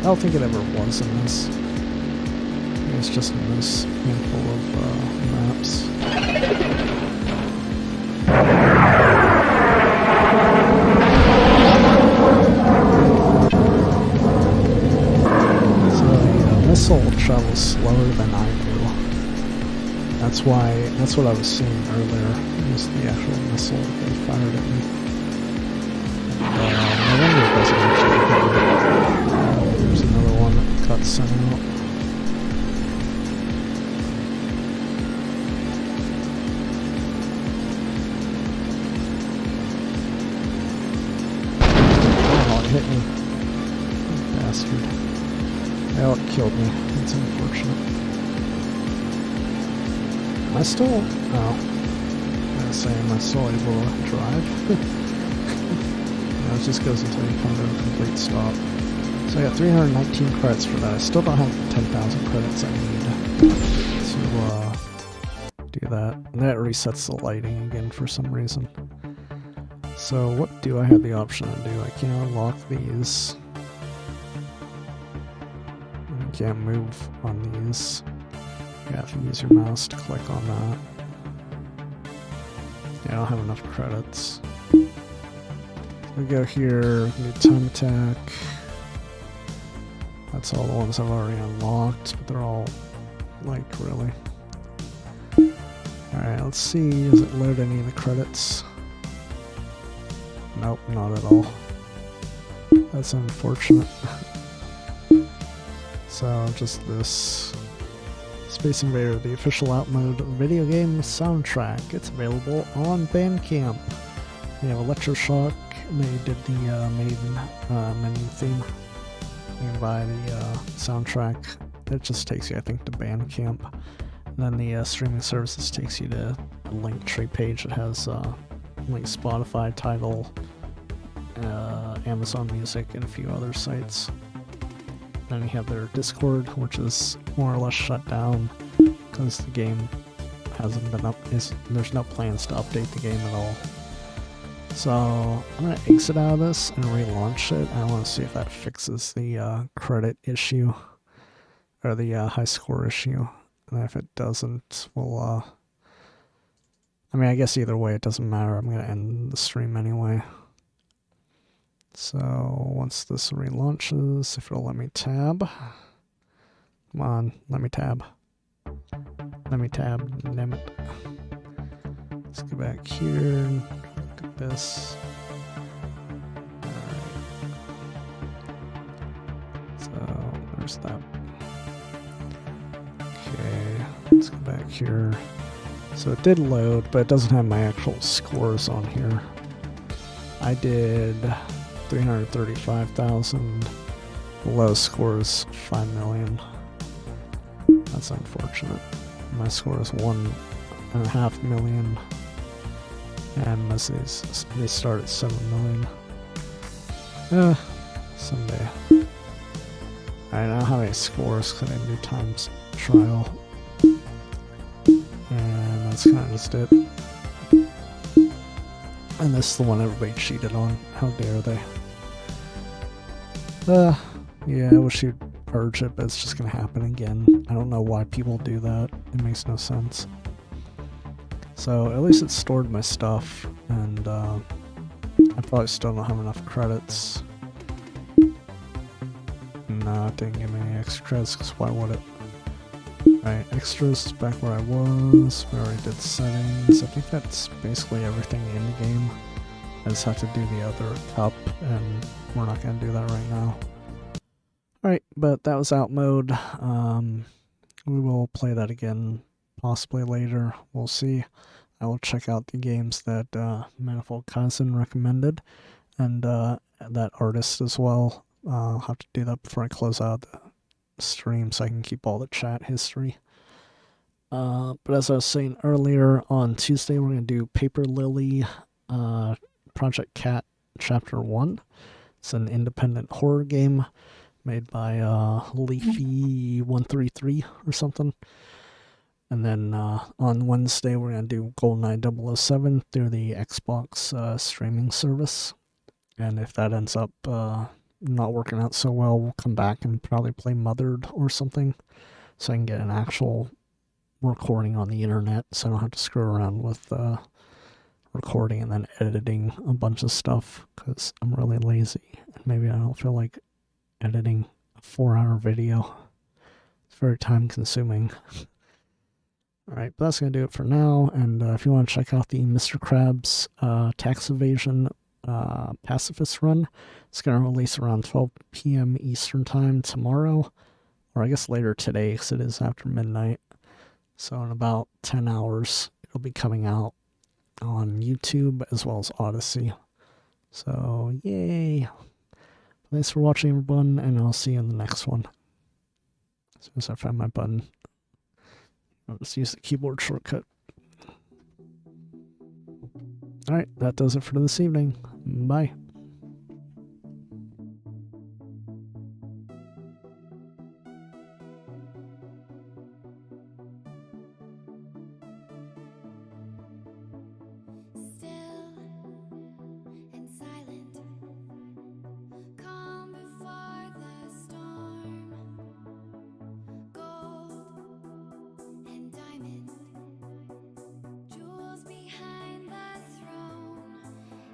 I don't think it ever was in this. I think it's just in this handful of maps. So the missile travels slower than I do. That's what I was seeing earlier. It was the actual missile that they fired at me. And, no wonder it doesn't actually hit me. There's another one that got sent out. Oh, it hit me. Bastard. Oh, it killed me. That's unfortunate. Am I still... Oh. I'm gonna say, am I still able to drive? No, it just goes until you come to a complete stop. So I got 319 credits for that. I still don't have the 10,000 credits I need to do that. And that resets the lighting again for some reason. So what do I have the option to do? I can't unlock these. I can't move on these. You have to use your mouse to click on that. Yeah, I don't have enough credits. We go here, new time attack. That's all the ones I've already unlocked, but they're all, like, really. Alright, let's see, does it load any of the credits? Nope, not at all. That's unfortunate. So, just this. Space Invader, the official Outmode video game soundtrack. It's available on Bandcamp. We have Electroshock, they did the main menu theme. You can buy the soundtrack. It just takes you, I think, to Bandcamp. And then the streaming services takes you to a Linktree page that has like Spotify, Tidal, Amazon Music, and a few other sites. Then you have their Discord, which is more or less shut down because the game hasn't been there's no plans to update the game at all. So I'm going to exit out of this and relaunch it. I want to see if that fixes the credit issue, or the high score issue. And if it doesn't, we'll, I mean, I guess either way it doesn't matter. I'm going to end the stream anyway. So once this relaunches, if it'll let me tab. Come on, let me tab. Let me tab, damn it. Let's go back here and look at this. there's that. Okay, let's go back here. So it did load, but it doesn't have my actual scores on here. I did 335,000. Low scores 5 million. That's unfortunate. My score is 1.5 million. And most of these, they start at 7 million. Someday. I don't have any scores because I didn't do times trial. And that's kind of just it. And this is the one everybody cheated on. How dare they? Yeah, I wish you'd purge it, but it's just gonna happen again. I don't know why people do that. It makes no sense. So at least it stored my stuff, and I probably still don't have enough credits. No, it didn't give me any extra credits, because why would it? Right, extras, back where I was. We already did settings. I think that's basically everything in the game. I just have to do the other cup, and we're not going to do that right now. Alright, but that was Outmode. We will play that again, possibly later. We'll see. I will check out the games that Manifold Cousin recommended, and that artist as well. I'll have to do that before I close out the stream so I can keep all the chat history. But as I was saying earlier, on Tuesday we're going to do Paper Lily Project Cat Chapter 1. It's an independent horror game made by Leafy133 or something. And then on Wednesday we're going to do GoldenEye 007 through the Xbox streaming service. And if that ends up not working out so well, we'll come back and probably play Mothered or something, so I can get an actual recording on the internet, so I don't have to screw around with recording and then editing a bunch of stuff, because I'm really lazy, and maybe I don't feel like editing a 4-hour video. It's very time consuming. Alright, but that's going to do it for now, and if you want to check out the Mr. Krabs tax evasion pacifist run, it's going to release around 12 p.m. Eastern time tomorrow, or I guess later today because it is after midnight. So in about 10 hours it'll be coming out on YouTube as well as Odyssey. So yay! Thanks for watching everyone, and I'll see you in the next one. As soon as I find my button, I'll just use the keyboard shortcut. Alright, that does it for this evening. Bye. Jewels behind the throne,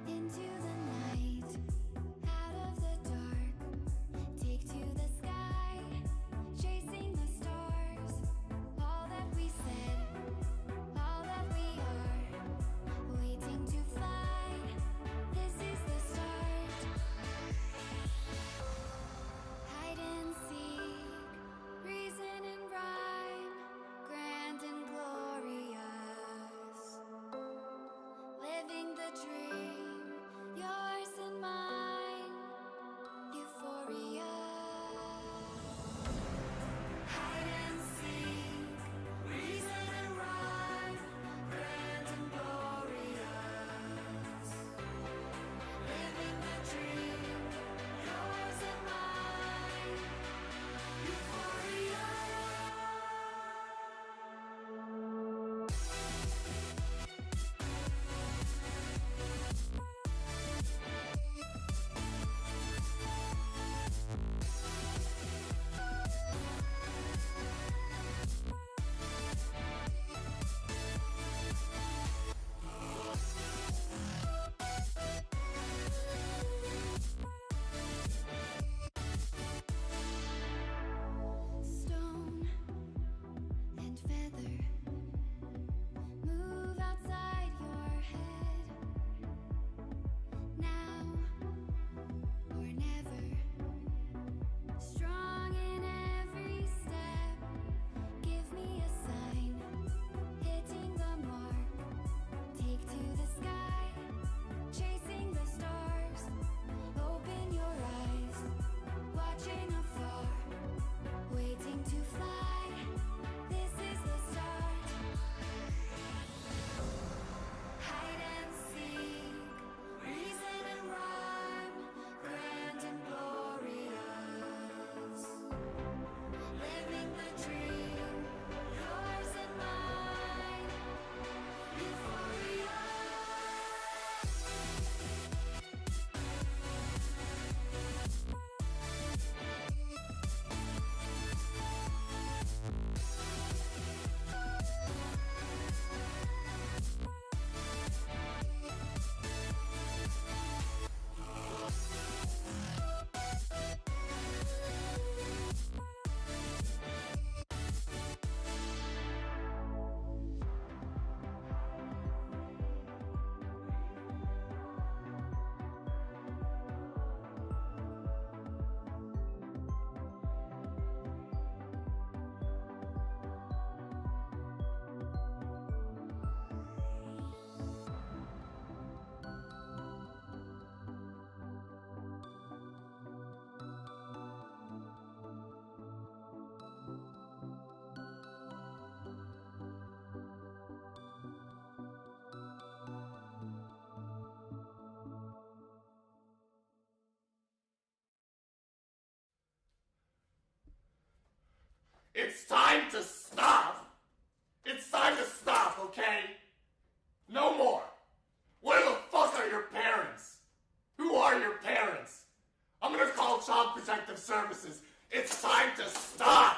into the night. It's time to stop. It's time to stop, okay? No more. Where the fuck are your parents? Who are your parents? I'm gonna call Child Protective Services. It's time to stop.